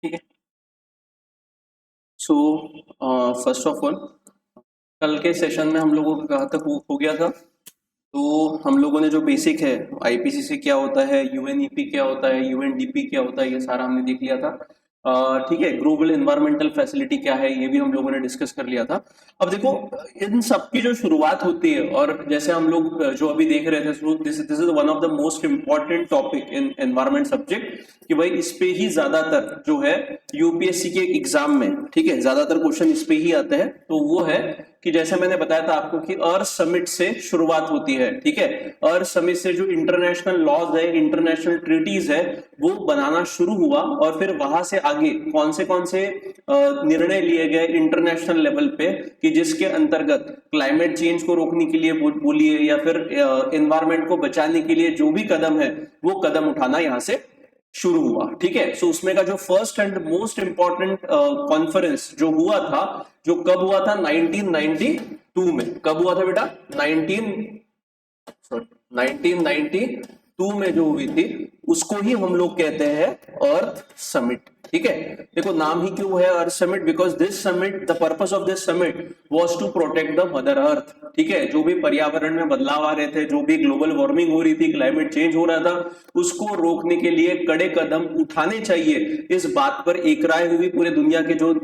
ठीक है। So first of all, कल के सेशन में हम लोगों का कहाँ तक हो गया था। तो हम लोगों ने जो बेसिक है, आईपीसीसी क्या होता है, यूएनईपी क्या होता है, यूएनडीपी क्या होता है, ये सारा हमने देख लिया था। ठीक है। ग्लोबल एनवायरमेंटल फैसिलिटी क्या है, ये भी हम लोगों ने डिस्कस कर लिया था। अब देखो, इन सब की जो शुरुआत होती है, और जैसे हम लोग जो अभी देख रहे थे, this this is one of the most important topic in environment subject, कि भाई इस पे ही ज्यादातर जो है यूपीएससी के एग्जाम में, ठीक है, ज्यादातर क्वेश्चन इस पे ही आते हैं। तो वो है कि जैसे मैंने बताया था आपको कि अर्थ समिट से शुरुआत होती है। ठीक है। अर्थ समिट से जो इंटरनेशनल लॉज है, इंटरनेशनल ट्रीटीज है, वो बनाना शुरू हुआ, और फिर वहां से आगे कौन से निर्णय लिए गए इंटरनेशनल लेवल पे, कि जिसके अंतर्गत क्लाइमेट चेंज को रोकने के लिए बोलिए, या फिर एनवायरमेंट को बचाने के लिए जो भी कदम है, वो कदम उठाना यहां से शुरू हुआ। ठीक है। सो उसमें का जो first and most important conference जो हुआ था, जो कब हुआ था, 1992 में। कब हुआ था बेटा? 1992 में जो हुई थी, उसको ही हम लोग कहते हैं अर्थ समिट। ठीक है। देखो, नाम ही क्यों है earth summit? Because this summit, the purpose of this summit was to protect the mother earth. ठीक है। जो भी पर्यावरण में बदलाव आ रहे थे, जो भी ग्लोबल वार्मिंग हो रही थी, क्लाइमेट चेंज हो रहा था, उसको रोकने के लिए कड़े कदम उठाने चाहिए, इस बात पर एक राय हुई। पूरे दुनिया के जो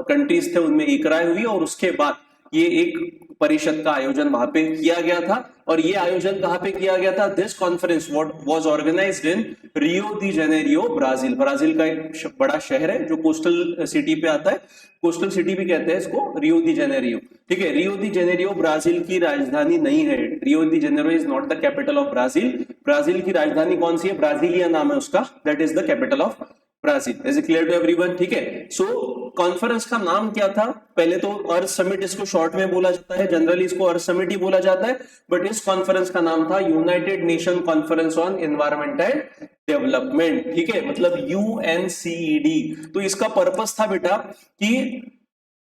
कंट्रीज थे उनमें एक राय हुई, और उसके बाद ये एक परिषद का आयोजन वहां पे किया गया था। और ये आयोजन कहां पे किया गया था? This conference was organised in Rio de Janeiro, Brazil. Brazil का एक बड़ा शहर है जो कोस्टल सिटी पे आता है, कोस्टल सिटी भी कहते हैं इसको, रियो दी जेनेरियो। ठीक है। रियो दी जेनेरियो ब्राजील की राजधानी नहीं है। Rio de Janeiro is not the capital of Brazil. Brazil की राजधानी कौन सी है? ब्राजीलिया नाम है उसका, that is the capital of Brazil. Is it clear to everyone? ठीक है। सो कॉन्फ्रेंस का नाम क्या था? पहले तो अर्थ समिट इसको शॉर्ट में बोला जाता है, जनरली इसको अर्थ समिट ही बोला जाता है, बट इस कॉन्फ्रेंस का नाम था United nation conference on environment and development. ठीक है। मतलब यूएनसीईडी। तो इसका पर्पस था बेटा कि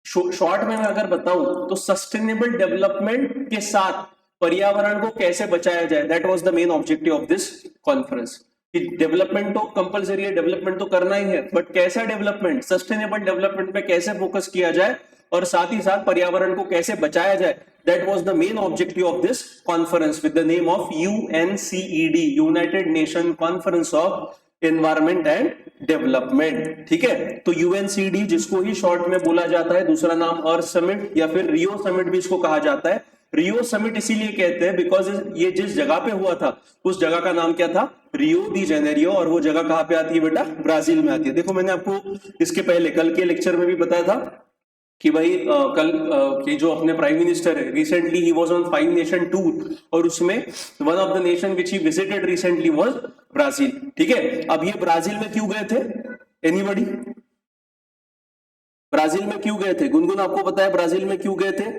शॉर्ट में मैं अगर बताऊं तो सस्टेनेबल डेवलपमेंट के साथ पर्यावरण को कैसे बचाया जाए, that was the main objective of this conference. कि डेवलपमेंट तो कंपलसरी है, डेवलपमेंट तो करना ही है, बट कैसा डेवलपमेंट, सस्टेनेबल डेवलपमेंट पे कैसे फोकस किया जाए, और साथ ही साथ पर्यावरण को कैसे बचाया जाए, that was the main objective of this conference with the name of UNCED, United nation conference of environment and development. ठीक है। तो यूएनसीडी, जिसको ही शॉर्ट में बोला जाता है, दूसरा नाम अर्थ समिट या फिर रियो समिट भी इसको कहा जाता है। रियो समिट इसीलिए कहते हैं बिकॉज ये जिस जगह पे हुआ था, उस जगह का नाम क्या था? रियो दी जेनेरियो। और वो जगह कहां पे आती है बेटा? ब्राजील में आती है। देखो, मैंने आपको इसके पहले कल के लेक्चर में भी बताया था कि भाई कल कि जो अपने प्राइम मिनिस्टर है, recently he was on 5 nation tour, और उसमें one of the nation which he visited recently was Brazil. ठीक है। अब ये ब्राजील में क्यों गए थे? एनीबॉडी? ब्राजील में क्यों गए थे? गुनगुन, आपको पता है ब्राजील में क्यों गए थे?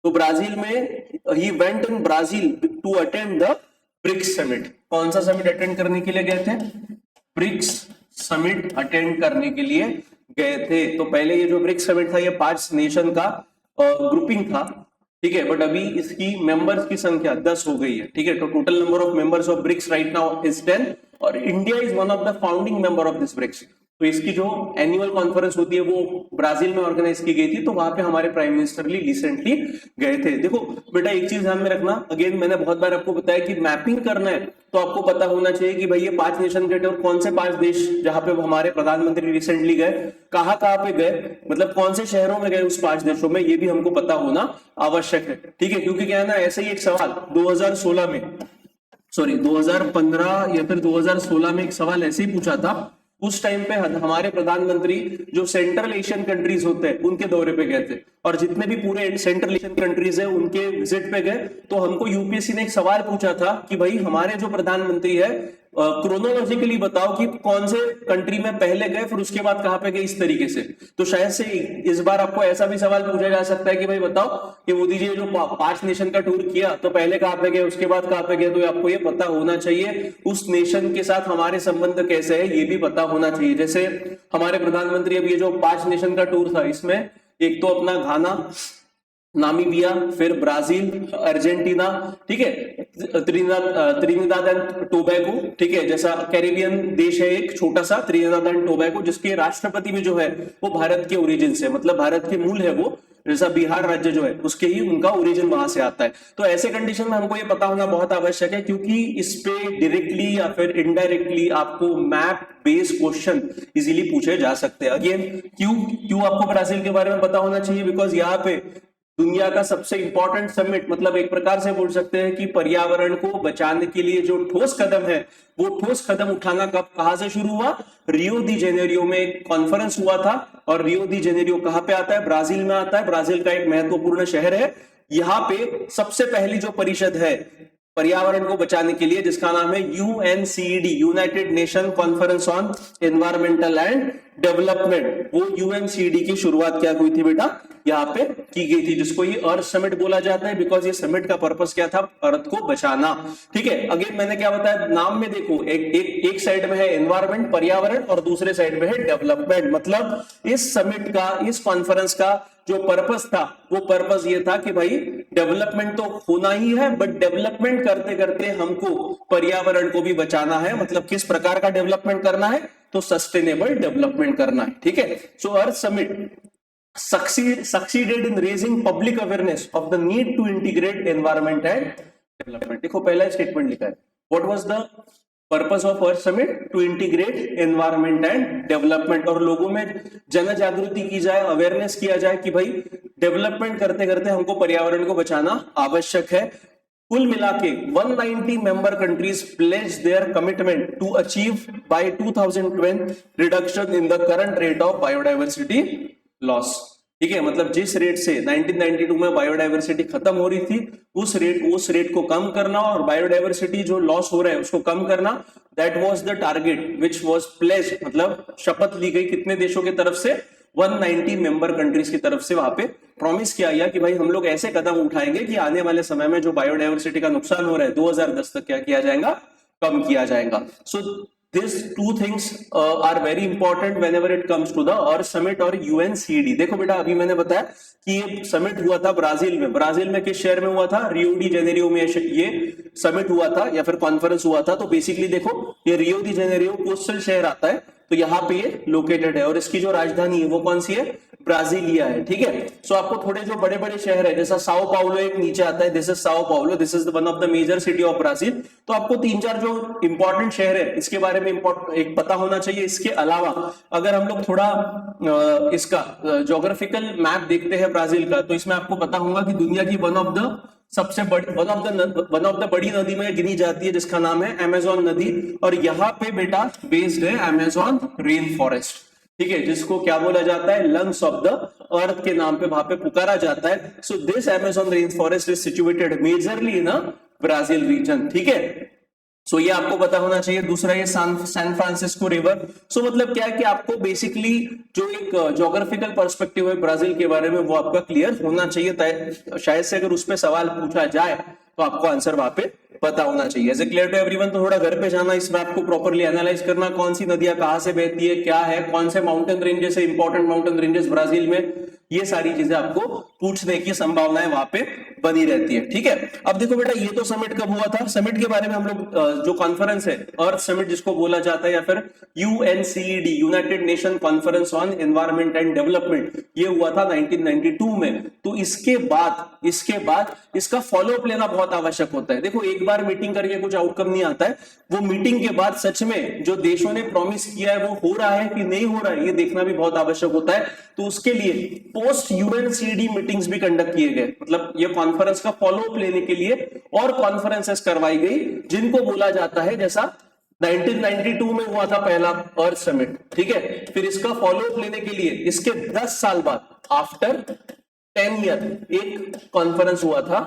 तो ब्राजील में ही went in Brazil to attend the BRICS summit. कौन सा समिट अटेंड करने के लिए गए थे? ब्रिक्स समिट अटेंड करने के लिए गए थे। तो पहले ये जो ब्रिक्स समिट था, ये 5 नेशन का ग्रुपिंग था। ठीक है। बट अभी इसकी मेंबर्स की संख्या 10 हो गई है। ठीक है। तो total number of members of BRICS right now is 10, और India is one of the founding member of this BRICS. तो इसकी जो एनुअल कॉन्फ्रेंस होती है वो ब्राजील में ऑर्गेनाइज की गई थी। तो वहां पे हमारे प्राइम मिनिस्टर रिसेंटली गए थे। देखो बेटा, एक चीज ध्यान में रखना, अगेन मैंने बहुत बार आपको बताया कि मैपिंग करना है तो आपको पता होना चाहिए कि भाई ये 5 नेशन गए थे, और कौन से 5 देश जहां पे हमारे प्रधानमंत्री रिसेंटली गए, कहां पे गए, मतलब कौन से शहरों में गए उस 5 देशों में, ये भी हमको पता होना आवश्यक है। ठीक है। क्योंकि क्या है ना, ऐसे ही एक सवाल 2016 में, सॉरी 2015 या फिर 2016 में एक सवाल ऐसे ही पूछा था। उस टाइम पे हमारे प्रधानमंत्री जो सेंट्रल एशियन कंट्रीज होते हैं उनके दौरे पे गए थे, और जितने भी पूरे सेंट्रल एशियन कंट्रीज है उनके विजिट पे गए। तो हमको यूपीएससी ने एक सवाल पूछा था कि भाई हमारे जो प्रधानमंत्री है, क्रोनोलॉजिकली बताओ कि कौन से कंट्री में पहले गए, फिर उसके बाद कहां पे गए, इस तरीके से। तो शायद से इस बार आपको ऐसा भी सवाल पूछा जा सकता है कि भाई बताओ कि मोदी जी जो 5 नेशन का टूर किया, तो पहले कहां पे गए, उसके बाद कहां पे गए। तो आपको ये पता होना चाहिए उस नेशन के साथ हमारे संबंध कैसे है, ये भी पता होना चाहिए। जैसे हमारे प्रधानमंत्री अब ये जो 5 नेशन का टूर था, इसमें एक तो अपना घाना, नामीबिया, फिर ब्राजील, अर्जेंटीना, ठीक है, त्रिनिदाद एंड टोबैगो, ठीक है, जैसा कैरिबियन देश है एक छोटा सा त्रिनिदाद एंड टोबैगो, जिसके राष्ट्रपति भी जो है वो भारत के ओरिजिन से, मतलब भारत के मूल है वो, जैसा बिहार राज्य जो है उसके ही उनका ओरिजिन वहां से आता है। तो ऐसे कंडीशन में हमको ये पता होना बहुत आवश्यक है, क्योंकि इस पे डायरेक्टली या फिर इनडायरेक्टली आपको मैप बेस्ड क्वेश्चन इजीली पूछे जा सकते हैं। अगेन क्यों क्यों आपको ब्राजील के बारे में पता होना चाहिए, बिकॉज यहाँ पे दुनिया का सबसे इंपॉर्टेंट समिट, मतलब एक प्रकार से बोल सकते हैं कि पर्यावरण को बचाने के लिए जो ठोस कदम है, वो ठोस कदम उठाना कब कहां से शुरू हुआ, रियो दी जेनेरियो में एक कॉन्फ्रेंस हुआ था। और रियो दी जेनेरियो कहां पे आता है, ब्राजील में आता है। ब्राजील का एक महत्वपूर्ण शहर है। यहाँ पे सबसे पहली जो परिषद है पर्यावरण को बचाने के लिए, जिसका नाम है UNCED, United nation conference on environmental and development, वो यूएनसीईडी की शुरुआत क्या हुई थी बेटा, यहाँ पे की गई थी, जिसको ये अर्थ समिट बोला जाता है, बिकॉज ये समिट का पर्पस क्या था, अर्थ को बचाना। ठीक है, अगेन मैंने क्या बताया, नाम में देखो एक साइड में है एनवायरमेंट पर्यावरण और दूसरे साइड में है डेवलपमेंट। मतलब इस समिट का, इस कॉन्फ्रेंस का जो पर्पस था, वो पर्पस ये था कि भाई डेवलपमेंट तो होना ही है, बट डेवलपमेंट करते करते हमको पर्यावरण को भी बचाना है। मतलब किस प्रकार का डेवलपमेंट करना है, तो सस्टेनेबल डेवलपमेंट करना है। ठीक है, सो अर्थ summit succeeded in raising public awareness of the need to integrate environment and development। देखो पहला स्टेटमेंट लिखा है, what was the purpose of Earth Summit? To integrate environment and development। और लोगों में जन जागृति की जाए, अवेयरनेस किया जाए कि भाई डेवलपमेंट करते करते हमको पर्यावरण को बचाना आवश्यक है। कुल मिला के 190 member countries pledge their commitment to achieve by 2020 reduction in the current rate of biodiversity loss. ठीक है, मतलब जिस रेट से 1992 में बायोडाइवर्सिटी खत्म हो रही थी, उस रेट को कम करना और बायोडाइवर्सिटी जो लॉस हो रहा है उसको कम करना, that was the target which was pledge, मतलब शपथ ली गई कितने देशों की तरफ से, 190 मेंबर कंट्रीज की तरफ से। वहां पे प्रॉमिस किया गया कि भाई हम लोग ऐसे कदम उठाएंगे कि आने वाले समय में जो बायोडाइवर्सिटी का नुकसान हो रहा है 2010 तक क्या किया जाएगा, कम किया जाएगा। सो These two things are very important whenever it comes to the Earth Summit और UNCED। देखो बेटा, अभी मैंने बताया कि ये समिट हुआ था ब्राजील में। ब्राजील में किस शहर में हुआ था, रियो डी जेनेरियो में ये समिट हुआ था या फिर कॉन्फ्रेंस हुआ था। तो बेसिकली देखो, ये रियो डी जेनेरियो कोस्टल शहर आता है, तो यहाँ पे ये लोकेटेड है, और इसकी जो राजधानी है वो कौन सी है, ब्राजीलिया है। ठीक है, सो आपको थोड़े जो बड़े बड़े शहर है, जैसा साओ पाउलो एक नीचे आता है, this is Sao Paulo, this is one of the major city of Brazil. तो आपको 3-4 जो इंपॉर्टेंट शहर है इसके बारे में एक पता होना चाहिए। इसके अलावा अगर हम लोग थोड़ा इसका ज्योग्राफिकल मैप देखते हैं ब्राजील का, तो इसमें आपको पता होगा कि दुनिया की वन ऑफ द बड़ी नदी में गिनी जाती है, जिसका नाम है अमेज़न नदी। और यहाँ पे बेटा बेस्ड है अमेज़न रेन फॉरेस्ट। ठीक है, जिसको क्या बोला जाता है, लंग्स ऑफ द अर्थ के नाम पे वहां पे पुकारा जाता है। So this Amazon rain forest is situated majorly in Brazil region. ठीक है, सो ये आपको पता होना चाहिए। दूसरा ये सैन फ्रांसिस्को रिवर। सो मतलब क्या है कि आपको बेसिकली जो एक ज्योग्राफिकल पर्सपेक्टिव है ब्राजील के बारे में, वो आपका क्लियर होना चाहिए। शायद से अगर उस पर सवाल पूछा जाए तो आपको आंसर वहां पे पता होना चाहिए। ऐसे क्लियर टू एवरीवन। तो थोड़ा घर पे जाना, इस मैप को प्रॉपर्ली एनालाइज करना, कौन सी नदियां कहां से बहती है, क्या है, कौन से माउंटेन रेंजेस है, इंपॉर्टेंट माउंटेन रेंजेस ब्राजील में, ये सारी चीजें आपको पूछने की संभावनाएं वहां पे बनी रहती है। ठीक है, अब देखो बेटा, ये तो समिट कब हुआ था, समिट के बारे में हम लोग जो कॉन्फ्रेंस है अर्थ समिट जिसको बोला जाता है, या फिर UNCED, United nation conference on environment and development, ये हुआ था 1992 में। तो इसके बाद इसका फॉलोअप लेना बहुत आवश्यक होता है। देखो, एक बार मीटिंग करके कुछ आउटकम नहीं आता है, वो मीटिंग के बाद सच में जो देशों ने प्रॉमिस किया है वो हो रहा है कि नहीं हो रहा है, ये देखना भी बहुत आवश्यक होता है। तो उसके लिए पोस्ट यूएनसीडी मीटिंग्स भी कंडक्ट किए गए, मतलब ये कॉन्फ्रेंस का फॉलोअप लेने के लिए और कॉन्फ्रेंसेस करवाई गई, जिनको बोला जाता है, जैसा 1992 में हुआ था पहला अर्थ समिट। ठीक है, फिर इसका फॉलोअप लेने के लिए इसके 10 साल बाद, आफ्टर 10 ईयर, एक कॉन्फ्रेंस हुआ था,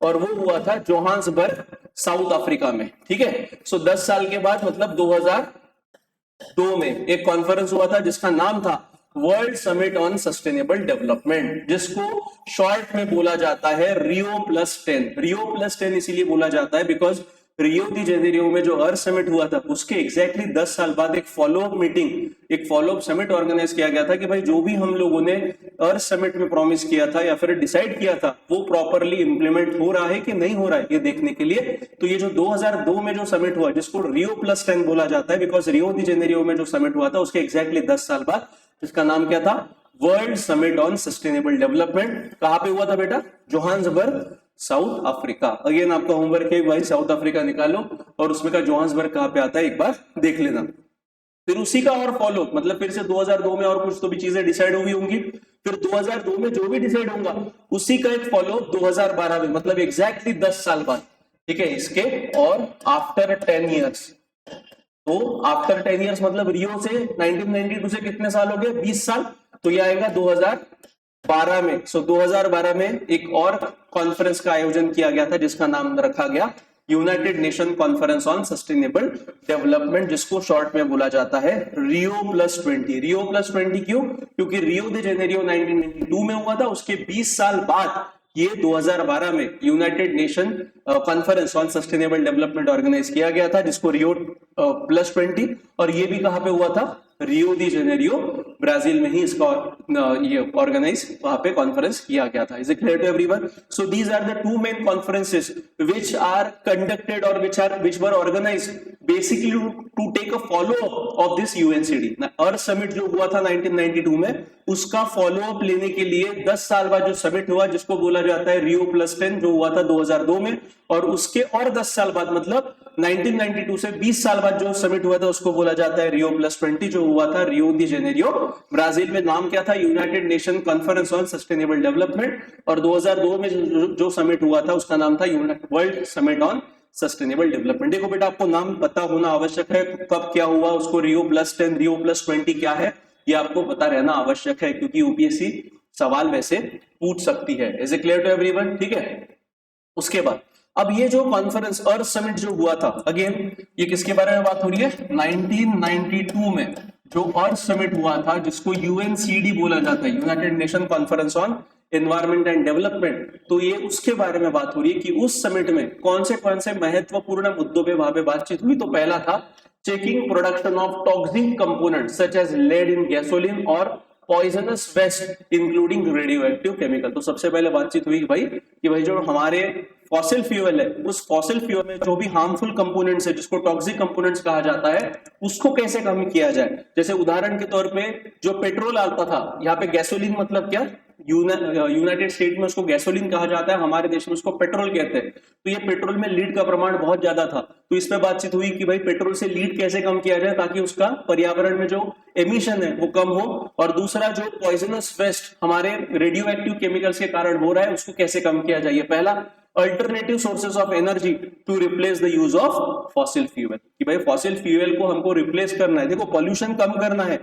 और वो हुआ था जोहान्सबर्ग, साउथ अफ्रीका में। ठीक है, सो 10 साल के बाद, मतलब 2002 में एक कॉन्फ्रेंस हुआ था जिसका नाम था world summit on sustainable development, जिसको शॉर्ट में बोला जाता है रियो+10। रियो+10 इसीलिए बोला जाता है बिकॉज रियो दी जेनेरियो में जो अर्थ समिट हुआ था उसके एग्जैक्टली 10 साल बाद एक फॉलोअप मीटिंग, एक फॉलोअप समिट ऑर्गेनाइज किया गया था कि भाई जो भी हम लोगों ने अर्थ समिट में प्रॉमिस किया था या फिर डिसाइड किया था वो प्रॉपरली इंप्लीमेंट हो रहा है कि नहीं हो रहा है, ये देखने के लिए। तो ये जो 2002 में जो समिट हुआ जिसको रियो प्लस 10 बोला जाता है, बिकॉज रियो दी जेनेरियो में जो समिट हुआ था उसके एग्जैक्टली 10 साल बाद, जिसका नाम क्या था, world summit on sustainable development. कहां पे हुआ था बेटा? Johannesburg, south Africa. अगेन आपका होमवर्क है भाई, साउथ अफ्रीका निकालो और उसमें का जोहान्सबर्ग कहां पे आता है एक बार देख लेना। फिर उसी का और फॉलो, मतलब फिर से 2002 में और कुछ तो भी चीजें डिसाइड हुई होंगी, फिर 2002 में जो भी डिसाइड होगा उसी का एक फॉलो 2012 में, मतलब एग्जैक्टली 10 साल बाद, ठीक है इसके। और आफ्टर 10 ईयर्स, तो आफ्टर 10 ईयर्स मतलब रियो से 1992 से कितने साल हो गए? 20 साल। तो ये आएगा 2012 में। सो 2012 में एक और कॉन्फ्रेंस का आयोजन किया गया था जिसका नाम रखा गया United nation conference on sustainable development, जिसको शॉर्ट में बोला जाता है रियो प्लस 20। रियो प्लस 20 क्यों? क्योंकि रियो दे जेनेरियो 1992 में हुआ था, उसके 20 साल बाद ये 2012 में United nation conference on sustainable development organize किया गया था, जिसको रियो प्लस 20। और ये भी कहां पे हुआ था? रियो दी जेनेरियो, ब्राजील में ही इसका ये ऑर्गेनाइज वहां पे कॉन्फ्रेंस किया गया था। Is it clear to everyone? So these are the two main conferences which are conducted or which were organized basically to take a follow up of this UNCD। Earth summit जो हुआ था 1992 में, उसका follow up लेने के लिए 10 साल बाद जो समिट हुआ जिसको बोला जाता है रियो प्लस 10, जो हुआ था 2002 में, और उसके और 10 साल बाद मतलब 1992 से 20 साल बाद जो समिट हुआ था उसको बोला जाता है रियो प्लस 20, जो हुआ था रियो दी जेनेरियो, ब्राजील में। नाम क्या था? United nation conference on sustainable development. और 2002 में जो समिट हुआ था उसका नाम था world summit on sustainable development. देखो बेटा, आपको नाम पता होना आवश्यक है, कब क्या हुआ, उसको रियो प्लस 10, रियो प्लस 20 क्या है, ये आपको पता रहना आवश्यक है, क्योंकि यूपीएससी सवाल वैसे पूछ सकती है। Is it clear to everyone? ठीक है। उसके बाद अब ये जो कॉन्फ्रेंस अर्थ समिट जो हुआ था, अगेन ये किसके बारे में बात हो रही है? 1992 में जो अर्थ समिट हुआ था जिसको यूएनसीडी बोला जाता है, United nation conference on environment and development. तो ये उसके बारे में बात हो रही है कि उस समिट में कौन से महत्वपूर्ण मुद्दों पे वहां पे बातचीत हुई। तो पहला था checking production of toxic component such as lead in gasoline और poisonous waste including radio active chemical. तो सबसे पहले बातचीत हुई कि भाई जो हमारे फॉसिल फ्यूल है, उस फॉसिल फ्यूल में जो भी हार्मफुल कंपोनेंट्स है जिसको टॉक्सिक कंपोनेंट्स कहा जाता है, उसको कैसे कम किया जाए। जैसे उदाहरण के तौर पे जो पेट्रोल आता था, यहाँ पे गैसोलीन मतलब क्या, यूनाइटेड स्टेट में उसको गैसोलीन कहा जाता है, हमारे देश में उसको पेट्रोल कहते हैं। तो ये पेट्रोल में लीड का प्रमाण बहुत ज्यादा था, तो इस पे बातचीत हुई कि भाई पेट्रोल से लीड कैसे कम किया जाए ताकि उसका पर्यावरण में जो एमिशन है वो कम हो, और दूसरा जो पॉइजनस वेस्ट हमारे रेडियो एक्टिव केमिकल्स के कारण हो रहा है उसको कैसे कम किया जाए। पहला alternative sources of energy to replace the use of fossil fuel, कि भाई फॉसिल फ्यूल को हमको रिप्लेस करना है, देखो पॉल्यूशन कम करना है,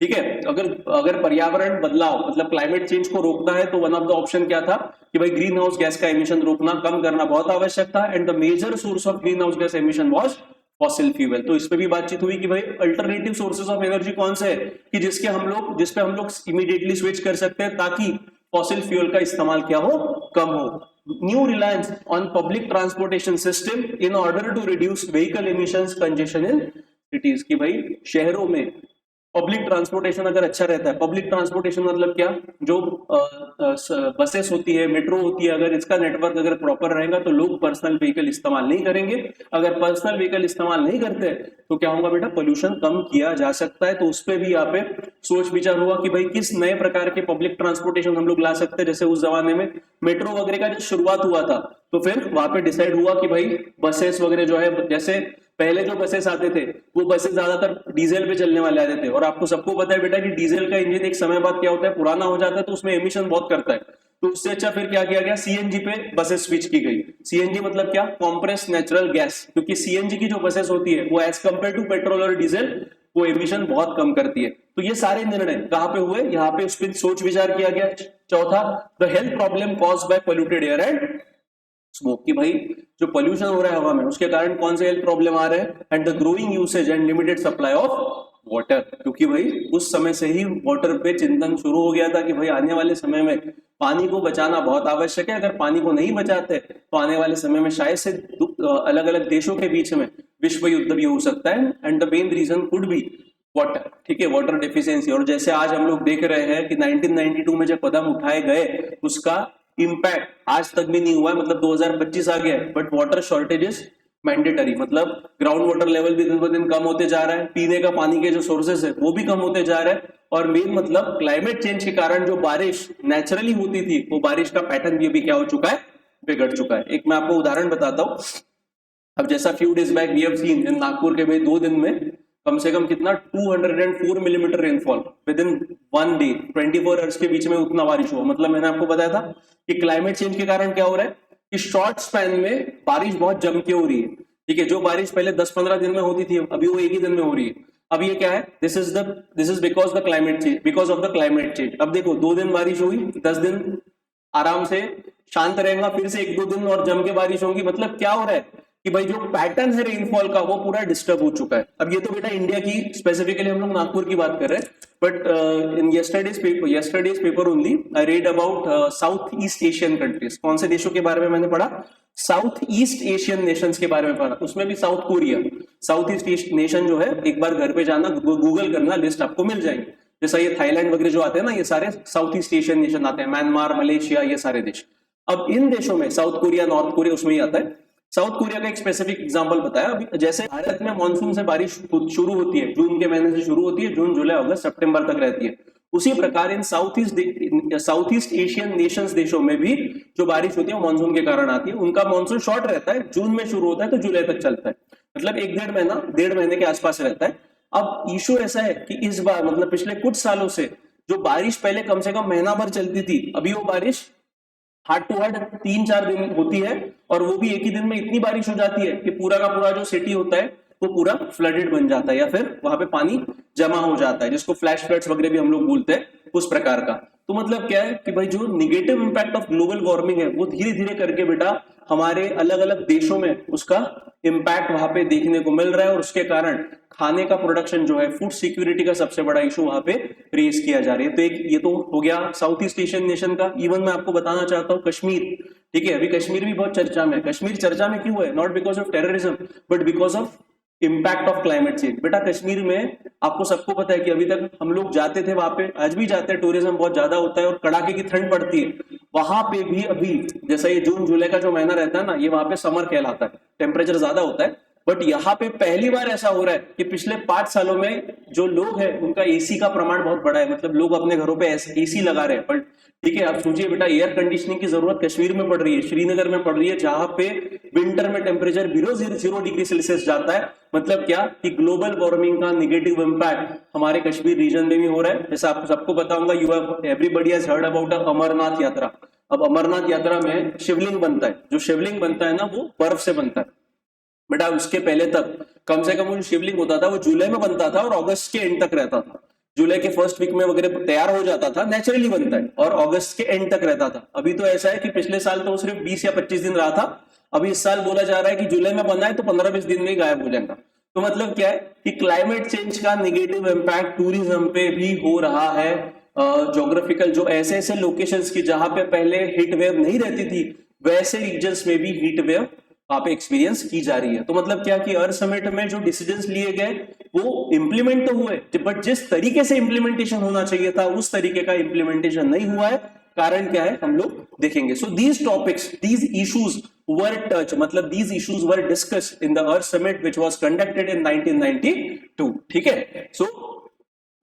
ठीक है। अगर पर्यावरण बदलाव मतलब क्लाइमेट चेंज को रोकना है तो वन ऑफ द ऑप्शन क्या था कि भाई ग्रीन हाउस गैस का एमिशन रोकना, कम करना बहुत आवश्यक था, and the major source of green house gas emission was fossil fuel. तो इस पे भी बातचीत हुई कि भाई अल्टरनेटिव सोर्सेज ऑफ एनर्जी कौन से है कि जिस पे हम लोग इमीडिएटली स्विच कर सकते हैं ताकि फॉसिल फ्यूल का इस्तेमाल क्या हो, कम हो। New reliance on public transportation system in order to reduce vehicle emissions congestion in cities, की भाई शहरों में पब्लिक ट्रांसपोर्टेशन अगर अच्छा रहता है, पब्लिक ट्रांसपोर्टेशन मतलब क्या, जो बसेस होती है, मेट्रो होती है, अगर इसका नेटवर्क अगर प्रॉपर रहेगा तो लोग पर्सनल व्हीकल इस्तेमाल नहीं करेंगे। अगर पर्सनल व्हीकल इस्तेमाल नहीं करते तो क्या होगा बेटा, पोल्यूशन कम किया जा सकता है। तो उस पर भी यहाँ पे सोच विचार हुआ कि भाई किस नए प्रकार के पब्लिक ट्रांसपोर्टेशन हम लोग ला सकते हैं। जैसे उस जमाने में मेट्रो वगैरह का जो शुरुआत हुआ था तो फिर वहां पे डिसाइड हुआ कि भाई बसेस वगैरह जो है, जैसे पहले जो बसेस आते थे वो बसेस ज्यादातर डीजल पे चलने वाले आते थे, और आपको सबको पता है बेटा कि डीजल का इंजन एक समय बाद क्या होता है, पुराना हो जाता है, तो उसमें एमिशन बहुत करता है। तो उससे अच्छा फिर क्या किया गया, सीएनजी पे बसेस स्विच की गई। सीएनजी मतलब क्या, कॉम्प्रेस नेचुरल गैस, क्योंकि सीएनजी की जो बसेस होती है वो एज कंपेयर टू पेट्रोल और डीजल वो एमिशन बहुत कम करती है। तो ये सारे निर्णय कहां पे हुए, यहाँ पे उस पर सोच विचार किया गया। चौथा, the health problem caused by polluted air and smoke, की भाई जो पोल्यूशन हो रहा है हवा में उसके कारण कौन से हेल्थ प्रॉब्लम आ रहे हैं, and the growing usage and limited supply of water, क्योंकि भाई उस समय से ही वाटर पे चिंतन शुरू हो गया था कि भाई आने वाले समय में पानी को बचाना बहुत आवश्यक है। अगर पानी को नहीं बचाते तो आने वाले समय में शायद से अलग अलग देशों के बीच में विश्व युद्ध भी हो सकता है, and the main reason could be water, ठीक है, वाटर डेफिशिएंसी। और जैसे आज हम लोग देख रहे हैं कि 1992 में जब कदम उठाए गए उसका इम्पैक्ट आज तक भी नहीं हुआ है, मतलब 2025 आ गया है, बट वाटर शॉर्टेजेस मैंडेटरी, मतलब ग्राउंड वाटर लेवल भी दिन ब दिन कम होते जा रहा है, पीने का पानी के जो सोर्सेस है वो भी कम होते जा रहे हैं, और मेन मतलब क्लाइमेट चेंज के कारण जो बारिश नेचुरली होती थी वो बारिश का पैटर्न भी अभी क्या हो चुका है, बिगड़ चुका है। एक मैं आपको उदाहरण बताता हूँ। अब जैसा few days back we have seen in Nagpur के भाई 2 दिन में कम से कम कितना 204 millimetre rainfall with in 1 day, 24 hours के बीच में उतना बारिश हुआ। मतलब मैंने आपको बताया था कि क्लाइमेट चेंज के कारण क्या हो रहा है कि शॉर्ट स्पैन में बारिश बहुत जम के हो रही है, ठीक है। जो बारिश पहले 10-15 दिन में होती थी अभी वो एक ही दिन में हो रही है। अब ये क्या है, this is because the climate change, because of the climate change. अब देखो 2 दिन बारिश हुई, 10 दिन आराम से शांत रहेगा, फिर से 1-2 दिन और जम के बारिश होगी। मतलब क्या हो रहा है कि भाई जो पैटर्न है रेनफॉल का वो पूरा डिस्टर्ब हो चुका है। अब ये तो बेटा इंडिया की स्पेसिफिकली हम लोग नागपुर की बात कर रहे हैं, but in yesterday's paper only I read about south east Asian countries. कौन से देशों के बारे में मैंने पढ़ा, साउथ ईस्ट एशियन नेशंस के बारे में पढ़ा, उसमें भी south Korea. South east nation जो है, एक बार घर पे जाना गूगल करना, लिस्ट आपको मिल जाएगी। जैसा ये थाईलैंड वगैरह जो आते हैं ना, ये सारे साउथ ईस्ट एशियन नेशन आते हैं, म्यांमार, मलेशिया, ये सारे देश। अब इन देशों में साउथ कोरिया, नॉर्थ कोरिया उसमें ही आता है। साउथ कोरिया का एक स्पेसिफिक एग्जांपल बताया। अभी जैसे भारत में मानसून से बारिश शुरू होती है, जून के महीने से शुरू होती है, जून, जुलाई, अगस्त, सितंबर तक रहती है, उसी प्रकार इन साउथ ईस्ट एशियन नेशंस देशों में भी जो बारिश होती है मानसून के कारण आती है। उनका मानसून शॉर्ट रहता है, जून में शुरू होता है तो जुलाई तक चलता है, मतलब 1-1.5 महीने के आसपास रहता है। अब इशू ऐसा है कि इस बार मतलब पिछले कुछ सालों से जो बारिश पहले कम से कम महीना भर चलती थी, अभी वो बारिश हार्ड टू हार्ड 3-4 दिन होती है, और वो भी एक ही दिन में इतनी बारिश हो जाती है कि पूरा का पूरा जो सिटी होता है वो पूरा फ्लडेड बन जाता है, या फिर वहां पे पानी जमा हो जाता है, जिसको फ्लैश फ्लड्स वगैरह भी हम लोग बोलते हैं, उस प्रकार का। तो मतलब क्या है कि भाई जो negative impact of global warming है वो धीरे धीरे करके बेटा हमारे अलग अलग देशों में उसका इंपैक्ट वहां पे देखने को मिल रहा है, और उसके कारण खाने का प्रोडक्शन जो है, फूड सिक्योरिटी का सबसे बड़ा इशू वहां पे रेज किया जा रही है। तो एक ये तो हो गया साउथ ईस्ट एशियन नेशन का। इवन मैं आपको बताना चाहता हूँ कश्मीर, ठीक है, अभी कश्मीर भी बहुत चर्चा में है। कश्मीर चर्चा में क्यों है, not because of terrorism but because of impact of climate change. बेटा कश्मीर में आपको सबको पता है कि अभी तक हम लोग जाते थे वहां पे, आज भी जाते हैं, टूरिज्म बहुत ज्यादा होता है और कड़ाके की ठंड पड़ती है वहां पे भी। अभी जैसा ये जून जुलाई का जो महीना रहता है ना, ये वहां पे समर कहलाता है, टेम्परेचर ज्यादा होता है। बट यहाँ पे पहली बार ऐसा हो रहा है कि पिछले 5 सालों में जो लोग हैं उनका एसी का प्रमाण बहुत बड़ा है, मतलब लोग अपने घरों पे एसी लगा रहे हैं। बट ठीक है, आप सोचिए बेटा, एयर कंडीशनिंग की जरूरत कश्मीर में पड़ रही है, श्रीनगर में पड़ रही है, जहां पे विंटर में टेम्परेचर बिलो 0 डिग्री सेल्सियस जाता है। मतलब क्या कि ग्लोबल वार्मिंग का निगेटिव इंपैक्ट हमारे कश्मीर रीजन में भी हो रहा है। जैसे आपको सबको बताऊंगा, everybody has heard about Amarnath Yatra. अब अमरनाथ यात्रा में शिवलिंग बनता है, जो शिवलिंग बनता है ना वो बर्फ से बनता है। बेटा उसके पहले तक कम से कम वो जो शिवलिंग होता था वो जुलाई में बनता था और अगस्त के एंड तक रहता था। जुलाई के फर्स्ट वीक में वगैरह तैयार हो जाता था, नेचुरली बनता है, और अगस्त के एंड तक रहता था। अभी तो ऐसा है कि पिछले साल तो सिर्फ 20 या 25 दिन रहा था, अभी इस साल बोला जा रहा है कि जुलाई में बना है तो 15-20 दिन में ही गायब हो जाएगा। तो मतलब क्या है कि क्लाइमेट चेंज का निगेटिव इम्पैक्ट टूरिज्म पे भी हो रहा है। ज्योग्राफिकल जो ऐसे ऐसे लोकेशंस की जहां पे पहले हीट वेव नहीं रहती थी, वैसे रीजन्स में भी हीट वेव वहां पे एक्सपीरियंस की जा रही है। तो मतलब क्या कि अर्थ समिट में जो डिसीजंस लिए गए वो इंप्लीमेंट तो हुए, बट जिस तरीके से इंप्लीमेंटेशन होना चाहिए था उस तरीके का इंप्लीमेंटेशन नहीं हुआ है। कारण क्या है हम लोग देखेंगे। So these topics, these issues were touch, मतलब these issues were discussed in the earth summit which was conducted in 1992। ठीक है, सो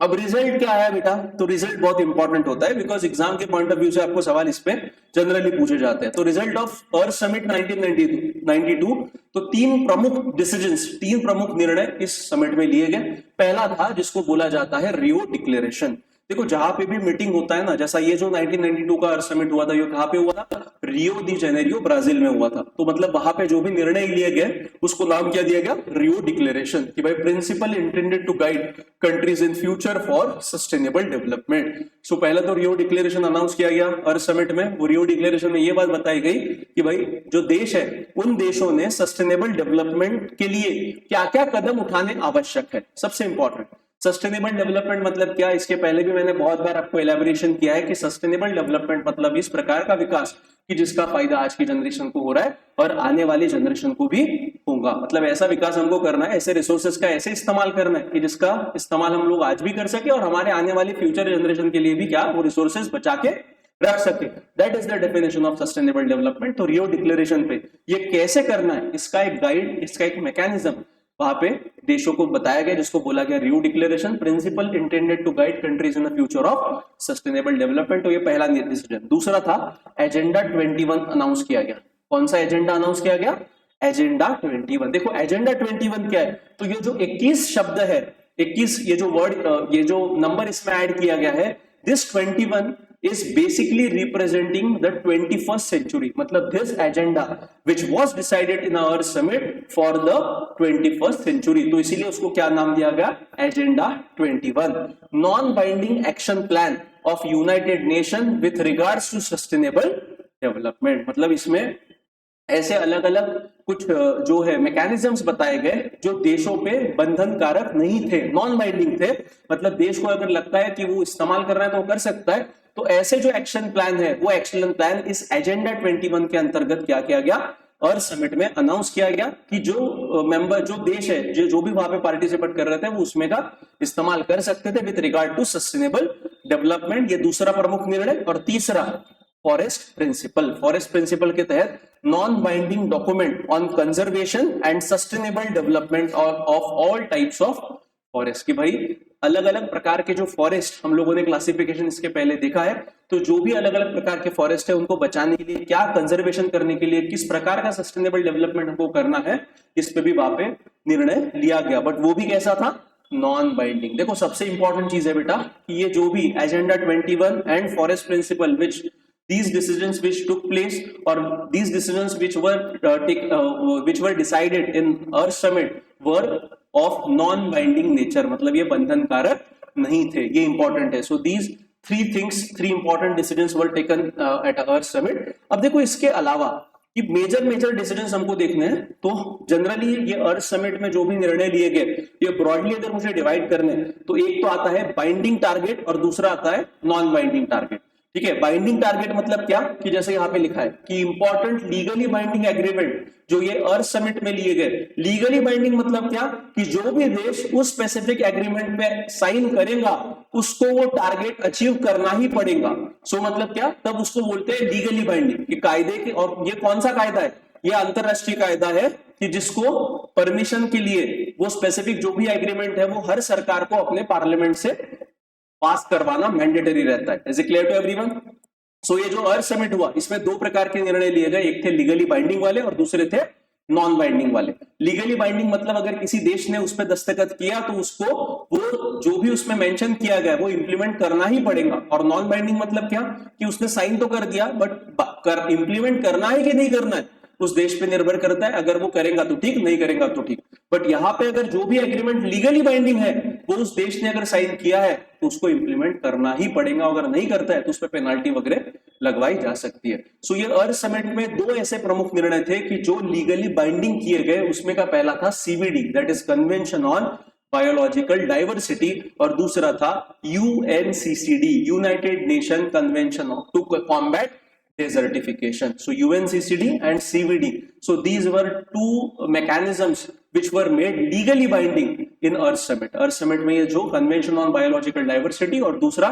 अब रिजल्ट क्या आया बेटा, तो रिजल्ट बहुत इंपॉर्टेंट होता है बिकॉज एग्जाम के पॉइंट ऑफ व्यू से आपको सवाल इस पे जनरली पूछे जाते हैं। तो रिजल्ट ऑफ अर्थ समिट 1992, तो 3 प्रमुख डिसीजंस, 3 प्रमुख निर्णय इस समिट में लिए गए। पहला था जिसको बोला जाता है रियो डिक्लेरेशन। देखो जहां पे भी मीटिंग होता है ना, जैसा ये जो 1992 का अर्थ समिट हुआ था, ये कहां पे हुआ था, रियो दी जेनेरियो ब्राजील में हुआ था। तो मतलब वहां पे जो भी निर्णय लिए गए उसको नाम क्या दिया गया, रियो डिक्लेरेशन, कि भाई principle intended to guide countries in future for sustainable development. So पहले तो रियो डिक्लेरेशन अनाउंस किया गया अर्थ समिट में। वो रियो डिक्लेरेशन में ये बात बताई गई कि भाई जो देश है उन देशों ने सस्टेनेबल डेवलपमेंट के लिए क्या क्या कदम उठाने आवश्यक है, सबसे इंपॉर्टेंट। सस्टेनेबल डेवलपमेंट मतलब क्या, इसके पहले भी मैंने बहुत बार आपको एलैबोरेशन किया है कि सस्टेनेबल डेवलपमेंट मतलब इस प्रकार का विकास कि जिसका फायदा आज की जनरेशन को हो रहा है और आने वाली जनरेशन को भी होगा। मतलब ऐसा विकास हमको करना है, ऐसे रिसोर्सेज का ऐसे इस्तेमाल करना है कि जिसका इस्तेमाल हम लोग आज भी कर सके और हमारे आने वाली फ्यूचर जनरेशन के लिए भी क्या वो रिसोर्सेज बचा के रख सके। That is the definition of sustainable development. तो रियो डिक्लेरेशन पे ये कैसे करना है, इसका एक गाइड, इसका एक मैकेनिज्म वहां पे देशों को बताया गया, जिसको बोला गया Rio declaration, principle intended to guide countries in the future of sustainable development. तो ये पहला डिसीजन। दूसरा था एजेंडा 21 अनाउंस किया गया। कौन सा एजेंडा अनाउंस किया गया? एजेंडा 21। देखो एजेंडा 21 क्या है, तो ये जो 21 शब्द है, 21 ये जो वर्ड, ये जो नंबर इसमें ऐड किया गया है, this 21 is basically representing the 21st century. मतलब this agenda which was decided in our summit for the 21st century. तो इसीलिए उसको क्या नाम दिया गया? Agenda 21, non binding action plan of United Nation with regards to sustainable development. मतलब इसमें ऐसे अलग अलग कुछ जो है मैकेनिज्म्स बताए गए जो देशों पे बंधन कारक नहीं थे, नॉन बाइंडिंग थे। मतलब देश को अगर लगता है कि वो इस्तेमाल कर रहा है तो वो कर सकता है। तो ऐसे जो एक्शन प्लान है वो एक्शन प्लान इस एजेंडा 21 के अंतर्गत क्या किया गया, और समिट में अनाउंस किया गया कि जो मेंबर, जो देश है, जो भी वहां पे पार्टिसिपेट कर रहे थे वो उसमें का इस्तेमाल कर सकते थे with regard to sustainable development. ये दूसरा प्रमुख निर्णय। और तीसरा फॉरेस्ट प्रिंसिपल। फॉरेस्ट प्रिंसिपल के तहत non binding document on conservation and sustainable development of all types of forest. कि भाई अलग अलग प्रकार के जो फॉरेस्ट, हम लोगों ने क्लासिफिकेशन इसके पहले देखा है, तो जो भी अलग अलग प्रकार के फॉरेस्ट है उनको बचाने के लिए, क्या कंजर्वेशन करने के लिए किस प्रकार का सस्टेनेबल डेवलपमेंट हमको करना है, इस पे भी वहां पे निर्णय लिया गया। बट वो भी कैसा था? Non binding. देखो सबसे इंपॉर्टेंट चीज है बेटा कि ये जो भी agenda 21 and forest principal which these decisions which took place or these decisions which were decided in Earth Summit were of non binding nature। मतलब ये बंधन कारक नहीं थे, ये इंपॉर्टेंट है। So these three important decisions were taken at Earth Summit। अब देखो इसके अलावा कि मेजर डिसीजंस हमको देखने हैं, तो जनरली ये अर्थ समिट में जो भी निर्णय लिए गए ये ब्रॉडली अगर मुझे डिवाइड करने, तो एक तो आता है बाइंडिंग टारगेट और दूसरा आता है नॉन बाइंडिंग टारगेट। ठीक है, बाइंडिंग टारगेट मतलब क्या कि जैसे यहां पे लिखा है कि इंपॉर्टेंट लीगली बाइंडिंग एग्रीमेंट जो ये अर्थ समिट में लिए गए। लीगली बाइंडिंग मतलब क्या कि जो भी देश उस स्पेसिफिक एग्रीमेंट पे साइन करेगा उसको वो टारगेट अचीव करना ही पड़ेगा। सो मतलब क्या, तब उसको बोलते हैं लीगली बाइंडिंग कि कायदे के। और ये कौन सा कायदा है? ये अंतरराष्ट्रीय कायदा है कि जिसको परमिशन के लिए वो स्पेसिफिक जो भी एग्रीमेंट है वो हर सरकार को अपने पार्लियामेंट से पास करवाना मैंडेटरी रहता है। Is it clear to everyone? So ये जो अर्थ समिट हुआ इसमें दो प्रकार के निर्णय लिए गए, एक थे लीगली बाइंडिंग वाले और दूसरे थे नॉन बाइंडिंग वाले। लीगली बाइंडिंग मतलब अगर किसी देश ने उस पर दस्तखत किया तो उसको वो जो भी उसमें मेंशन किया गया वो इंप्लीमेंट करना ही पड़ेगा। और नॉन बाइंडिंग मतलब क्या कि उसने साइन तो कर दिया बट इंप्लीमेंट करना है कि नहीं करना है उस देश पे निर्भर करता है। अगर वो करेगा तो ठीक, नहीं करेगा तो ठीक। बट यहाँ पे अगर जो भी एग्रीमेंट लीगली बाइंडिंग है वो उस देश ने अगर साइन किया है तो उसको इंप्लीमेंट करना ही पड़ेगा। अगर नहीं करता है तो उस पर पेनाल्टी वगैरह लगवाई जा सकती है। सो ये अर्थ समिट में दो ऐसे प्रमुख निर्णय थे कि जो लीगली बाइंडिंग किए गए। उसमें का पहला था CVD, that is convention on biological diversity, और दूसरा था UNCCD, United Nation convention to combat desertification। So UNCCD and CVD, so these were two mechanisms which were made legally binding in Earth Summit। Earth Summit में ये जो Convention on Biological Diversity और दूसरा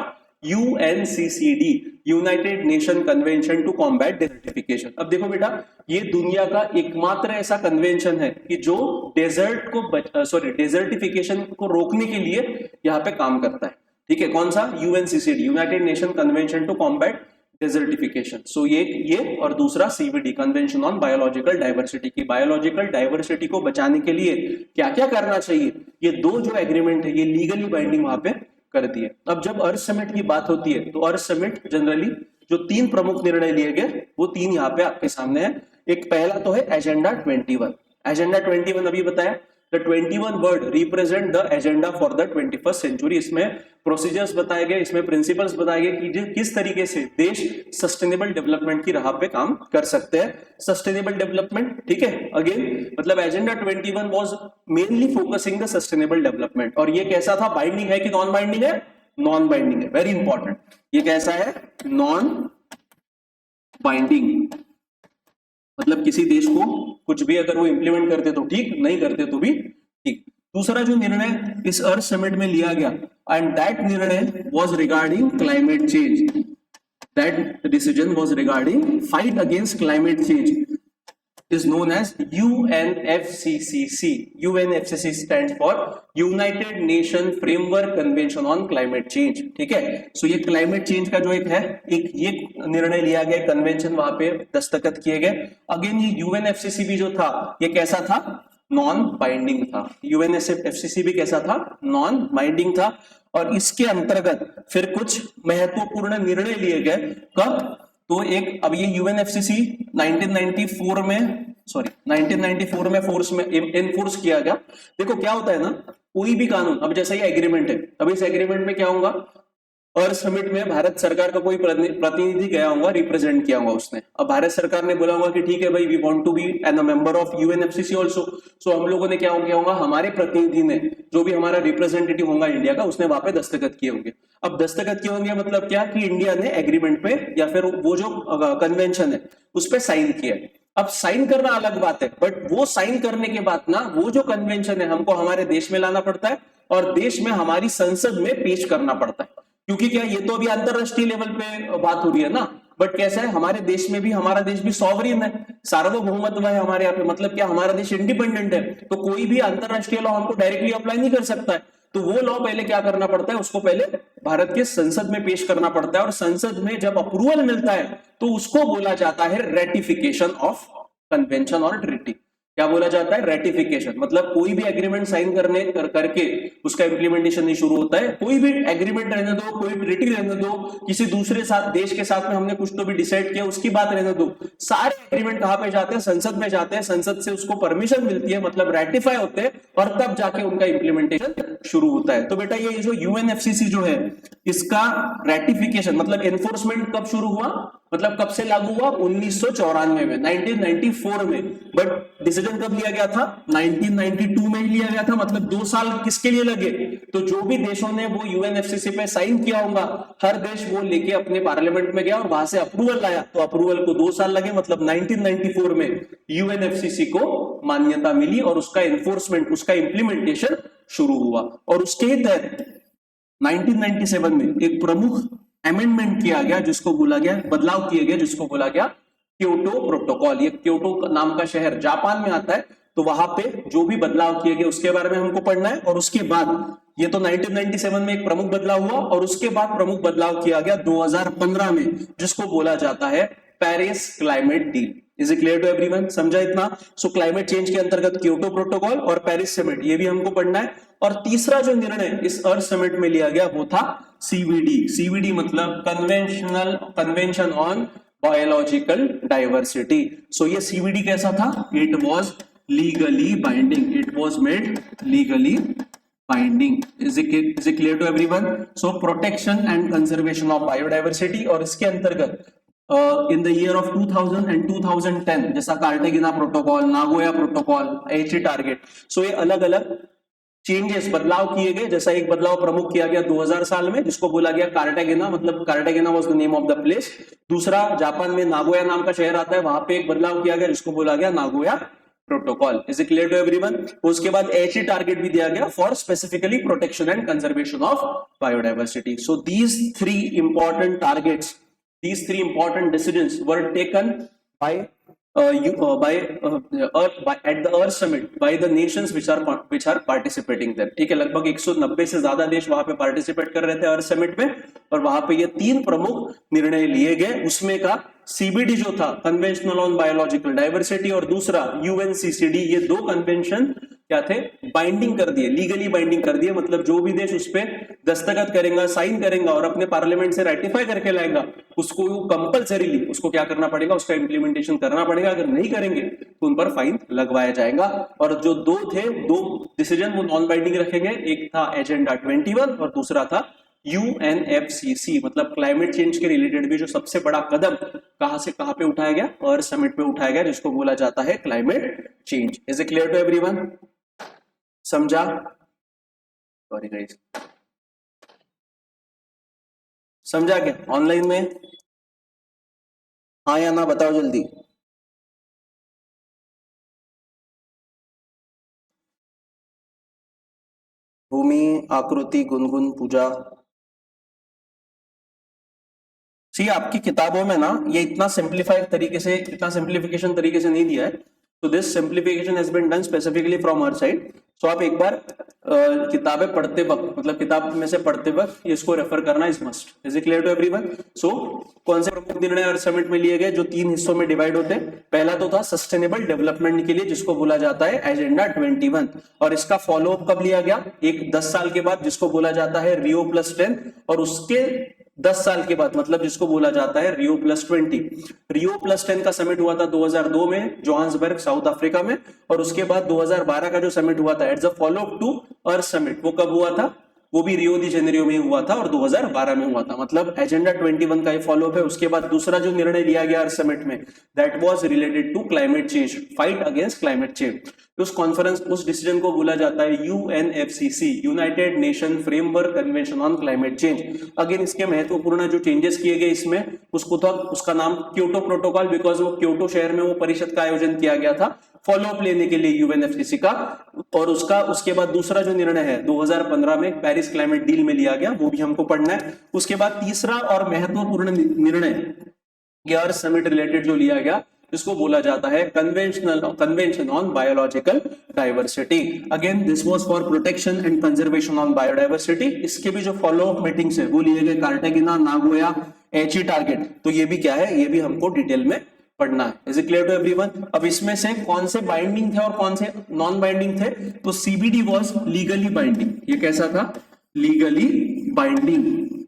UNCCD, United Nation Convention to Combat Desertification। अब देखो बेटा, ये दुनिया का एकमात्र ऐसा कन्वेंशन है कि जो डेजर्ट को डेजर्टिफिकेशन को रोकने के लिए यहाँ पे काम करता है। ठीक है, कौन सा? UNCCD, United Nation Convention to Combat desertification. So ये और दूसरा CVD, convention on biological diversity. की बायोलॉजिकल डाइवर्सिटी को बचाने के लिए क्या क्या करना चाहिए, ये दो जो एग्रीमेंट है ये लीगली बाइंडिंग वहां पे कर दिए। अब जब अर्थ समिट की बात होती है तो अर्थ समिट जनरली जो तीन प्रमुख निर्णय लिए गए वो तीन यहाँ पे आपके सामने है। एक पहला तो है एजेंडा 21। एजेंडा 21 अभी बताया, the 21 word represent the agenda for the 21st century. इसमें प्रोसीजर्स बताए गए, इसमें प्रिंसिपल्स बताए गए कि किस तरीके से देश सस्टेनेबल डेवलपमेंट की राह पे काम कर सकते हैं। सस्टेनेबल डेवलपमेंट, ठीक है, अगेन मतलब agenda 21 was mainly focusing the sustainable development. और ये कैसा था, बाइंडिंग है कि नॉन बाइंडिंग है? नॉन बाइंडिंग है, वेरी इंपॉर्टेंट। ये कैसा है? नॉन बाइंडिंग, मतलब किसी देश को कुछ भी अगर वो इंप्लीमेंट करते तो ठीक, नहीं करते तो भी ठीक। दूसरा जो निर्णय इस अर्थ समिट में लिया गया, एंड दैट निर्णय was regarding climate change, that decision was regarding fight against climate change, is known as UNFCCC. UNFCCC stands for United Nation Framework Convention on Climate Change, ठीक है। सो ये क्लाइमेट चेंज का जो एक है, एक ये निर्णय लिया गया, कन्वेंशन वहां पे दस्तखत किए गए। अगेन ये UNFCCC भी जो था ये कैसा था? नॉन बाइंडिंग था। UNFCCC भी कैसा था? नॉन बाइंडिंग था। और इसके अंतर्गत फिर कुछ महत्वपूर्ण निर्णय लिए गए। कब? तो एक, अब ये UNFCCC 1994 में फोर्स में एनफोर्स किया गया। देखो क्या होता है ना, कोई भी कानून, अब जैसा ये एग्रीमेंट है, अब इस एग्रीमेंट में क्या होगा, अर्थ समिट में भारत सरकार का कोई प्रतिनिधि गया होगा, रिप्रेजेंट किया होगा उसने। अब भारत सरकार ने बोला होगा कि ठीक है भाई, we want to be an a member of UNFCCC also. So हम लोगों ने क्या होगा, हमारे प्रतिनिधि ने, जो भी हमारा रिप्रेजेंटेटिव होगा इंडिया का, उसने वहां पे दस्तखत किए होंगे। अब दस्तखत किए होंगे मतलब क्या, कि इंडिया ने एग्रीमेंट पे या फिर वो जो कन्वेंशन है उस पर साइन किया है। अब साइन करना अलग बात है, बट वो साइन करने के बाद ना, वो जो कन्वेंशन है हमको हमारे देश में लाना पड़ता है और देश में हमारी संसद में पेश करना पड़ता है। क्योंकि क्या, ये तो अभी अंतरराष्ट्रीय लेवल पे बात हो रही है ना, बट कैसा है, हमारे देश में भी, हमारा देश भी सॉवरेन है, सार्वभौमत्व है हमारे यहाँ पे। मतलब क्या, हमारा देश इंडिपेंडेंट है, तो कोई भी अंतरराष्ट्रीय लॉ हमको डायरेक्टली अप्लाई नहीं कर सकता है। तो वो लॉ पहले क्या करना पड़ता है, उसको पहले भारत के संसद में पेश करना पड़ता है, और संसद में जब अप्रूवल मिलता है तो उसको बोला जाता है रेटिफिकेशन ऑफ कन्वेंशन और ट्रीटी। क्या बोला जाता है? रेटिफिकेशन। मतलब कोई भी एग्रीमेंट साइन करके उसका इंप्लीमेंटेशन नहीं शुरू होता है। कोई भी एग्रीमेंट रहने दो, कोई ट्रीटी रहने दो, किसी दूसरे देश के साथ में हमने कुछ तो भी डिसाइड किया, उसकी बात रहने दो, सारे एग्रीमेंट कहां पे जाते हैं? संसद में जाते हैं। संसद से उसको परमिशन मिलती है, मतलब रेटिफाई होते हैं, और तब जाके उनका इंप्लीमेंटेशन शुरू होता है। तो बेटा ये जो UNFCCC जो है, इसका रेटिफिकेशन मतलब एनफोर्समेंट कब शुरू हुआ, मतलब कब से लागू हुआ? 1994 में, 1994 में। बट डिसीजन कब लिया गया था? 1992 में ही लिया गया था। मतलब 2 साल किसके लिए लगे? तो जो भी देशों ने वो UNFCCC पे साइन किया होगा, हर देश वो लेके अपने पार्लियामेंट में गया और वहां से अप्रूवल लाया, तो अप्रूवल को 2 साल लगे। मतलब 1994 में UNFCCC को मान्यता मिली और उसका एनफोर्समेंट, उसका इंप्लीमेंटेशन शुरू हुआ। और उसके तहत 1997 में एक प्रमुख अमेंडमेंट किया गया, जिसको बोला गया, बदलाव किए गए, जिसको बोला गया क्योटो प्रोटोकॉल। ये क्योटो नाम का शहर जापान में आता है, तो वहां पे जो भी बदलाव किए गए उसके बारे में हमको पढ़ना है। और उसके बाद, ये तो 1997 में एक प्रमुख बदलाव हुआ, और उसके बाद प्रमुख बदलाव किया गया 2015 में, जिसको बोला जाता है Paris climate deal. Is it clear to everyone? समझा इतना? सो क्लाइमेट चेंज के अंतर्गत क्योटो प्रोटोकॉल और पेरिस समिट, ये भी हमको पढ़ना है। और तीसरा जो निर्णय इस अर्थ समिट में लिया गया वो था CVD। CVD मतलब convention on biological diversity. So ये CVD कैसा था? It was legally binding, it was made legally binding. Is it clear to everyone? So protection and conservation of biodiversity, और इसके अंतर्गत in the year of 2000 and 2010, जैसा Cartagena protocol, Nagoya protocol, Aichi target. So ये अलग अलग changes, बदलाव किए गए। जैसा एक बदलाव प्रमुख किया गया 2000 साल में, जिसको बोला गया कार्टेगिना, मतलब Cartagena was the name of the place. दूसरा, जापान में नागोया नाम का शहर आता है, वहां पे एक बदलाव किया गया जिसको बोला गया Nagoya protocol. Is it clear to everyone? उसके बाद Aichi टारगेट भी दिया गया for specifically protection and conservation of biodiversity. So these 3 important targets, these 3 important decisions were taken by at the Earth Summit by the nations which are participating there। ठीक है, लगभग 190 से ज्यादा देश वहां पे पार्टिसिपेट कर रहे थे अर्थ समिट में, और वहां पे ये 3 प्रमुख निर्णय लिए गए। उसमें का CBD जो था, कन्वेंशनल ऑन बायोलॉजिकल डाइवर्सिटी, और दूसरा UNCCD, ये 2 कन्वेंशन क्या थे, बाइंडिंग कर दिए, लीगली बाइंडिंग कर दिए, मतलब जो भी देश उस पर दस्तखत करेगा, साइन करेगा और अपने पार्लियामेंट से रेटिफाई करके लाएगा, उसको कंपल्सरीली उसको क्या करना पड़ेगा, उसका इंप्लीमेंटेशन करना पड़ेगा। अगर नहीं करेंगे तो उन पर फाइन लगवाया जाएगा। और जो दो डिसीजन वो नॉन बाइंडिंग रखेंगे, एक था एजेंडा 21 और दूसरा था यूएनएफसीसी, मतलब क्लाइमेट चेंज के रिलेटेड भी जो सबसे बड़ा कदम कहां से कहां पे उठाया गया, और समिट पे उठाया गया, जिसको बोला जाता है climate change. Is it clear to everyone? समझा? सॉरी गाइस, समझा क्या ऑनलाइन में? हाँ या ना बताओ जल्दी। भूमि, आकृति, गुनगुन, पूजा। सी आपकी किताबों में ना ये इतना सिंप्लीफाइड तरीके से, इतना सिंप्लीफिकेशन तरीके से नहीं दिया है, तो this simplification has been done specifically from our side. So आप एक बार किताबें पढ़ते वक्त, मतलब किताब में से पढ़ते वक्त इसको रेफर करना is must. Is it clear to everyone? So कौन से प्रमुख निर्णय अर्थ समिट में लिए गए, जो 3 हिस्सों में डिवाइड होते हैं? पहला तो था सस्टेनेबल डेवलपमेंट के लिए, जिसको बोला जाता है एजेंडा 21, और इसका फॉलोअप कब लिया गया? एक 10 साल के बाद, जिसको बोला जाता है रियो +10, और उसके 10 साल के बाद, मतलब जिसको बोला जाता है रियो +20। रियो +10 का समिट हुआ था 2002 में जोहान्सबर्ग, साउथ अफ्रीका में, और उसके बाद 2012 का जो समिट हुआ था at the follow up to earth summit, वो कब हुआ था? वो भी रियो दी जेनेरियो में हुआ था और 2012 में हुआ था। मतलब एजेंडा 21 का ये फॉलोअप है। उसके बाद दूसरा जो निर्णय लिया गया अर्थ समिट में, that was related to climate change, fight against climate change. उस कॉन्फ्रेंस, उस डिसीजन को बोला जाता है UNFCC, United nation framework convention on climate change. Again इसके महत्वपूर्ण जो चेंजेस किए गए इसमें, उसको था, उसका नाम क्योटो प्रोटोकॉल, बिकॉज वो क्योटो शहर में वो परिषद का आयोजन किया गया था फॉलोअप लेने के लिए यूएनएफसीसी का। और उसके बाद दूसरा जो निर्णय है 2015 में पेरिस क्लाइमेट डील में लिया गया, वो भी हमको पढ़ना है। उसके बाद तीसरा और महत्वपूर्ण निर्णय अर्थ समिट रिलेटेड जो लिया गया, जिसको बोला जाता है convention on biological diversity. Again this was for protection and conservation on biodiversity. इसके भी जो फॉलो अप मीटिंग्स है वो लिए गए, कार्टागिना, नागोया, एची टारगेट। तो ये भी क्या है, ये भी हमको डिटेल में पढ़ना है। Is it clear to everyone? अब इसमें से कौन से बाइंडिंग थे और कौन से नॉन बाइंडिंग थे? तो सीबीडी वाज लीगली बाइंडिंग। ये कैसा था? Legally binding.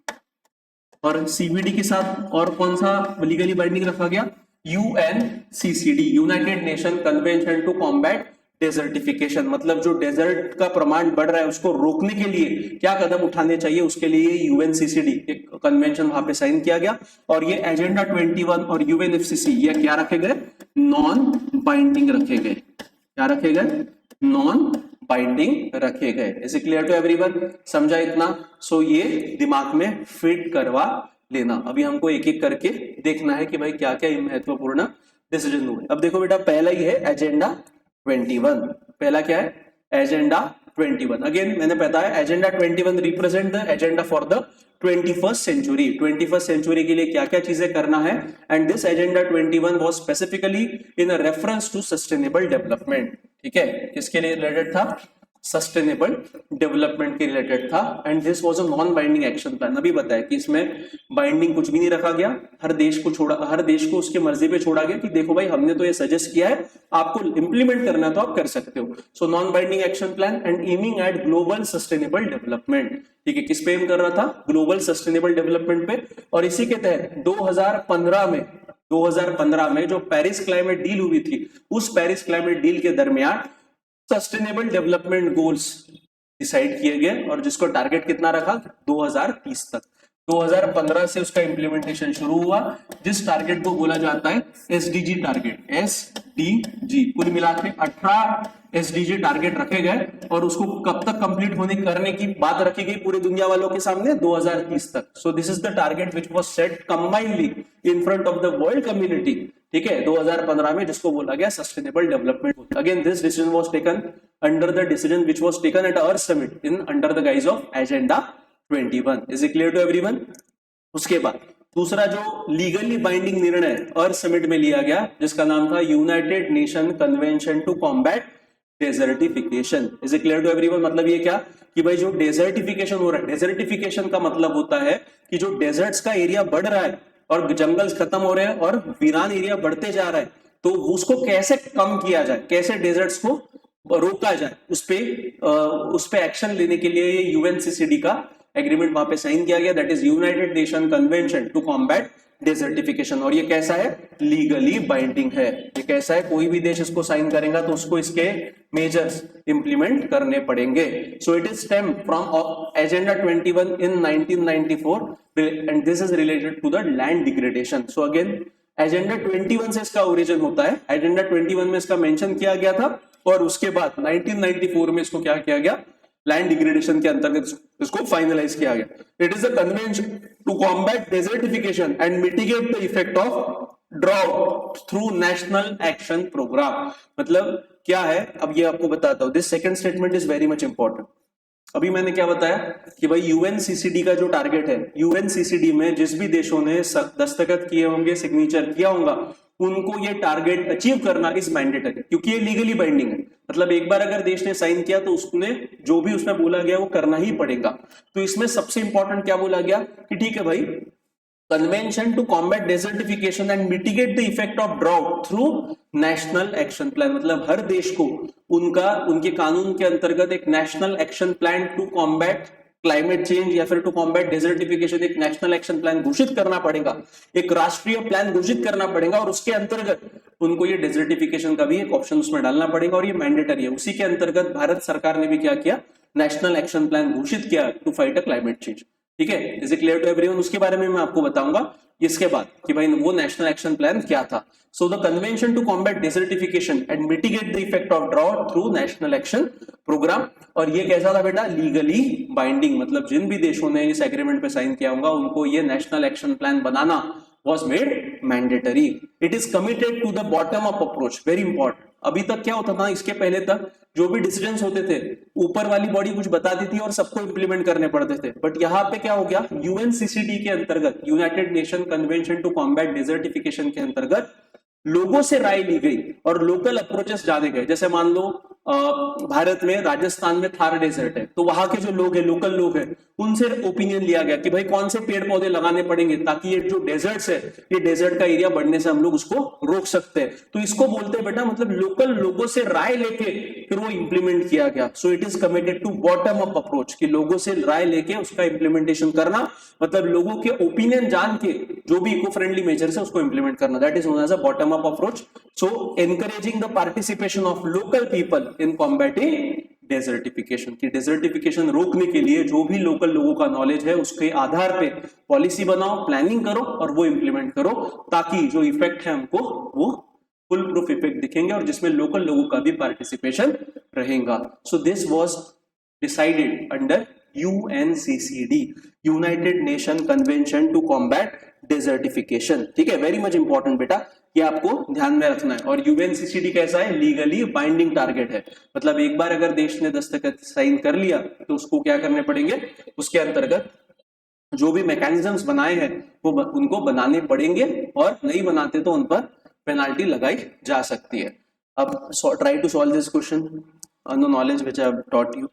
और सीबीडी के साथ और कौन सा लीगली बाइंडिंग रखा गया? UNCCD, United Nation convention to combat desertification. मतलब जो डेजर्ट का प्रमाण बढ़ रहा है उसको रोकने के लिए क्या कदम उठाने चाहिए, उसके लिए यूएनसीसीडी एक कन्वेंशन वहां पे साइन किया गया। और ये एजेंडा 21 और यूएनएफसीसी ये क्या रखे गए? नॉन बाइंडिंग रखे गए। क्या रखे गए? नॉन बाइंडिंग रखे गए। Is it clear to everyone? समझा इतना? सो ये दिमाग में फिट करवा लेना। अभी हमको एक एक करके देखना है कि भाई क्या क्या महत्वपूर्ण डिसीजन हुए। अब देखो बेटा, पहला ही है एजेंडा 21। पहला क्या है? एजेंडा 21। अगेन मैंने बताया agenda 21 represent the agenda for the 21st century. 21st century के लिए क्या क्या चीजें करना है। And this agenda 21 was specifically in a reference to sustainable development. ठीक है, किसके लिए रिलेटेड था? सस्टेनेबल डेवलपमेंट के रिलेटेड था। And this was a non binding action plan. अभी बताया कि इसमें बाइंडिंग कुछ भी नहीं रखा गया, हर देश को उसके मर्जी पे छोड़ा गया कि देखो भाई हमने तो ये सजेस्ट किया है, आपको इंप्लीमेंट करना है तो आप कर सकते हो। So non binding action plan and aiming at global sustainable development. ठीक है, किस पे एम कर रहा था? ग्लोबल सस्टेनेबल डेवलपमेंट पे। और इसी के तहत 2015 में जो पेरिस क्लाइमेट डील हुई थी, उस पेरिस क्लाइमेट डील के दरमियान सस्टेनेबल डेवलपमेंट गोल्स डिसाइड किए गए, और जिसको टारगेट कितना रखा? 2030 तक। 2015 से उसका इंप्लीमेंटेशन शुरू हुआ, जिस टारगेट को बोला जाता है एसडीजी टारगेट। एसडीजी कुल मिलाकर 18 एसडीजी टारगेट रखे गए, और उसको कब तक कंप्लीट करने की बात रखी गई पूरी दुनिया वालों के सामने? 2030 तक। So this is the target which was set combinely in front of the world community. ठीक है, 2015 में, जिसको बोला गया sustainable development. Again this decision was taken under the decision which was taken at earth summit in under the guise of agenda 21। Is it clear to everyone? उसके बाद दूसरा जो लीगली बाइंडिंग निर्णय अर्थ समिट में लिया गया, जिसका नाम था United Nation convention to combat desertification. Is it clear to everyone? मतलब ये क्या कि भाई जो डेजर्टिफिकेशन हो रहा है, डेजर्टिफिकेशन का मतलब होता है कि जो डेजर्ट्स का एरिया बढ़ रहा है और जंगल खत्म हो रहे हैं और वीरान एरिया बढ़ते जा रहा है, तो उसको कैसे कम किया जाए, कैसे डेजर्ट्स को रोका जाए, उस पे एक्शन लेने के लिए यूएनसीसीडी का एग्रीमेंट वहां पे साइन किया गया, that is United Nation convention to combat desertification. और ये कैसा है, लीगली बाइंडिंग है। ये कैसा है, कोई भी देश इसको साइन करेगा तो उसको इसके मेजर्स इंप्लीमेंट करने पड़ेंगे। So it is stem from agenda 21 in 1994 and this is related to the land degradation. So again agenda 21 से इसका ओरिजिन होता है, एजेंडा 21 में इसका मेंशन किया गया था और उसके बाद 1994 में इसको क्या किया गया, लैंड डिग्रेडेशन के अंतर्गत इसको फाइनलाइज किया गया। It is a convention to combat desertification and mitigate the effect of drought through national action program. मतलब क्या है, अब ये आपको बताता हूं, this second statement is very much important. अभी मैंने क्या बताया कि भाई यूएनसीसीडी का जो टारगेट है, यूएनसीसीडी में जिस भी देशों ने दस्तखत किए होंगे, सिग्नेचर किया होगा, उनको ये टारगेट अचीव करना इज मैंडेटरी, क्योंकि ये लीगली बाइंडिंग है। मतलब एक बार अगर देश ने साइन किया तो उसने जो भी उसमें बोला गया वो करना ही पड़ेगा। तो इसमें सबसे इंपॉर्टेंट क्या बोला गया कि ठीक है भाई, convention to combat desertification and mitigate the effect of drought through national action plan. मतलब हर देश को उनके कानून के अंतर्गत एक national action plan to combat climate change या फिर टू कॉम्बैट डेजर्टिफिकेशन, एक नेशनल एक्शन प्लान घोषित करना पड़ेगा, एक राष्ट्रीय प्लान घोषित करना पड़ेगा और उसके अंतर्गत उनको ये डेजर्टिफिकेशन का भी एक ऑप्शन उसमें डालना पड़ेगा और ये मैंडेटरी है। उसी के अंतर्गत भारत सरकार ने भी क्या किया, नेशनल एक्शन प्लान घोषित किया to fight a climate change. ठीक है, is it clear to everyone? उसके बारे में मैं आपको बताऊंगा इसके बाद कि भाई वो नेशनल एक्शन प्लान क्या था। So the convention to combat desertification and mitigate the effect of drought through national action program. और ये कैसा था बेटा, लीगली बाइंडिंग। मतलब जिन भी देशों ने इस एग्रीमेंट पे साइन किया होगा उनको ये national action plan banana was made mandatory. It is committed to the bottom up approach, very important. अभी तक क्या होता था, इसके पहले तक जो भी डिसीजंस होते थे ऊपर वाली बॉडी कुछ बताती थी और सबको इंप्लीमेंट करने पड़ते थे, बट यहाँ पे क्या हो गया, यूएनसीसीडी के अंतर्गत, United Nation convention to combat desertification के अंतर्गत लोगों से राय ली गई और लोकल अप्रोचेस जाने गए। जैसे मान लो भारत में राजस्थान में थार डेजर्ट है, तो वहां के जो लोग हैं, लोकल लोग हैं, उनसे ओपिनियन लिया गया कि भाई कौन से पेड़ पौधे लगाने पड़ेंगे ताकि ये जो डेजर्ट्स है, ये डेजर्ट का एरिया बढ़ने से हम लोग उसको रोक सकते हैं। तो इसको बोलते हैं बेटा, मतलब लोकल लोगों से राय लेके फिर वो इंप्लीमेंट किया गया। So it is committed to bottom up approach, कि लोगों से राय लेके उसका इंप्लीमेंटेशन करना, मतलब लोगों के ओपिनियन जान के जो भी इको फ्रेंडली मेजर्स है उसको इंप्लीमेंट करना, that is known as a bottom up approach. So encouraging the participation of local people in combating desertification, की डेजर्टिफिकेशन रोकने के लिए जो भी लोकल लोगों का नॉलेज है उसके आधार पे पॉलिसी बनाओ, प्लानिंग करो और वो इंप्लीमेंट करो, ताकि जो इफेक्ट है हमको वो फुल प्रूफ इफेक्ट दिखेंगे और जिसमें लोकल लोगों का भी पार्टिसिपेशन रहेगा। So this was decided under UNCCD, United Nation convention to combat desertification. ठीक है, वेरी मच इंपॉर्टेंट बेटा, ये आपको ध्यान में रखना है। और यूएनसीसीडी कैसा है, लीगली बाइंडिंग टारगेट है। मतलब एक बार अगर देश ने दस्तखत साइन कर लिया तो उसको क्या करने पड़ेंगे, उसके अंतर्गत जो भी मैकेनिज्म्स बनाए हैं वो उनको बनाने पड़ेंगे और नहीं बनाते तो उन पर पेनाल्टी लगाई जा सकती है। अब try to solve this question on the knowledge which I have taught you.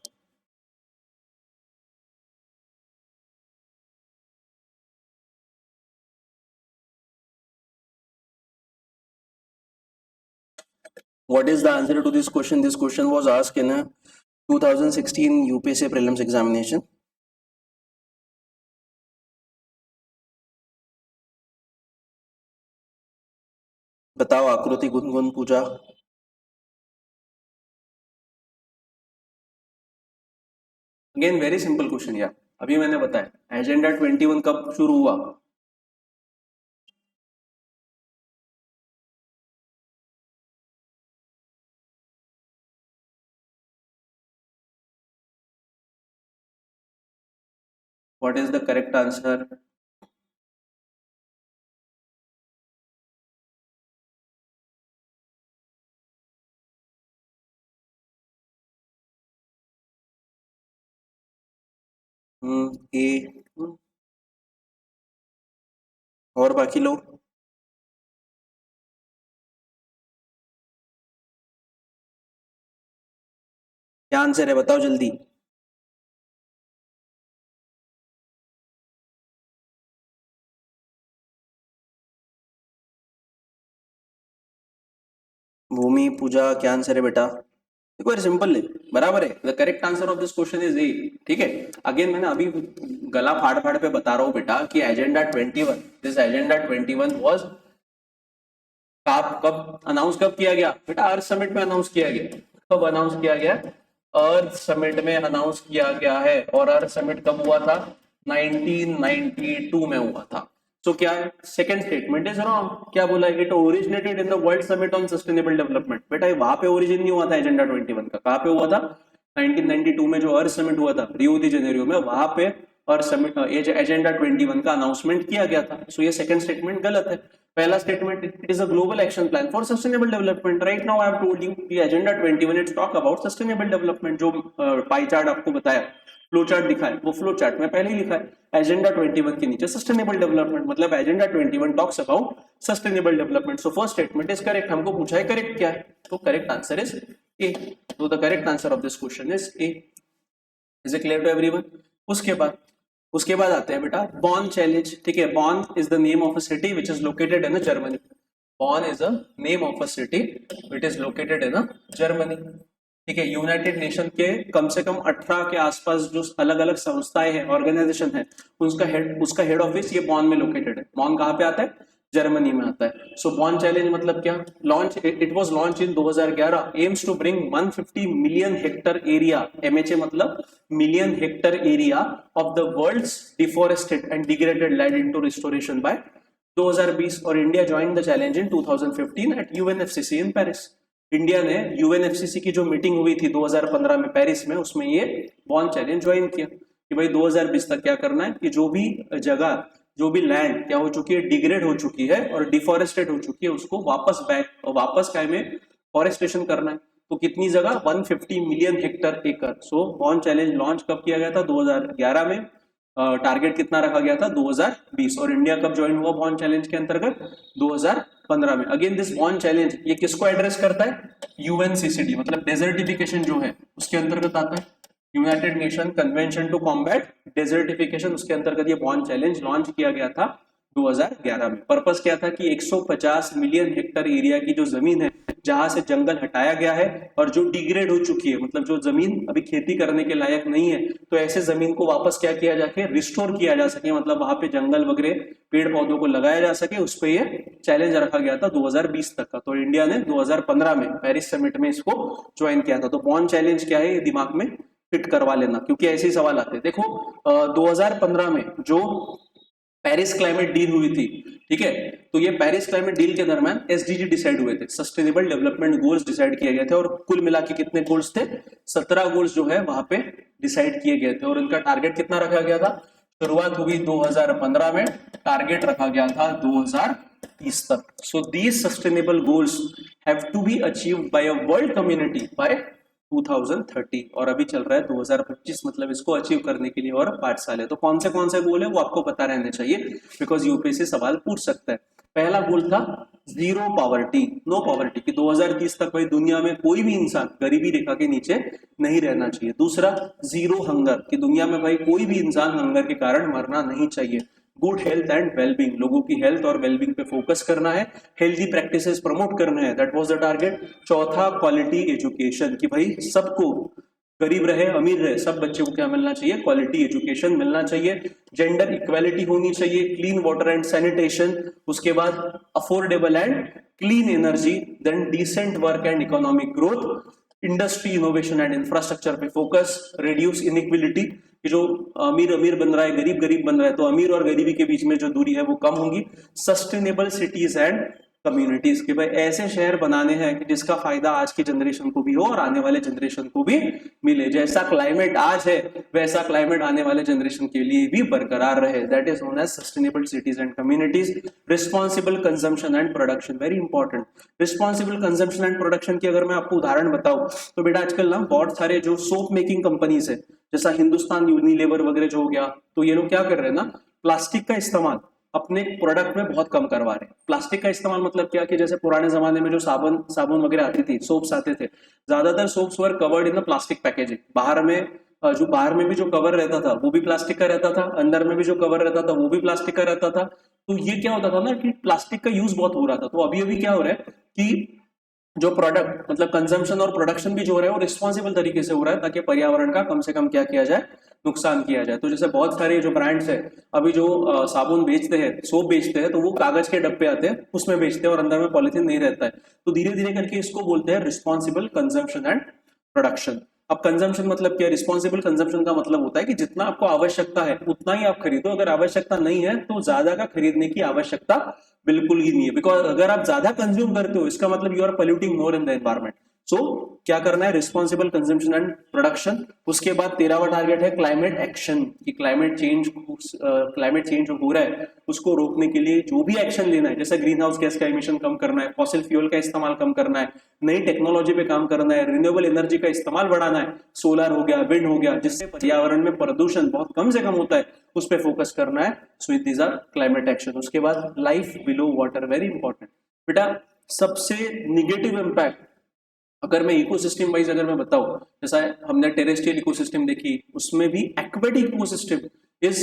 What is the answer to this question? This question was asked in a 2016 UPSC prelims examination. बताओ Aakriti, Gungun, Puja. Again very simple question यार, अभी मैंने बताया agenda 21 कब शुरू हुआ, what is the correct answer? A. और बाकी लोग क्या आंसर है, बताओ जल्दी। भूमि, पूजा, क्या आंसर है बेटा? देखो सिंपल है, बराबर है। The correct answer of this question is ए। ठीक है, अगेन मैंने अभी गला फाड़ फाड़ पे बता रहा हूँ बेटा कि एजेंडा 21, दिस एजेंडा 21 वाज कब अनाउंस कब किया गया बेटा? अर्थ समिट में अनाउंस किया गया। कब अनाउंस किया गया? अर्थ समिट में अनाउंस किया गया है। और अर्थ समिट कब हुआ था? 1992 में हुआ था। तो क्या है? Second statement is wrong. क्या बोला? It originated in the world summit on sustainable development. बेटा वहां पे ओरिजिन नहीं हुआ था एजेंडा 21 का। कहां पे हुआ था? 1992 में जो अर्थ समिट हुआ था रियो दी जेनेरियो में, वहां पे अर्थ समिट एजेंडा 21 का अनाउंसमेंट किया गया था। सो ये सेकंड स्टेटमेंट गलत है। पहला statement, it is a global action plan for sustainable development. Right now I have told you कि agenda 21 it's talk about sustainable development. जो पाई चार्ट आपको बताया, फ्लो चार्ट दिखाया, वो फ्लो चार्ट में पहले ही लिखा है एजेंडा 21 के नीचे सस्टेनेबल डेवलपमेंट, मतलब agenda 21 talks about sustainable development. So first statement is correct. हमको पूछा है करेक्ट क्या है, तो करेक्ट आंसर इज ए। तो the correct answer of this question is A. Is it clear to everyone? उसके बाद आते हैं बेटा बॉन चैलेंज। ठीक है, Bonn is the name of a city which is located in Germany. Bonn is a name of a city which is located in Germany. ठीक है, United nation के कम से कम 18 के आसपास जो अलग अलग संस्थाएं हैं, ऑर्गेनाइजेशन है, उसका हेड ऑफिस ये बॉन में लोकेटेड है। बॉन कहाँ पे आता है? जर्मनी में आता है। सो बॉन चैलेंज मतलब क्या? Launch, it was launch in 2011, aims to bring 150 million hectare area, MHA मतलब million hectare area of the world's deforested and degraded land into restoration by 2020। और India join the challenge in 2015 at UNFCC in Paris. India ने UNFCC की जो meeting हुई थी 2015 में Paris में, उसमें ये बॉन चैलेंज ज्वाइन किया कि भाई 2020 तक क्या करना है कि जो भी जगह, जो भी लैंड क्या हो चुकी है, डिग्रेड हो चुकी है और डिफॉरेस्टेड हो चुकी है, उसको वापस क्या में फॉरेस्टेशन करना है। तो कितनी जगह? 150 मिलियन हेक्टर एकड़। सो बॉन चैलेंज लॉन्च कब किया गया था? 2011 में। टारगेट कितना रखा गया था? 2020। और इंडिया कब ज्वाइन हुआ बॉन चैलेंज के अंतर्गत? 2015 में। अगेन दिस बॉन चैलेंज ये किसको एड्रेस करता है? यूएनसीसीडी, मतलब डेजर्टिफिकेशन जो है उसके अंतर्गत आता है। United Nation convention to combat desertification, उसके अंतर्गत ये बॉन चैलेंज लॉन्च किया गया था 2011 में। पर्पस क्या था कि 150 मिलियन हेक्टर एरिया की जो जमीन है जहां से जंगल हटाया गया है और जो डिग्रेड हो चुकी है, मतलब जो जमीन अभी खेती करने के लायक नहीं है, तो ऐसे जमीन को वापस क्या किया जाके रिस्टोर किया जा सके, मतलब वहां पे जंगल वगैरह पेड़ पौधों को लगाया जा सके, उस पर ये चैलेंज रखा गया था 2020 तक का। तो इंडिया ने 2015 में पेरिस समिट में इसको ज्वाइन किया था। तो बॉन चैलेंज क्या है ये दिमाग में फिट करवा लेना, क्योंकि ऐसे ही सवाल आते हैं। देखो 2015 में जो पेरिस क्लाइमेट डील हुई थी, ठीक है, तो ये पेरिस क्लाइमेट डील के दरमियान एसडीजी डिसाइड हुए थे, सस्टेनेबल डेवलपमेंट गोल्स डिसाइड किए गए थे। और कुल मिला के कितने गोल्स थे? 17 गोल्स जो है वहां पे डिसाइड किए गए थे। और इनका टारगेट कितना रखा गया था? शुरुआत हुई 2015 में, टारगेट रखा गया था 2030 तक। So these sustainable goals have to be achieved by a world community by 2030। और अभी चल रहा है 2025, मतलब इसको अचीव करने के लिए और 5 साल है। तो कौन से गोल है वो आपको पता रहने चाहिए, बिकॉज यूपीएससी सवाल पूछ सकता है। पहला गोल था जीरो पॉवर्टी, नो पॉवर्टी, कि 2030 तक भाई दुनिया में कोई भी इंसान गरीबी रेखा के नीचे नहीं रहना चाहिए। दूसरा जीरो हंगर, कि दुनिया में भाई कोई भी इंसान हंगर के कारण मरना नहीं चाहिए। गुड हेल्थ एंड वेलबींग, लोगों की हेल्थ और वेलबींग पे फोकस करना है, हेल्दी प्रैक्टिसेस प्रमोट करना है, दैट वाज द टारगेट। चौथा क्वालिटी एजुकेशन, कि भाई सबको, गरीब रहे अमीर रहे, सब बच्चे को क्या मिलना चाहिए? क्वालिटी एजुकेशन मिलना चाहिए। जेंडर इक्वालिटी होनी चाहिए, क्लीन वाटर एंड सैनिटेशन, उसके बाद affordable and clean energy, then decent work and economic growth, industry innovation and infrastructure पे फोकस, रिड्यूस इनइक्विलिटी, कि जो अमीर अमीर बन रहा है, गरीब गरीब बन रहा है, तो अमीर और गरीबी के बीच में जो दूरी है वो कम होगी। सस्टेनेबल सिटीज एंड कम्युनिटीज, के भाई ऐसे शहर बनाने हैं कि जिसका फायदा आज की जनरेशन को भी हो और आने वाले जनरेशन को भी मिले। जैसा क्लाइमेट आज है वैसा क्लाइमेट आने वाले जनरेशन के लिए भी बरकरार रहे, that is known as sustainable cities and communities. Responsible consumption and production, very important. Responsible consumption and production की अगर मैं आपको उदाहरण बताऊं तो बेटा आजकल ना बहुत सारे जो सोप मेकिंग कंपनीज है, जैसा हिंदुस्तान यूनिलीवर वगैरह जो हो गया, तो ये लोग क्या कर रहे हैं ना, प्लास्टिक का इस्तेमाल अपने प्रोडक्ट में बहुत कम करवा रहे हैं। प्लास्टिक का इस्तेमाल मतलब क्या, कि जैसे पुराने जमाने में जो साबुन वगैरह आती थी, सोप्स आते थे, ज्यादातर soaps were covered in the plastic packaging. बाहर में भी जो कवर रहता था वो भी प्लास्टिक का रहता था, अंदर में भी जो कवर रहता था वो भी प्लास्टिक का रहता था। तो ये क्या होता था ना कि प्लास्टिक का यूज बहुत हो रहा था। तो अभी अभी क्या हो रहा है कि जो प्रोडक्ट मतलब कंजम्पशन और प्रोडक्शन भी जो हो रहा है वो रिस्पॉन्सिबल तरीके से हो रहा है, ताकि पर्यावरण का कम से कम क्या किया जाए, नुकसान किया जाए। तो जैसे बहुत सारे जो ब्रांड्स है, अभी जो साबुन बेचते हैं, सोप बेचते हैं, तो वो कागज के डब्बे आते हैं, उसमें बेचते हैं और अंदर में पॉलिथीन नहीं रहता है। तो धीरे धीरे करके इसको बोलते हैं रिस्पॉन्सिबल कंजम्पशन एंड प्रोडक्शन। अब कंजम्पशन मतलब क्या, रिस्पॉन्सिबल कंजम्पशन का मतलब होता है कि जितना आपको आवश्यकता है उतना ही आप खरीदो, अगर आवश्यकता नहीं है तो ज्यादा का खरीदने की आवश्यकता बिल्कुल ही नहीं है। बिकॉज अगर आप ज्यादा कंज्यूम करते हो, इसका मतलब you are polluting more in the environment. So क्या करना है, रिस्पॉन्सिबल कंजम्पशन एंड प्रोडक्शन। उसके बाद 13वां टारगेट है क्लाइमेट एक्शन, कि क्लाइमेट चेंज जो हो रहा है उसको रोकने के लिए जो भी एक्शन लेना है, जैसे ग्रीन हाउस गैस का इमिशन कम करना है, फॉसिल फ्यूल का इस्तेमाल कम करना है, नई टेक्नोलॉजी पे काम करना है, रिन्यूएबल एनर्जी का इस्तेमाल बढ़ाना है, सोलर हो गया, विंड हो गया, जिससे पर्यावरण में प्रदूषण बहुत कम से कम होता है, उस पर फोकस करना है। So these are climate action. उसके बाद life below water, very important बेटा। सबसे निगेटिव इम्पैक्ट अगर मैं इकोसिस्टम वाइज अगर मैं बताऊं, जैसा हमने टेरेस्ट्रियल इकोसिस्टम देखी, उसमें भी aquatic ecosystem is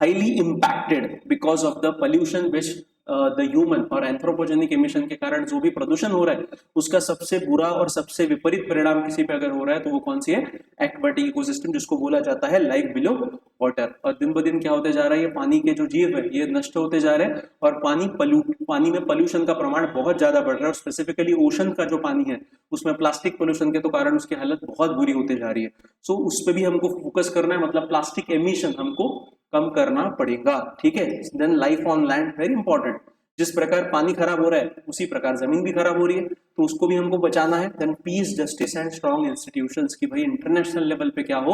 highly impacted because of the pollution which the human और एंथ्रोपोजेनिक एमिशन के कारण जो भी प्रदूषण हो रहा है, उसका सबसे बुरा और सबसे विपरीत परिणाम किसी पे अगर हो रहा है तो वो कौन सी है, एक्वेटिक इकोसिस्टम, जिसको बोला जाता है लाइफ बिलो वाटर। और दिन ब दिन क्या होते जा रहा है, ये पानी के जो जीव है ये नष्ट होते जा रहे हैं, और पानी में पोल्यूशन का प्रमाण बहुत ज्यादा बढ़ रहा है, और स्पेसिफिकली ओशन का जो पानी है उसमें प्लास्टिक पोल्यूशन के तो कारण उसकी हालत बहुत बुरी होती जा रही है। सो उस पर भी हमको फोकस करना है, मतलब प्लास्टिक एमिशन हमको कम करना पड़ेगा, ठीक है। Then life on land, very important. जिस प्रकार पानी खराब हो रहा है उसी प्रकार जमीन भी खराब हो रही है, तो उसको भी हमको बचाना है। Then peace, justice and strong institutions, की भाई इंटरनेशनल लेवल पे क्या हो,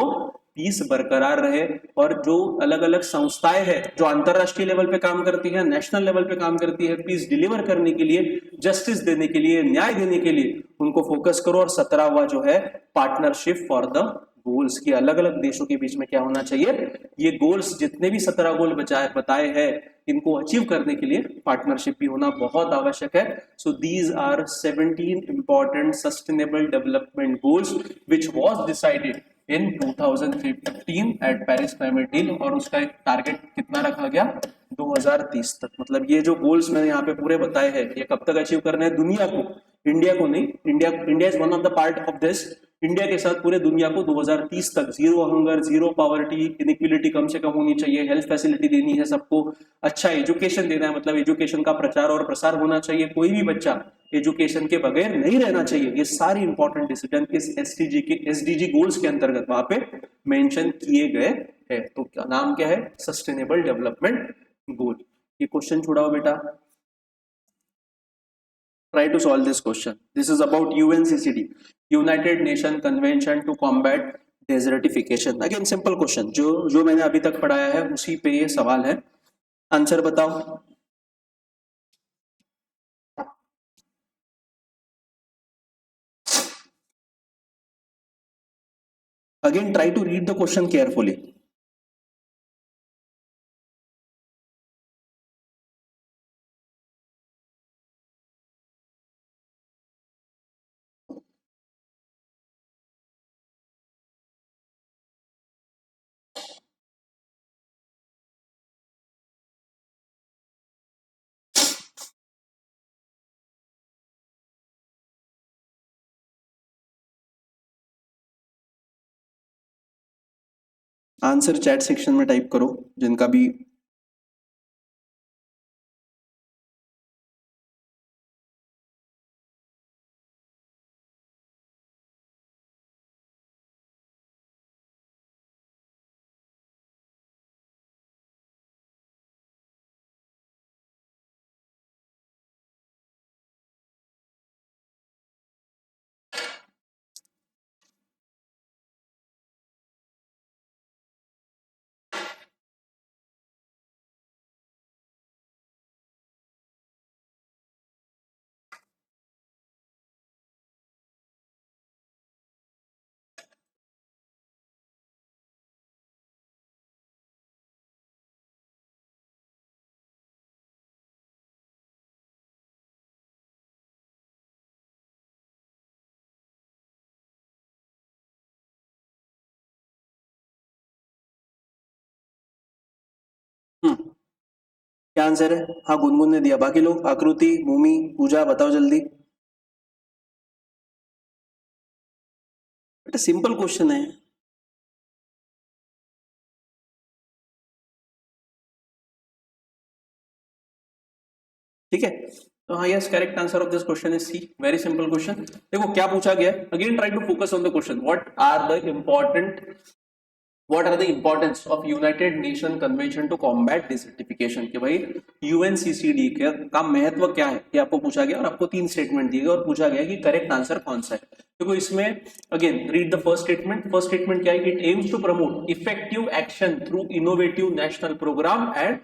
पीस बरकरार रहे। और जो अलग अलग संस्थाएं हैं जो अंतरराष्ट्रीय लेवल पे काम करती है, नेशनल लेवल पे काम करती है, पीस डिलीवर करने के लिए, जस्टिस देने के लिए, न्याय देने के लिए, उनको फोकस करो। और 17वां जो है पार्टनरशिप फॉर द गोल्स, की अलग अलग देशों के बीच में क्या होना चाहिए, ये गोल्स जितने भी 17 गोल बताए हैं, इनको अचीव करने के लिए पार्टनरशिप भी होना बहुत आवश्यक है। So these are 17 important sustainable development goals which was decided in 2015 at Paris climate deal, और उसका एक टारगेट कितना रखा गया, 2030 तक। मतलब ये जो गोल्स मैंने यहाँ पे पूरे बताए हैं, ये कब तक अचीव करना है, दुनिया को, इंडिया को नहीं। India is one of the part of this. India के साथ पूरे दुनिया को 2030 तक जीरो हंगर, जीरो पॉवर्टी, इनइक्विलिटी कम से कम होनी चाहिए, हेल्थ फैसिलिटी देनी है सबको, अच्छा एजुकेशन देना है, मतलब एजुकेशन का प्रचार और प्रसार होना चाहिए, कोई भी बच्चा एजुकेशन के बगैर नहीं रहना चाहिए। ये सारी इंपॉर्टेंट डिसीजन इस एसडीजी गोल्स के अंतर्गत वहां पे मेंशन किए गए हैं। तो क्या नाम क्या है, सस्टेनेबल डेवलपमेंट गोल। ये क्वेश्चन छुड़ाओ बेटा, try to solve this question. This is about UNCCD, United Nation Convention to Combat Desertification. Again simple question, जो मैंने अभी तक पढ़ाया है उसी पे ये सवाल है, आंसर बताओ। Again try to read the question carefully. Answer chat section में टाइप करो जिनका भी। क्या आंसर है, हाँ गुनगुन ने दिया, बाकी लोग आकृति, भूमि, पूजा बताओ जल्दी। सिंपल क्वेश्चन है। ठीक है, तो हाँ, yes, correct answer of this question is C. Very simple question. देखो क्या पूछा गया है, again try to focus on the question. What are the importance of United Nation convention to combat desertification, कि भाई यूएनसीसीडी का महत्व क्या है, ये आपको पूछा गया और आपको 3 स्टेटमेंट दिए गए और पूछा गया कि करेक्ट आंसर कौन सा है। देखो इसमें again read the first statement. First statement क्या है, it aims to promote effective action through innovative national program and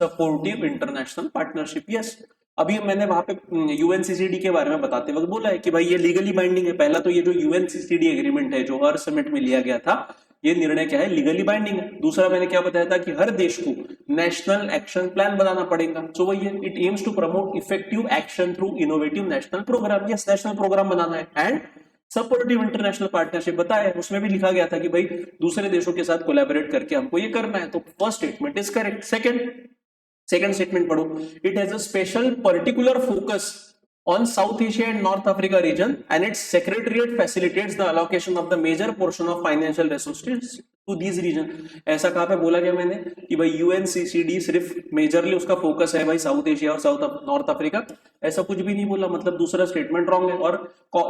supportive international partnership. Yes, अभी मैंने वहां पे यूएनसीसीडी के बारे में बताते वक्त बोला है कि भाई ये लीगली बाइंडिंग है। पहला तो ये जो यूएनसीसीडी एग्रीमेंट है जो अर्थ समिट में लिया गया था, ये निर्णय क्या है, लीगली बाइंडिंग है। दूसरा मैंने क्या बताया था कि हर देश को नेशनल एक्शन प्लान बनाना पड़ेगा। सो वही है, it aims to promote effective action through innovative national programme. Yes, national programme बनाना है एंड सपोर्टिव इंटरनेशनल पार्टनरशिप बताया, उसमें भी लिखा गया था कि भाई दूसरे देशों के साथ कोलैबोरेट करके हमको ये करना है। तो first statement is correct. Second statement पढ़ो, it has a special particular focus on South Asia and North Africa region and its secretariat facilitates the allocation of the major portion of financial resources to these region। ऐसा कहाँ पे बोला गया मैंने कि भाई UNCCD सिर्फ मेजरली उसका फोकस है भाई साउथ एशिया और नॉर्थ अफ्रीका, ऐसा कुछ भी नहीं बोला। मतलब दूसरा स्टेटमेंट रॉन्ग है। और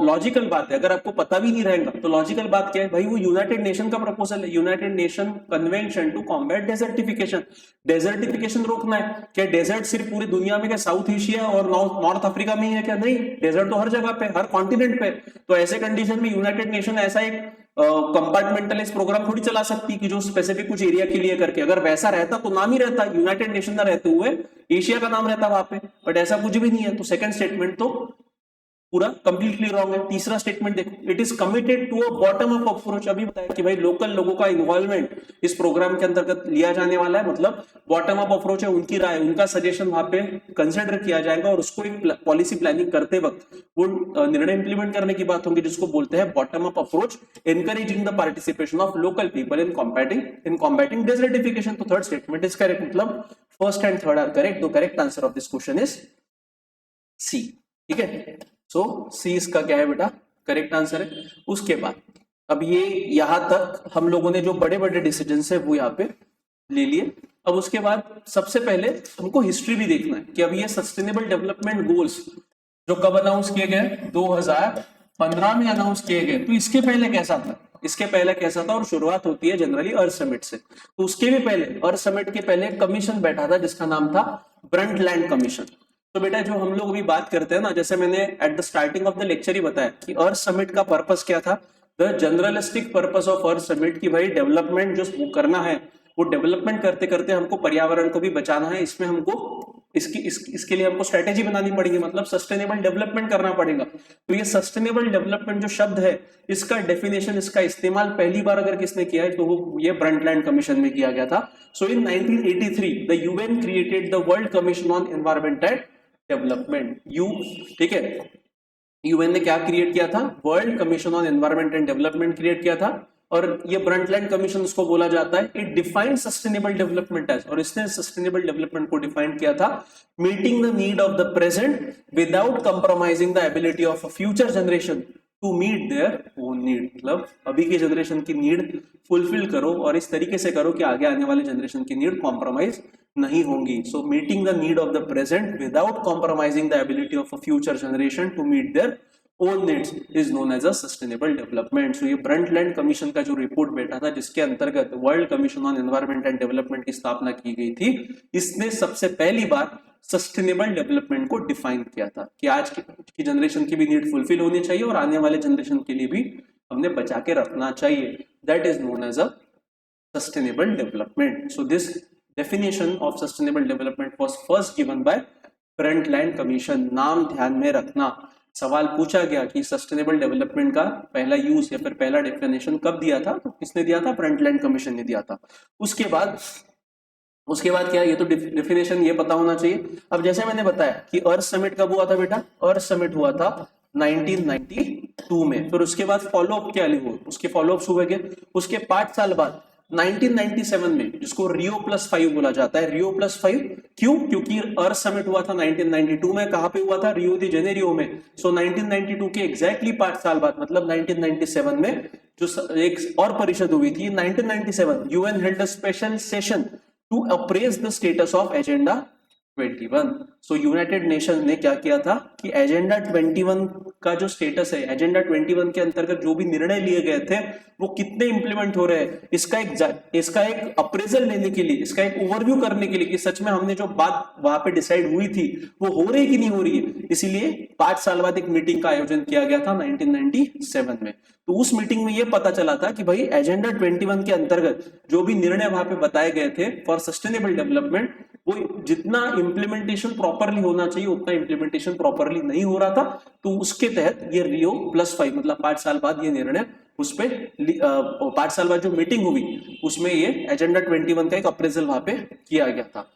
लॉजिकल बात है, अगर आपको पता भी नहीं रहेगा तो लॉजिकल बात क्या है भाई, वो यूनाइटेड नेशन का प्रपोजल है, United Nation convention to combat desertification. Desertification रोकना है क्या? डेजर्ट सिर्फ पूरी दुनिया में क्या साउथ एशिया और नॉर्थ अफ्रीका में ही है क्या? नहीं, डेजर्ट तो हर जगह पे, हर कॉन्टिनेंट पे। तो ऐसे कंडीशन में यूनाइटेड नेशन ऐसा एक कंपार्टमेंटलाइज प्रोग्राम थोड़ी चला सकती कि जो स्पेसिफिक कुछ एरिया के लिए करके, अगर वैसा रहता तो नाम ही रहता यूनाइटेड नेशन ना रहते हुए एशिया का नाम रहता वहां पे, बट ऐसा कुछ भी नहीं है। तो सेकंड स्टेटमेंट तो पूरा कंप्लीटली रॉन्ग है। तीसरा स्टेटमेंट देखो, it is committed to a bottom up approach. अभी बताया कि भाई लोकल लोगों का इन्वॉल्वमेंट इस प्रोग्राम के अंतर्गत लिया जाने वाला है, मतलब बॉटम अप अप्रोच है, उनकी राय, उनका सजेशन वहां पे कंसिडर किया जाएगा और उसको एक पॉलिसी प्लानिंग करते वक्त वो निर्णय इंप्लीमेंट करने की बात होगी, जिसको बोलते हैं bottom up approach, encouraging the participation of local people in combating desertification. तो थर्ड स्टेटमेंट इज करेक्ट, मतलब first and third are correct. The correct answer of this question is C. ठीक है, सो सी इसका क्या है बेटा, करेक्ट आंसर है। उसके बाद अब ये यहां तक हम लोगों ने जो बड़े बड़े डिसीजन है वो यहाँ पे ले लिए। अब उसके बाद सबसे पहले हमको हिस्ट्री भी देखना है कि अब ये सस्टेनेबल डेवलपमेंट गोल्स जो कब अनाउंस किए गए, 2015 में अनाउंस किए गए। तो इसके पहले कैसा था, इसके पहले कैसा था, और शुरुआत होती है जनरली अर्थ समिट से। तो उसके भी पहले, अर्थ समिट के पहले कमीशन बैठा था जिसका नाम था ब्रंटलैंड कमीशन। तो बेटा जो हम लोग अभी बात करते हैं ना, जैसे मैंने at the starting of the lecture ही बताया कि अर्थ समिट का पर्पस क्या था, the generalistic purpose of earth summit, की भाई डेवलपमेंट जो करना है वो डेवलपमेंट करते करते हमको पर्यावरण को भी बचाना है। इसमें हमको इसके लिए हमको स्ट्रेटेजी बनानी पड़ेगी, मतलब सस्टेनेबल डेवलपमेंट करना पड़ेगा। तो ये सस्टेनेबल डेवलपमेंट जो शब्द है, इसका डेफिनेशन, इसका इस्तेमाल पहली बार अगर किसने किया है तो वो ये ब्रंटलैंड कमीशन में किया गया था। सो इन 1983 the UN created the world commission on environment and development, ठीक है। यूएन ने क्या क्रिएट किया था, world commission on environment and development create किया था। और ये ब्रंटलैंड कमीशन उसको बोला जाता है, it defined sustainable development as, और इसने सस्टेनेबल डेवलपमेंट को डिफाइन किया था, meeting the need of the present without compromising the ability of a future generation to meet their own need. मतलब अभी की जनरेशन की नीड फुलफिल करो और इस तरीके से करो कि आगे आने वाले जनरेशन की नीड कॉम्प्रोमाइज नहीं होंगी। So meeting the need of the present without compromising the ability of a future generation to meet their own needs is known as a sustainable development. So ये ब्रंटलैंड कमीशन का जो report बैठा था, जिसके अंतर्गत world commission on environment and development की स्थापना की गई थी, इसने सबसे पहली बार सस्टेनेबल डेवलपमेंट को डिफाइन किया था कि आज की जनरेशन की भी नीड फुलफिल होनी चाहिए और आने वाले जनरेशन के लिए भी हमने बचा के रखना चाहिए। That is known as a sustainable development. So this definition of sustainable development was first given by Brundtland commission. नाम ध्यान में रखना, सवाल पूछा गया कि सस्टेनेबल डेवलपमेंट का पहला यूज या फिर पहला डेफिनेशन कब दिया था, तो किसने दिया था, ब्रंटलैंड कमीशन ने दिया था। उसके बाद क्या, ये तो डेफिनेशन ये पता होना चाहिए। अब जैसे मैंने बताया कि अर्थ समिट कब हुआ था बेटा, अर्थ समिट हुआ था 1992 में। फिर उसके बाद फॉलोअप क्या हुआ, उसके फॉलोअप्स हुए गए। उसके 5 साल बाद 1997 में, जिसको रियो+5 बोला जाता है, रियो+5 क्यों, क्योंकि अर्थ समिट हुआ था 1992 में। कहां पे हुआ था, रियो दी जेनेरियो में। सो 1992 के एग्जैक्टली 5 साल बाद, मतलब 1997 में जो एक और परिषद हुई थी 1997, UN held a special session to appraise the status of agenda 21। सो यूनाइटेड नेशन ने क्या किया था कि एजेंडा 21 का जो स्टेटस है, एजेंडा 21 के अंतर्गत जो भी निर्णय लिए गए थे वो कितने इंप्लीमेंट हो रहे हैं, इसका एक अप्रेजल लेने के लिए, इसका एक ओवरव्यू करने के लिए कि सच में हमने जो बात वहां पे डिसाइड हुई थी वो हो रही कि नहीं हो रही है, इसीलिए 5 साल बाद एक मीटिंग का आयोजन किया गया था 1997 में। तो उस मीटिंग में ये पता चला था कि भाई एजेंडा 21 के अंतर्गत जो भी निर्णय वहां पे बताए गए थे फॉर सस्टेनेबल डेवलपमेंट, वो जितना इंप्लीमेंटेशन प्रॉपरली होना चाहिए उतना इंप्लीमेंटेशन प्रॉपरली नहीं हो रहा था। तो उसके तहत ये रियो +5 मतलब 5 साल बाद ये निर्णय उस पे 5 साल बाद जो मीटिंग हुई उसमें ये एजेंडा 21 का एक अप्रेजल वहां पे किया गया था।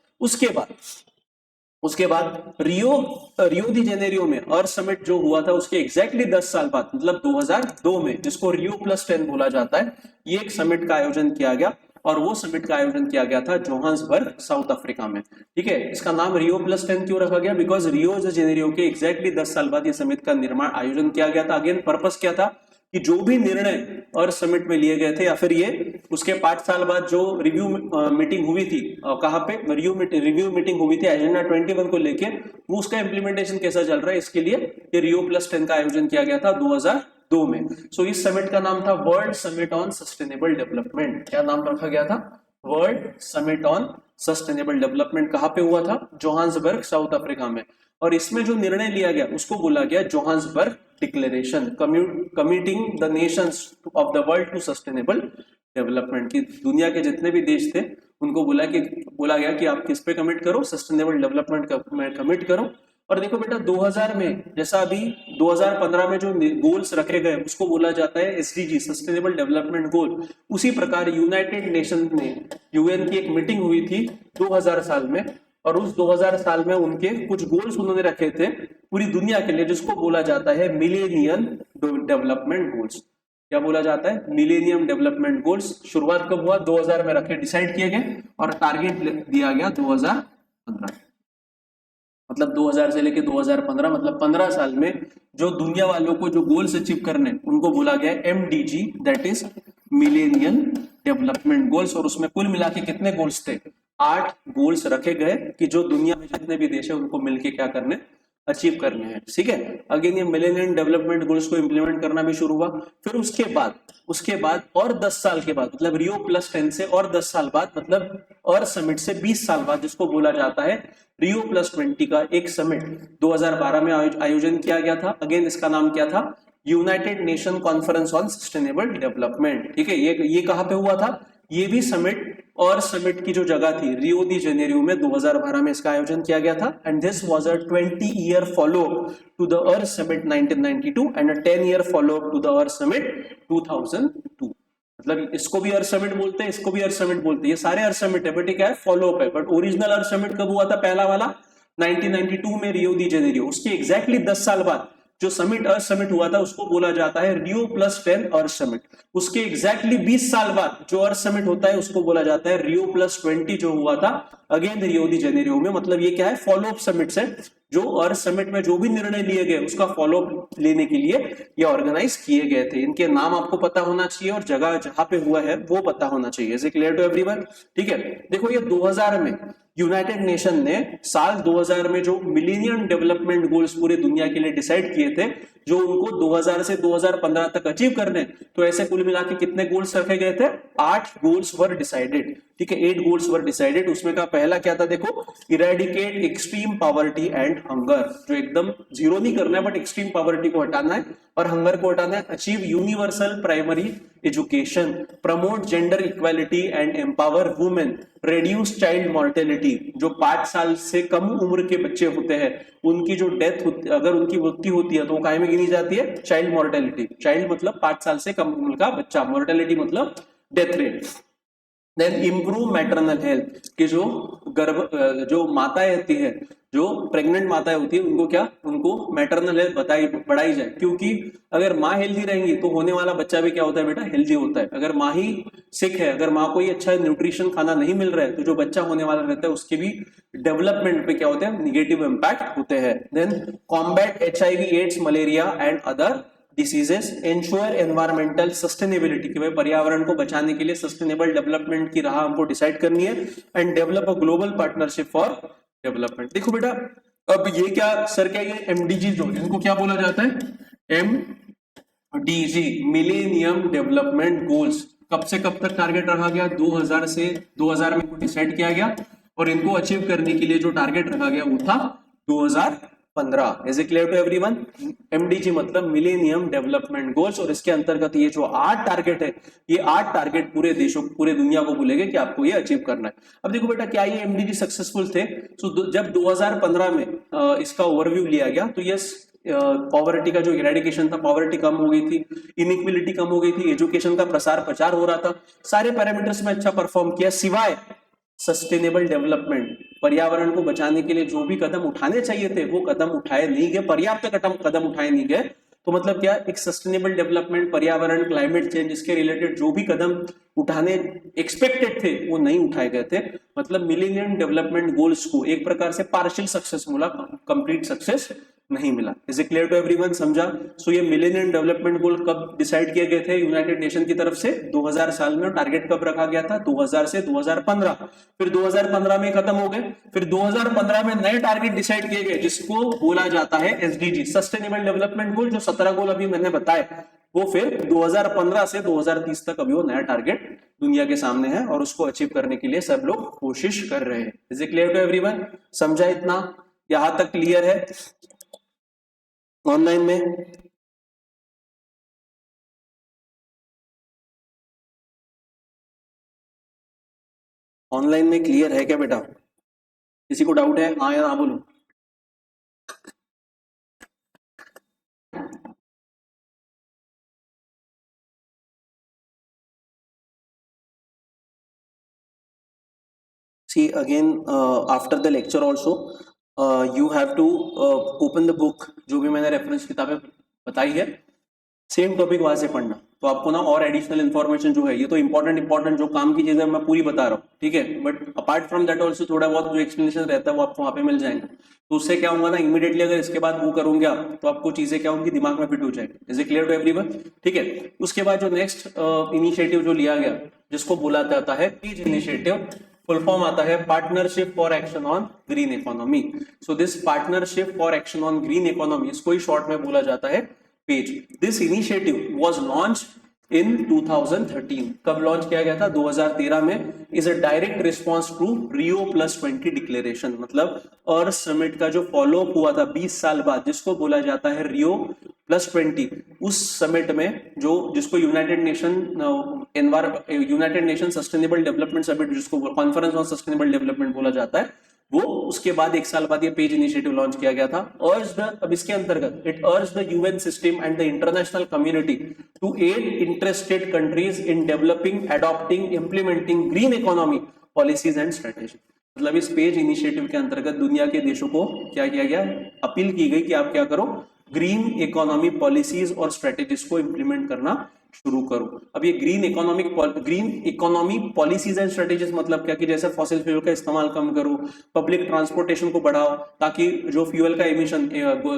उसके बाद रियो दी जेनेरियो में अर्थ समिट जो हुआ था उसके एग्जैक्टली 10 साल बाद मतलब 2002 में, जिसको रियो +10 बोला जाता है, ये एक समिट का आयोजन किया गया और वो समिट का आयोजन किया गया था जोहान्सबर्ग साउथ अफ्रीका में। ठीक है, इसका नाम रियो +10 क्यों रखा गया? बिकॉज रियो दी जेनेरियो के एग्जैक्टली 10 साल बाद ये समिट का निर्माण आयोजन किया गया था। अगेन पर्पस क्या था कि जो भी निर्णय अर्थ समिट में लिए गए थे या फिर ये उसके 5 साल बाद जो रिव्यू मीटिंग हुई थी, कहां पे रिव्यू मीटिंग हुई थी एजेंडा 21 को लेके, वो उसका इंप्लीमेंटेशन कैसा चल रहा है इसके लिए ये रियो +10 का आयोजन किया गया था 2002 में। सो इस समिट का नाम था world summit on sustainable development. क्या नाम रखा गया था? World summit on sustainable development. कहां पे हुआ था? जोहान्सबर्ग साउथ अफ्रीका में। और इसमें जो निर्णय लिया गया उसको बोला गया Johannesburg declaration, committing the nations of the world to sustainable development. की दुनिया के जितने भी देश थे उनको बोला गया कि आप किस पे कमिट करो? सस्टेनेबल डेवलपमेंट में कमिट करो। और देखो बेटा 2000 में, जैसा अभी 2015 में जो गोल्स रखे गए उसको बोला जाता है एसडीजी, सस्टेनेबल डेवलपमेंट गोल। उसी प्रकार यूनाइटेड नेशन में यूएन की एक मीटिंग हुई थी 2000 साल में, और उस 2000 साल में उनके कुछ गोल्स उन्होंने रखे थे पूरी दुनिया के लिए, जिसको बोला जाता है मिलेनियम डेवलपमेंट गोल्स। क्या बोला जाता है? Millennium development goals. शुरुआत कब हुआ? 2000 में रखे, डिसाइड किए गए और टारगेट दिया गया 2015। मतलब 2000 से लेके 2015 मतलब 15 साल में जो दुनिया वालों को जो गोल्स अचीव करने उनको बोला गया MDG, that is millennium development goals. और उसमें कुल मिला के कितने गोल्स थे? 8 गोल्स रखे गए कि जो दुनिया में जितने भी देश है उनको मिलके क्या करने? अचीव करने हैं। ठीक है, अगेन ये मिलेनियम डेवलपमेंट गोल्स को इंप्लीमेंट करना भी शुरू हुआ। फिर उसके बाद और 10 साल के बाद मतलब रियो +10 से और 10 साल बाद मतलब अर्थ समिट से 20 साल बाद, जिसको बोला जाता है रियो +20 का एक समिट 2012 में आयोजन किया गया था। अगेन इसका नाम क्या था? United nation conference on sustainable development. ठीक है, ये कहां पे हुआ था? ये भी समिट और समिट की जो जगह थी रियो दी जेनेरियो में 2012 में इसका आयोजन किया गया था। And this was a 20-year follow to the earth summit 1992 and a 10-year follow to the earth summit 2002। मतलब इसको भी अर्थ समिट बोलते हैं, इसको भी अर्थ समिट बोलते हैं, ये सारे अर्थ समिट है, बट ये क्या है? फॉलो अप है। बट ओरिजिनल अर्थ समिट कब हुआ था? पहला वाला 1992 में रियो दी जेनेरियो। उसके एग्जैक्टली 10 साल बाद जो अर्थ समिट हुआ था उसको बोला जाता है रियो +10 अर्थ समिट। उसके एग्जैक्टली 20 साल बाद जो अर्थ समिट होता है उसको बोला जाता है रियो +20 जो हुआ था अगेन रियो दी जेनेरियो में। मतलब ये क्या है? फॉलो अप समिट्स है, जो अर्थ समिट में जो भी निर्णय लिए गए उसका फॉलो अप लेने के लिए ये ऑर्गेनाइज किए गए थे। इनके नाम आपको पता होना चाहिए और जगह जहां पे हुआ है वो पता होना चाहिए। Is it clear to everyone? ठीक है, देखो ये 2000 में यूनाइटेड नेशन ने साल 2000 में जो मिलेनियम डेवलपमेंट गोल्स पूरे दुनिया के लिए डिसाइड किए थे, जो उनको 2000 से 2015 तक अचीव करने, तो ऐसे कुल मिला के कितने गोल्स रखे गए थे? 8 गोल्स वर डिसाइडेड। ठीक है, 8 गोल्स वर डिसाइडेड। उसमें का पहला क्या था? देखो, eradicate extreme poverty and hunger, जो एकदम जीरो नहीं करना है बट एक्सट्रीम पॉवर्टी को हटाना है और हंगर को हटाना है। Achieve universal primary education, promote gender equality and empower women, reduce child mortality, जो 5 साल से कम उम्र के बच्चे होते हैं उनकी जो डेथ होती, अगर उनकी मृत्यु होती है तो वो काहे में गिनी जाती है? Child mortality. चाइल्ड मतलब 5 साल से कम उम्र का बच्चा, मॉर्टेलिटी मतलब death rate. Then improve maternal health, कि जो माताएं होती है, जो प्रेग्नेंट माताएं होती है, उनको मैटरनल हेल्थ बढ़ाई जाए, क्योंकि अगर माँ हेल्दी रहेंगी तो होने वाला बच्चा भी क्या होता है बेटा? हेल्दी होता है। अगर माँ ही सिक है, अगर माँ को ही अच्छा न्यूट्रिशन खाना नहीं मिल रहा है तो जो बच्चा होने वाला रहता है उसके भी डेवलपमेंट पे क्या होते हैं? निगेटिव इंपैक्ट होते हैं। Then combat HIV, AIDS, malaria and other diseases, ensure environmental sustainability कि भाई पर्यावरण को बचाने के लिए सस्टेनेबल डेवलपमेंट की राह हमको डिसाइड करनी है, and develop a global partnership for development. देखो बेटा, अब ये क्या सर, क्या ये एमडीजी जो इनको क्या बोला जाता है, एमडीजी मिलेनियम डेवलपमेंट गोल्स। कब से कब तक टारगेट रखा गया, 2000 से 2000 में डिसाइड किया गया, और इनको अचीव करने के लिए जो टारगेट रखा गया वो था 2015। Is it clear to everyone? MDG मतलब मिलेनियम डेवलपमेंट गोल्स, और इसके अंतर्गत ये जो 8 टारगेट है, ये 8 टारगेट पूरे देशों, पूरे दुनिया को बोलेंगे कि आपको ये अचीव करना है। अब देखो बेटा, क्या ये एमडीजी सक्सेसफुल थे? तो जब 2015 में इसका ओवरव्यू लिया गया, तो यस, पॉवर्टी का जो इरेडिकेशन था, पॉवर्टी कम हो गई थी, इनइक्वलिटी कम हो गई थी, एजुकेशन का प्रसार प्रचार हो रहा था, सारे पैरामीटर्स में अच्छा परफॉर्म किया, सिवाय सस्टेनेबल डेवलपमेंट, पर्यावरण को बचाने के लिए जो भी कदम उठाने चाहिए थे वो कदम उठाए नहीं गए, पर्याप्त कदम उठाए नहीं गए। तो मतलब क्या, एक सस्टेनेबल डेवलपमेंट, पर्यावरण, क्लाइमेट चेंज, इसके रिलेटेड जो भी कदम उठाने एक्सपेक्टेड थे वो नहीं उठाए गए थे। मतलब मिलेनियम डेवलपमेंट गोल्स को एक प्रकार से पार्शियल सक्सेस मिला, कंप्लीट सक्सेस नहीं मिला। Is it clear to everyone? समझा? सो ये मिलेनियम डेवलपमेंट गोल कब डिसाइड किए गए थे यूनाइटेड नेशन की तरफ से? 2000 साल में। टारगेट कब रखा गया था? 2000 से 2015। फिर 2015 में खत्म हो गए, फिर 2015 में नए टारगेट डिसाइड किए गए जिसको बोला जाता है एसडीजी, सस्टेनेबल डेवलपमेंट गोल। जो 17 गोल अभी मैंने बताए वो फिर 2015 से 2030 तक अभी वो नया टारगेट दुनिया के सामने है, और उसको अचीव करने के लिए सब लोग कोशिश कर रहे हैं। Is it clear to everyone? समझा इतना? यहां तक क्लियर है? ऑनलाइन में ऑनलाइन में क्लियर है क्या बेटा? किसी को डाउट है? हाँ या ना बोलो। See again, after the lecture also you have to open the book, जो भी मैंने रेफरेंस किताबें बताई है, सेम टॉपिक वहां से पढ़ना। तो आपको ना और एडिशनल इन्फॉर्मेशन जो है, ये तो इंपॉर्टेंट जो काम की चीजें मैं पूरी बता रहा हूँ, ठीक है, but apart from that also थोड़ा बहुत जो एक्सप्लेनेशन रहता है वो आपको वहां पे मिल जाएगा। तो उससे क्या होगा ना, इमीडिएटली अगर इसके बाद वो करूंगा तो आपको चीजें क्या होंगी, दिमाग में फिट हो जाएगी। Is it clear to everyone? ठीक है। उसके बाद जो नेक्स्ट इनिशिएटिव जो लिया गया, जिसको बोला जाता है पीज इनिशिएटिव, फुल फॉर्म आता है partnership for action on green economy. So this partnership for action on green economy, इसको ही शॉर्ट में बोला जाता है PAGE. This initiative was launch in 2013। कब लॉन्च किया गया था? 2013 में। Is a direct response to Rio +20 declaration, मतलब अर्थ समिट का जो फॉलो अप हुआ था 20 साल बाद, जिसको बोला जाता है रियो +20। उस समिट में जो, जिसको United nation sustainable development summit, जिसको कॉन्फ्रेंस ऑन सस्टेनेबल डेवलपमेंट बोला जाता है, वो उसके बाद 1 साल बाद ये पेज इनिशिएटिव लॉन्च किया गया था। अब इसके अंतर्गत it urge the UN system and the international community to aid interested countries in developing, adopting, implementing green economy policies and strategy. मतलब इस पेज इनिशिएटिव के अंतर्गत दुनिया के देशों को क्या किया गया, अपील की गई कि आप क्या करो, ग्रीन इकोनॉमी पॉलिसीज और स्ट्रेटेजीज को इंप्लीमेंट करना शुरू करो। अब ये green economy policies and strategies मतलब क्या, कि जैसे फॉसिल फ्यूल का इस्तेमाल कम करो, पब्लिक ट्रांसपोर्टेशन को बढ़ाओ, ताकि जो फ्यूल का एमिशन,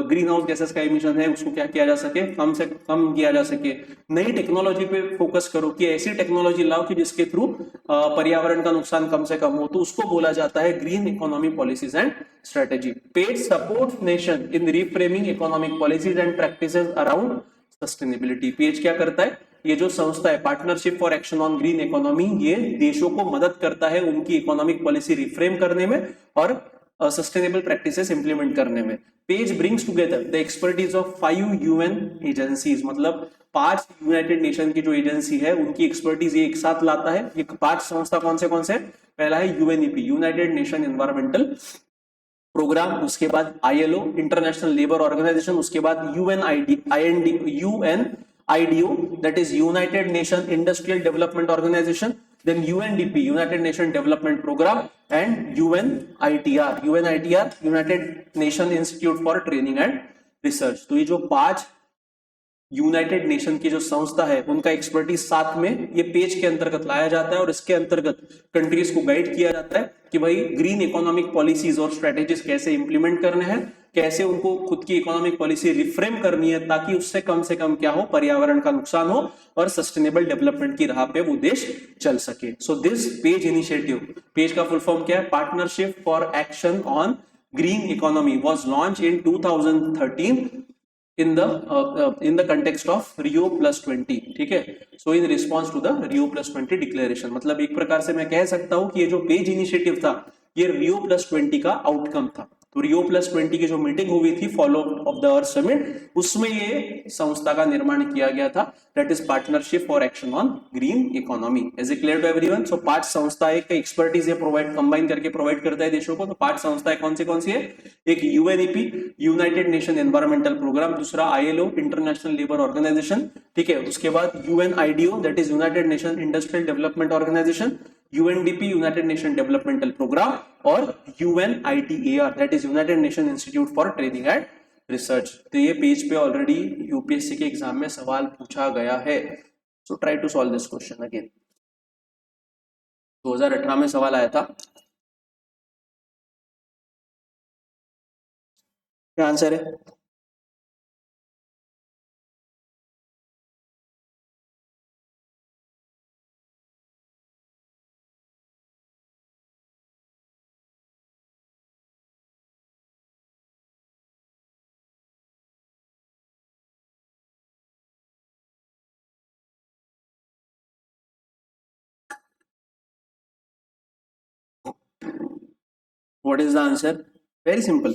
ग्रीन हाउस गैसेस का एमिशन है, उसको क्या किया जा सके, कम से कम किया जा सके। नई टेक्नोलॉजी पे फोकस करो, कि ऐसी टेक्नोलॉजी लाओ कि जिसके थ्रू पर्यावरण का नुकसान कम से कम हो, तो उसको बोला जाता है green economy policies and strategy. Page support nation in reframing economic policies and practices around sustainability. Page क्या करता है, ये जो संस्था है partnership for action on green economy, ये देशों को मदद करता है उनकी इकोनॉमिक पॉलिसी रिफ्रेम करने में और सस्टेनेबल प्रैक्टिसेस इंप्लीमेंट करने में। Page brings together the expertise of 5 UN agencies, मतलब 5 यूनाइटेड नेशन की जो एजेंसी है उनकी एक्सपर्टीज ये एक साथ लाता है। ये 5 संस्था कौन से? पहला है UNEP, United Nation environmental programme, उसके बाद आईएलओ, इंटरनेशनल लेबर ऑर्गेनाइजेशन, उसके बाद UNIDO, that is United Nation industrial development organisation, then UNDP, United Nation development programme, and UNITAR, United Nation institute for training and research. तो ये जो 5 United nation की जो संस्था है उनका एक्सपर्टीज साथ में ये पेज के अंतर्गत लाया जाता है, और इसके अंतर्गत कंट्रीज को गाइड किया जाता है कि भाई ग्रीन इकोनॉमिक पॉलिसीज और स्ट्रेटेजीज कैसे इंप्लीमेंट करने हैं, कैसे उनको खुद की इकोनॉमिक पॉलिसी रिफ्रेम करनी है ताकि उससे कम से कम क्या हो, पर्यावरण का नुकसान हो और सस्टेनेबल डेवलपमेंट की राह पे वो देश चल सके. So this page initiative, page का फुल फॉर्म क्या है, partnership for action on green economy, was launch in 2013 in the context of Rio plus 20. ठीक है, so in response to the Rio plus 20 declaration. मतलब एक प्रकार से मैं कह सकता हूं कि ये जो पेज इनिशिएटिव था ये Rio plus 20 का आउटकम था. तो Rio plus 20 की जो मीटिंग हुई थी follow of the earth summit, उसमें ये संस्था का निर्माण किया गया था, that is partnership for action on green economy. Is it clear to everyone? So 5 संस्थाएं एक एक्सपर्टीज ये प्रोवाइड कंबाइन करके प्रोवाइड करता है देशों को. तो 5 संस्थाएं कौन सी है? एक UNEP, United Nation environmental programme, दूसरा आईएलओ इंटरनेशनल लेबर ऑर्गेनाइजेशन, ठीक है, उसके बाद UNIDO that is United Nation industrial development organisation, UNDP United Nation developmental programme और UNITAR that is United Nation institute for training and research. तो ये page पे already UPSC के एग्जाम में सवाल पूछा गया है. So try to solve this question again. 2018 में सवाल आया था. क्या आंसर है? What is the answer? Very simple.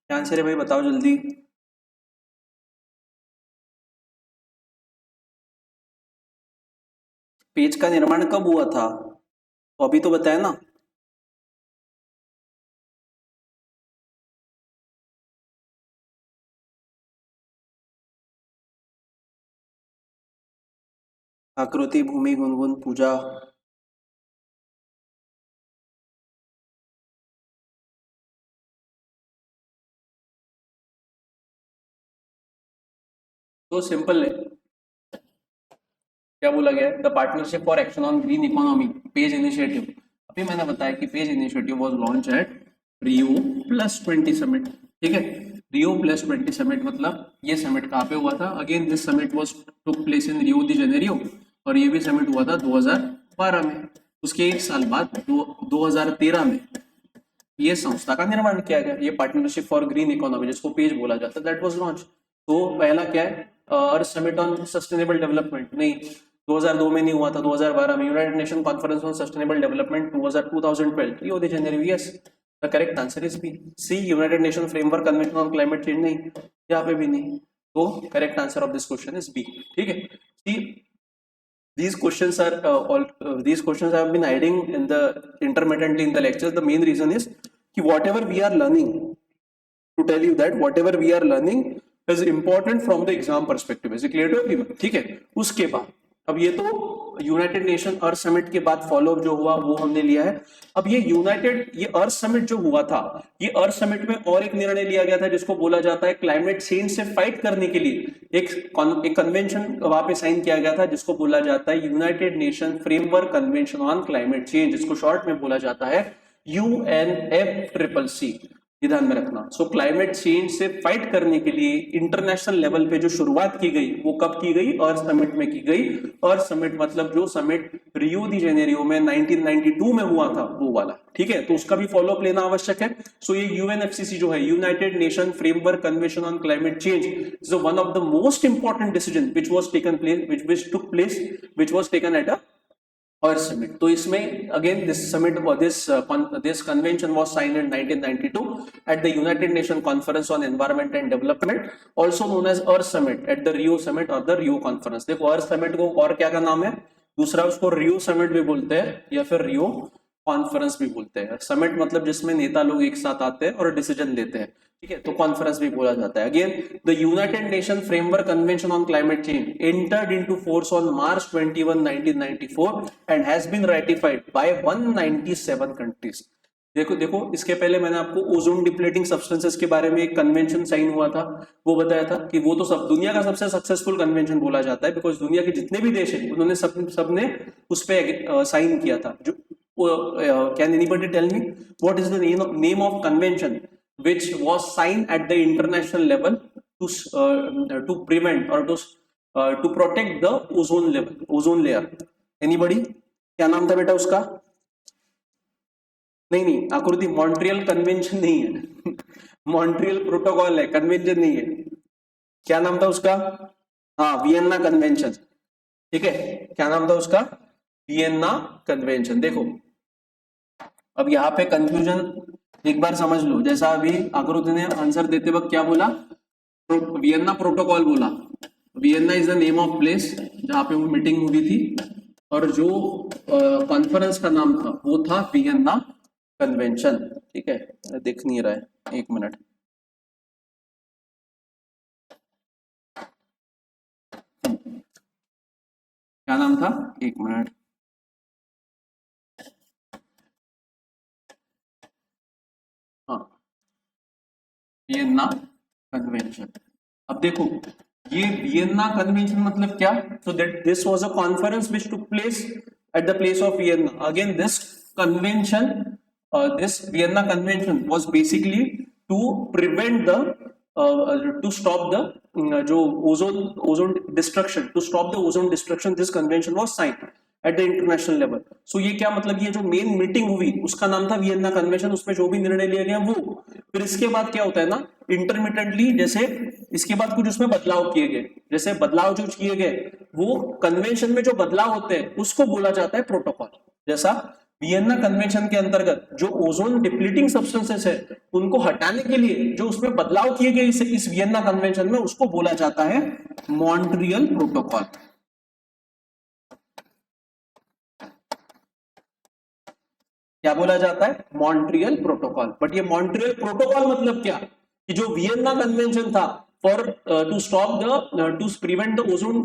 क्या आंसर है भाई, बताओ जल्दी. पेज का निर्माण कब हुआ था? तो अभी तो बताया ना. आकृति, भूमि, गुनगुन, पूजा. तो सिंपल है, क्या बोला गया है, the partnership for action on green economy page initiative. अभी मैंने बताया कि page initiative was launch eight Rio plus 20 summit. ठीक है, रियो प्लस 20 समिट मतलब ये समिट कहाँ पे हुआ था? Again this summit was took place in Rio de Janeiro और ये भी समिट हुआ था 2012 में. उसके एक साल बाद 2013 में ये संस्था का निर्माण किया गया, ये पार्टनरशिप फॉर ग्रीन इकोनॉमी जिसको पेज बोला जाता है, दैट वाज लॉन्च. तो पहला क्या है, earth summit on sustainable development, नहीं 2002 में नहीं हुआ था, 2012 में United nation conference on sustainable development 2012 Rio de Janeiro. Yes, the correct answer is B. C united nation framework convention on climate change, नहीं, यहाँ पे भी नहीं. तो correct answer of this question is B. ठीक है, सी these questions are these questions have been hiding in the intermittently in the lectures. The main reason is कि whatever we are learning, to tell you that whatever we are learning is important from the exam perspective. Is it clear to everyone? ठीक है, उसके बाद अब ये तो United nation अर्थ summit के बाद फॉलो जो हुआ वो हमने लिया है. अब ये अर्थ समिट जो हुआ था, ये अर्थ समिट में और एक निर्णय लिया गया था जिसको बोला जाता है क्लाइमेट चेंज से फाइट करने के लिए एक कन्वेंशन वहां पे साइन किया गया था जिसको बोला जाता है United nation framework convention on climate change, जिसको शॉर्ट में बोला जाता है UNFCCC. ध्यान में रखना. सो क्लाइमेट चेंज से फाइट करने के लिए इंटरनेशनल लेवल पे जो शुरुआत की गई वो कब की गई? अर्थ समिट में की गई. अर्थ समिट मतलब जो समिट रियो दी जेनेरियो में 1992 में हुआ था वो वाला. ठीक है, तो उसका भी फॉलो अप लेना आवश्यक है. सो ये UNFCCC जो है, United nation framework convention on climate change, is one of the most important decision which was taken at a Earth Summit. तो इसमें again this summit this convention was signed in 1992 at the United Nations Conference on Environment and Development, also known as Earth Summit at the Rio Summit or the Rio Conference. देखो Earth Summit को और क्या का नाम है दूसरा, उसको Rio summit भी बोलते हैं या फिर रियो कॉन्फ्रेंस भी बोलते हैं. समिट मतलब जिसमें नेता लोग एक साथ आते हैं और डिसीजन लेते हैं. ठीक है, तो कॉन्फ्रेंस भी बोला जाता है. Again the united nation framework convention on climate change entered into force on March 21, 1994 and has been ratified by 197 countries. देखो देखो, इसके पहले मैंने आपको ओजोन डिप्लेटिंग सब्सटेंसेस के बारे में एक कन्वेंशन साइन हुआ था, वो बताया था कि वो तो सब दुनिया का सबसे सक्सेसफुल कन्वेंशन बोला जाता है, बिकॉज दुनिया के जितने भी देश हैं उन्होंने सबने उस पे साइन किया था। जो can anybody tell me what is the name of convention which was signed at the international level to prevent or to protect the ozone layer? Anybody? क्या नाम था बेटा उसका? नहीं, आकृति, मॉन्ट्रियल कन्वेंशन नहीं है मॉन्ट्रियल प्रोटोकॉल है, कन्वेंशन नहीं है। क्या नाम था उसका? हाँ, वियन्ना कन्वेंशन। ठीक है, क्या नाम था उसका? वियन्ना कन्वेंशन। देखो अब यहाँ पे कंफ्यूजन एक बार समझ लो, जैसा अभी आकृति ने आंसर देते वक्त क्या बोला, वियन्ना प्रोटोकॉल बोला। वियन्ना is the name of place जहां पे वो मीटिंग हुई थी, और जो कॉन्फ्रेंस का नाम था वो था वियन्ना कन्वेंशन। ठीक है, देख नहीं रहा है, एक मिनट। क्या नाम था? एक मिनट। हाँ, वियन्ना कन्वेंशन। अब देखो ये वियन्ना कन्वेंशन मतलब क्या? So that this was a conference which took place at the place of वियन्ना। Again this convention, this Vienna Convention was basically to prevent the to stop the जो ozone destruction, to stop the ozone destruction. This convention was signed at the international level. So ये क्या मतलब, ये जो main meeting हुई उसका नाम था वियन्ना कन्वेंशन, उसमें जो भी निर्णय लिया गया वो। फिर इसके बाद क्या होता है ना, इंटरमिटेंटली जैसे इसके बाद कुछ उसमें बदलाव किए गए, जैसे बदलाव जो किए गए वो कन्वेंशन में जो बदलाव होते हैं उसको बोला जाता है प्रोटोकॉल। जैसा वियन्ना कन्वेंशन के अंतर्गत जो ओजोन डिप्लीटिंग सब्सटेंसेस है उनको हटाने के लिए जो उसमें बदलाव किए गए इस वियन्ना कन्वेंशन में, उसको बोला जाता है मॉन्ट्रियल प्रोटोकॉल। क्या बोला जाता है? Montreal protocol. बट ये मॉन्ट्रियल प्रोटोकॉल मतलब क्या, कि जो वियन्ना कन्वेंशन था for to stop the to prevent the ozone,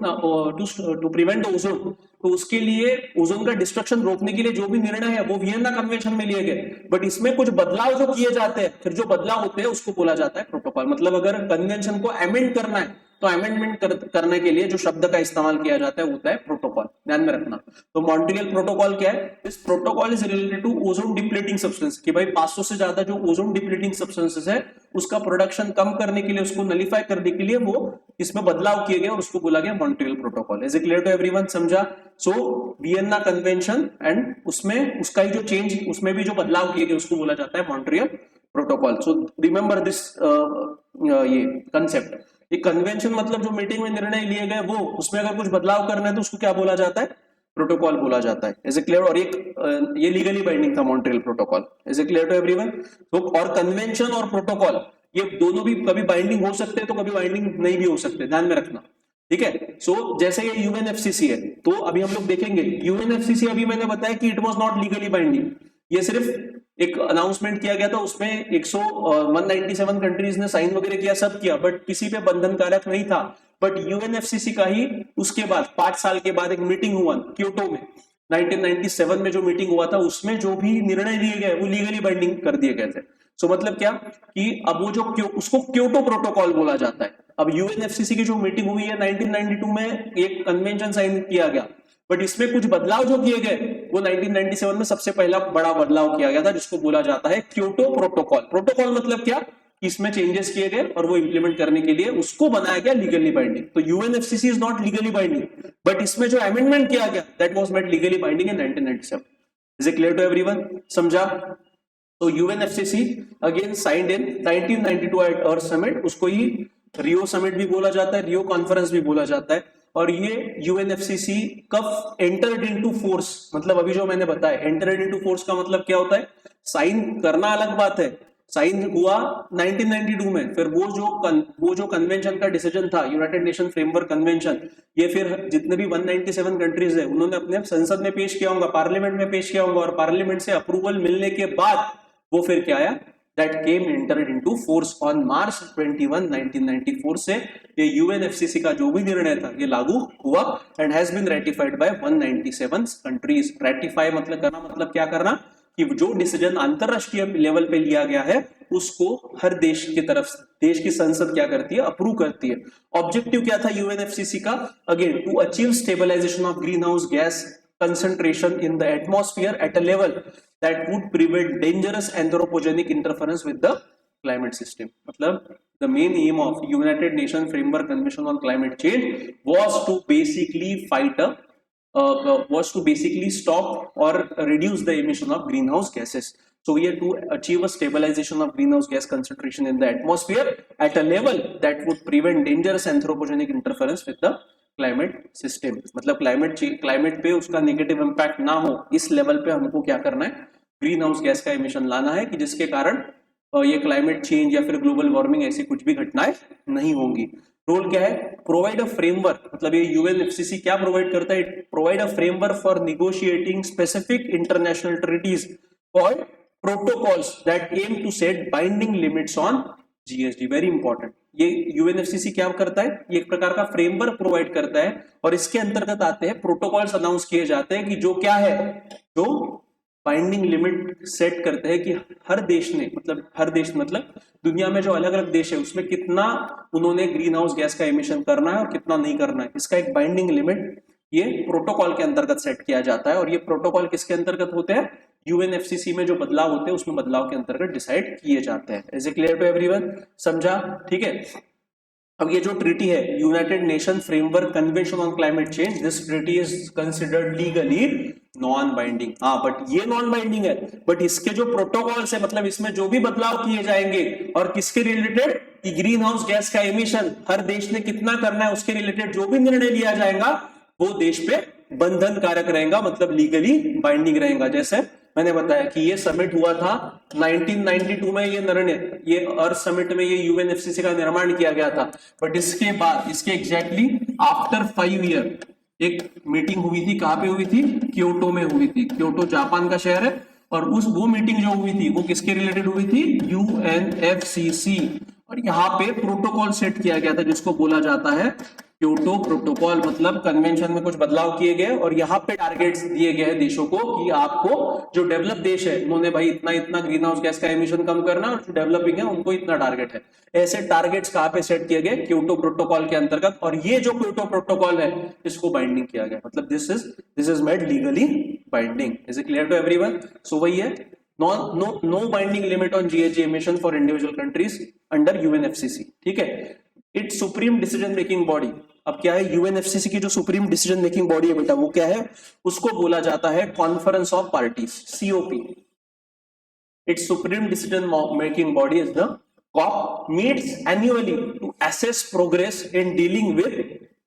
to prevent the ozone, तो उसके लिए ओजोन का डिस्ट्रक्शन रोकने के लिए जो भी निर्णय है वो वियन्ना कन्वेंशन में लिए गए। बट इसमें कुछ बदलाव जो किए जाते हैं, फिर जो बदलाव होते हैं उसको बोला जाता है प्रोटोकॉल। मतलब अगर कन्वेंशन को अमेंड करना है तो अमेंडमेंट करने के लिए जो शब्द का इस्तेमाल किया जाता है वो होता है प्रोटोकॉल। ध्यान में रखना। तो मॉन्ट्रियल प्रोटोकॉल क्या है? This protocol is related to ozone depleting substance, कि भाई 500 से ज्यादा जो ओजोन डिप्लीटिंग सब्सटेंसेस है उसका प्रोडक्शन कम करने के लिए, उसको नलिफाई करने के लिए वो इसमें बदलाव किए गए और उसको बोला गया Montreal protocol. Is it clear to everyone? समझा? सो वियन्ना कन्वेंशन एंड उसमें उसका ही जो चेंज, उसमें भी जो बदलाव किए गए उसको बोला जाता है Montreal protocol. So remember this ये कंसेप्ट। ये कन्वेंशन मतलब जो मीटिंग में निर्णय लिए गए वो, उसमें अगर कुछ बदलाव करना है तो उसको क्या बोला जाता है? प्रोटोकॉल बोला जाता है। Is it clear? और एक ये लीगली बाइंडिंग था Montreal protocol. Is it clear to everyone? तो और कन्वेंशन और प्रोटोकॉल ये दोनों भी कभी बाइंडिंग हो सकते हैं तो कभी बाइंडिंग नहीं भी हो सकते, ध्यान में रखना। ठीक है, सो जैसे ये यूएनएफसीसी है, तो अभी हम लोग देखेंगे यूएनएफसीसी, अभी मैंने बताया कि it was not legally binding, ये सिर्फ एक अनाउंसमेंट किया गया था, उसमें 197 कंट्रीज ने साइन वगैरह किया, सब किया, बट किसी पे बंधन कारक नहीं था। बट यूएनएफसीसी का ही उसके बाद 5 साल के बाद एक मीटिंग हुआ क्योटो में, 1997 में जो मीटिंग हुआ था उसमें जो भी निर्णय लिए गए वो लीगली बाइंडिंग कर दिए गए थे। सो मतलब क्या कि अब वो जो उसको क्योटो प्रोटोकॉल बोला जाता है। अब यूएनएफसीसी की जो मीटिंग हुई है 1992 में एक कन्वेंशन साइन किया गया, बट इसमें कुछ बदलाव जो किए गए वो 1997 में सबसे पहला बड़ा बदलाव किया गया था जिसको बोला जाता है क्योटो प्रोटोकॉल। प्रोटोकॉल मतलब क्या, इसमें चेंजेस किए गए और वो इंप्लीमेंट करने के लिए उसको बनाया गया लीगली बाइंडिंग। तो UNFCC is not legally binding, but इसमें जो अमेंडमेंट किया गया that was made legally binding in 1997। Is it clear to everyone? समझा? तो UNFCC again signed in 1992 at earth summit, उसको ही रियो समिट भी बोला जाता है, रियो कॉन्फ्रेंस भी बोला जाता है। और ये यूएनएफसीसी कब एंटर्ड इनटू फोर्स, मतलब अभी जो मैंने बताया एंटर्ड इनटू फोर्स का मतलब क्या होता है, साइन करना अलग बात है, साइन हुआ 1992 में, फिर वो जो कन्वेंशन का डिसीजन था यूनाइटेड नेशन फ्रेमवर्क कन्वेंशन, ये फिर जितने भी 197 कंट्रीज है उन्होंने अपने संसद में पेश किया होगा, पार्लियामेंट में पेश किया होगा, और पार्लियामेंट से अप्रूवल मिलने के बाद वो फिर क्या आया, that came entered into force on March 21, 1994 से ये यूएनएफसीसी का जो भी निर्णय था ये लागू हुआ and has been ratified by 197 countries। ratify मतलब करना, मतलब क्या करना, कि जो डिसीजन अंतरराष्ट्रीय लेवल पे लिया गया है उसको हर देश की तरफ देश की संसद क्या करती है, अप्रूव करती है। ऑब्जेक्टिव क्या था यूएनएफसीसी का? Again to achieve stabilisation of green house gas concentration in the atmosphere at a level that would prevent dangerous anthropogenic interference with the climate system. मतलब the main aim of United Nations Framework Convention on Climate Change was to basically stop or reduce the emission of greenhouse gases. So we have to achieve a stabilization of greenhouse gas concentration in the atmosphere at a level that would prevent dangerous anthropogenic interference with the climate system. मतलब climate पे उसका negative impact ना हो, इस level पे हमको क्या करना है, ग्रीन हाउस गैस का एमिशन लाना है कि जिसके कारण ये क्लाइमेट चेंज या फिर ग्लोबल वार्मिंग ऐसी कुछ भी घटनाएं नहीं होंगी। रोल क्या है? Provide a framework. मतलब ये यूएनएफसीसी क्या प्रोवाइड करता है? Provide a framework for negotiating specific international treaties called protocols that aim to set binding limits on GSD. Very important. ये यूएनएफसीसी क्या करता है? ये एक प्रकार का फ्रेमवर्क प्रोवाइड करता है और इसके अंतर्गत आते हैं प्रोटोकॉल्स अनाउंस किए जाते हैं कि जो क्या है, जो बाइंडिंग लिमिट सेट करते हैं कि हर देश ने, मतलब हर देश मतलब दुनिया में जो अलग अलग देश है उसमें कितना उन्होंने ग्रीन हाउस गैस का एमिशन करना है और कितना नहीं करना है, इसका एक बाइंडिंग लिमिट ये प्रोटोकॉल के अंतर्गत सेट किया जाता है। और ये प्रोटोकॉल किसके अंतर्गत होते हैं? यूएनएफसीसी में जो बदलाव होते हैं उसमें बदलाव के अंतर्गत डिसाइड किए जाते हैं। Is it clear to everyone? समझा? ठीक है। अब ये जो ट्रीटी है, United nation framework convention on climate change, this treaty is considered legally non binding. हाँ, बट ये नॉन बाइंडिंग है, बट इसके जो प्रोटोकॉल्स है, मतलब इसमें जो भी बदलाव किए जाएंगे और किसके रिलेटेड, कि ग्रीन हाउस गैस का एमिशन हर देश ने कितना करना है उसके रिलेटेड जो भी निर्णय लिया जाएगा वो देश पे बंधन कारक रहेगा, मतलब लीगली बाइंडिंग रहेगा। जैसे मैंने बताया कि ये समिट हुआ था 1992 में, ये निर्णय, ये अर्थ समिट में ये यूएनएफसीसी का निर्माण किया गया था। बट इसके बाद, इसके एग्जैक्टली आफ्टर 5 ईयर एक मीटिंग हुई थी। कहां पे हुई थी? क्योटो में हुई थी। क्योटो जापान का शहर है और वो मीटिंग जो हुई थी वो किसके रिलेटेड हुई थी? यूएनएफसीसी। और यहाँ पे प्रोटोकॉल सेट किया गया था जिसको बोला जाता है क्योटो प्रोटोकॉल। मतलब कन्वेंशन में कुछ बदलाव किए गए और यहाँ पे टारगेट्स दिए गए हैं देशों को कि आपको, जो डेवलप देश है उन्होंने भाई इतना इतना ग्रीन हाउस गैस का एमिशन कम करना, और जो डेवलपिंग है उनको इतना टारगेट है। ऐसे टारगेट्स कहाँ पे सेट किए गए? क्योटो प्रोटोकॉल के अंतर्गत। और ये जो क्योटो प्रोटोकॉल है इसको बाइंडिंग किया गया, मतलब this is made legally binding. Is it clear to everyone? So वही है, no binding limit on GHG emission for individual countries under UNFCCC। ठीक है। It's supreme decision making body. अब क्या है? यूएनएफसीसी की जो सुप्रीम डिसीजन मेकिंग बॉडी है बेटा, वो क्या है? उसको बोला जाता है conference of parties, COP. It's supreme decision making body is the COP, meets annually to assess progress in dealing with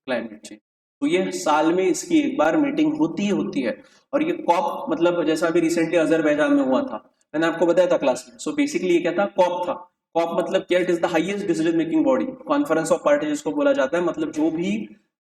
climate change। तो ये साल में इसकी एक बार मीटिंग होती है। और ये कॉप मतलब जैसा अभी रिसेंटली अजरबैजान में हुआ था, मैंने आपको बताया था क्लास में। सो बेसिकली ये क्या था? कॉप था। कॉप मतलब क्या? It is the highest decision making body. Conference of party जिसको बोला जाता है, मतलब जो भी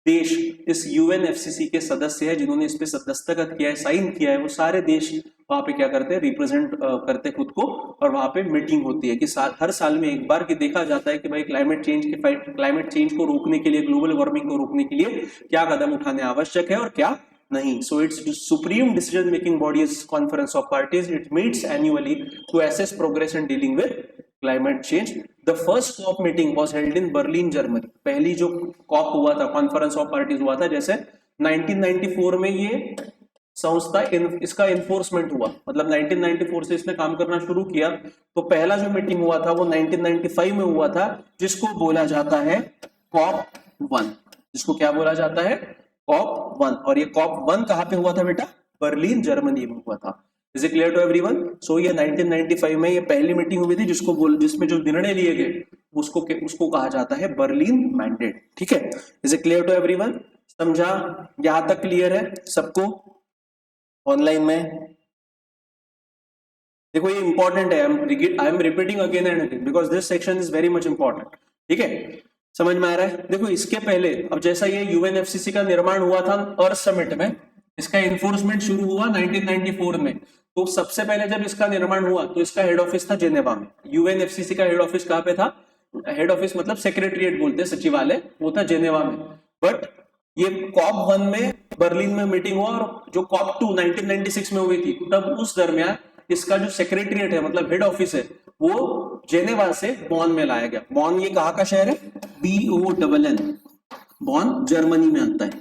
देश इस यूएनएफसीसी के सदस्य है, जिन्होंने इस पे दस्तखत किया है, साइन किया है, वो सारे देश वहां पे क्या करते हैं? रिप्रेजेंट करते हैं खुद को। और वहां पे मीटिंग होती है कि हर साल में एक बार की देखा जाता है कि भाई क्लाइमेट चेंज को रोकने के लिए, ग्लोबल वार्मिंग को रोकने के लिए क्या कदम उठाने आवश्यक है और क्या नहीं। So its supreme decision making body is conference of parties. It meets annually to assess progress in dealing with climate change. The first COP meeting was held in Berlin, Germany. पहली जो कॉप हुआ था, conference of parties हुआ था, जैसे 1994 में ये संस्था इसका इन्फोर्समेंट हुआ, मतलब 1994 से इसने काम करना शुरू किया। तो पहला जो मीटिंग हुआ था वो 1995 में हुआ था, जिसको बोला जाता है COP1। जिसको क्या बोला जाता है? COP1। और ये COP1 कहां पे हुआ था बेटा? बर्लिन, जर्मनी में हुआ था। Is it clear to everyone? So ये 1995 में ये पहली मीटिंग हुई थी जिसमें जो निर्णय लिए गए उसको कहा जाता है बर्लिन मैंडेट। ठीक है। Is it clear to everyone? समझा? यहां तक क्लियर है सबको? ऑनलाइन में देखो ये इंपॉर्टेंट है, I am repeating again and again because this section is very much important. ठीक है, समझ में आ रहा है? देखो इसके पहले, अब जैसा ये यूएनएफसीसी का निर्माण हुआ था अर्थ समिट में, इसका इन्फोर्समेंट शुरू हुआ 1994 में। तो सबसे पहले जब इसका निर्माण हुआ तो इसका हेड ऑफिस था जेनेवा में। यूएनएफसीसी का हेड ऑफिस कहां पे था? हेड ऑफिस मतलब सेक्रेटरिएट बोलते हैं, सचिवालय, वो था जेनेवा में। बट ये COP1 में बर्लिन में मीटिंग हुआ, और जो COP2 1996 में हुई थी, तब उस दरमियान इसका जो सेक्रेटरीट है मतलब हेड ऑफिस है वो जेनेवा से बॉन में लाया गया। बॉन ये कहाँ का शहर है? BONN, बॉन जर्मनी में आता है,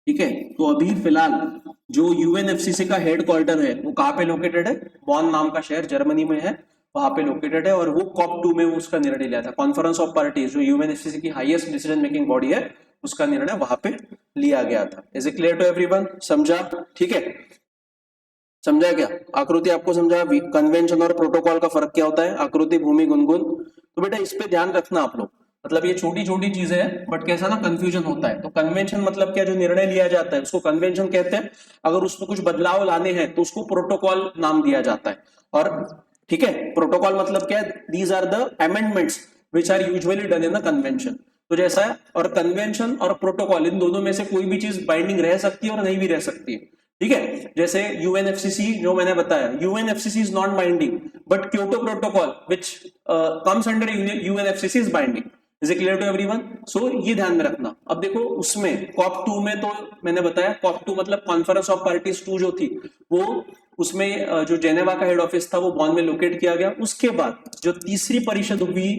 ठीक है। तो अभी फिलहाल जो UNFCCC का हेड क्वार्टर है वो कहाँ पे लोकेटेड है? बॉन नाम का शहर जर्मनी में है, वहां पे लोकेटेड है। और वो COP2 में उसका निर्णय लिया था, कॉन्फ्रेंस ऑफ पार्टीज, जो UNFCCC की हाईएस्ट डिसीजन मेकिंग बॉडी है, उसका निर्णय वहां पे लिया गया था। Is it clear to everyone? समझा? ठीक है, समझा क्या? आकृति आपको समझा? कन्वेंशन और प्रोटोकॉल का फर्क क्या होता है? आकृति, भूमि, गुनगुन। तो बेटा इस पे ध्यान रखना आप लोग, मतलब ये छोटी छोटी चीजें हैं बट कैसा ना कंफ्यूजन होता है। तो कन्वेंशन मतलब क्या? जो निर्णय लिया जाता है उसको कन्वेंशन कहते हैं। अगर उसमें कुछ बदलाव लाने हैं तो उसको प्रोटोकॉल नाम दिया जाता है। और ठीक है, प्रोटोकॉल मतलब क्या है? These are the amendments which are usually done in the convention. तो जैसा है, और कन्वेंशन और प्रोटोकॉल इन दोनों में से कोई भी चीज बाइंडिंग रह सकती है और नहीं भी रह सकती है, ठीक है। जैसे UNFCCC जो मैंने बताया, UNFCCC is not binding but Kyoto protocol which comes under UNFCCC is binding. Is it clear to everyone? So ये ध्यान में रखना। अब देखो उसमें COP2 में तो मैंने बताया, COP2 मतलब कॉन्फ्रेंस ऑफ पार्टीज 2 जो थी वो, उसमें जो जेनेवा का हेड ऑफिस था वो बॉन में लोकेट किया गया। उसके बाद जो तीसरी परिषद हुई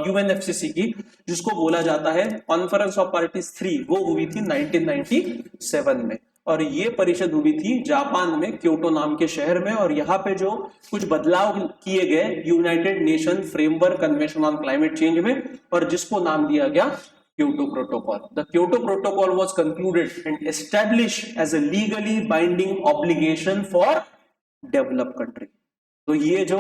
UNFCCC की, जिसको बोला जाता है कॉन्फ्रेंस ऑफ पार्टीज 3, वो हुई थी 1997 में। और ये परिषद हुई थी जापान में क्योटो नाम के शहर में। और यहाँ पे जो कुछ बदलाव किए गए united nation framework convention on climate change में, और जिसको नाम दिया गया Kyoto protocol. The Kyoto protocol was concluded and established as a legally binding obligation for developed country. तो ये जो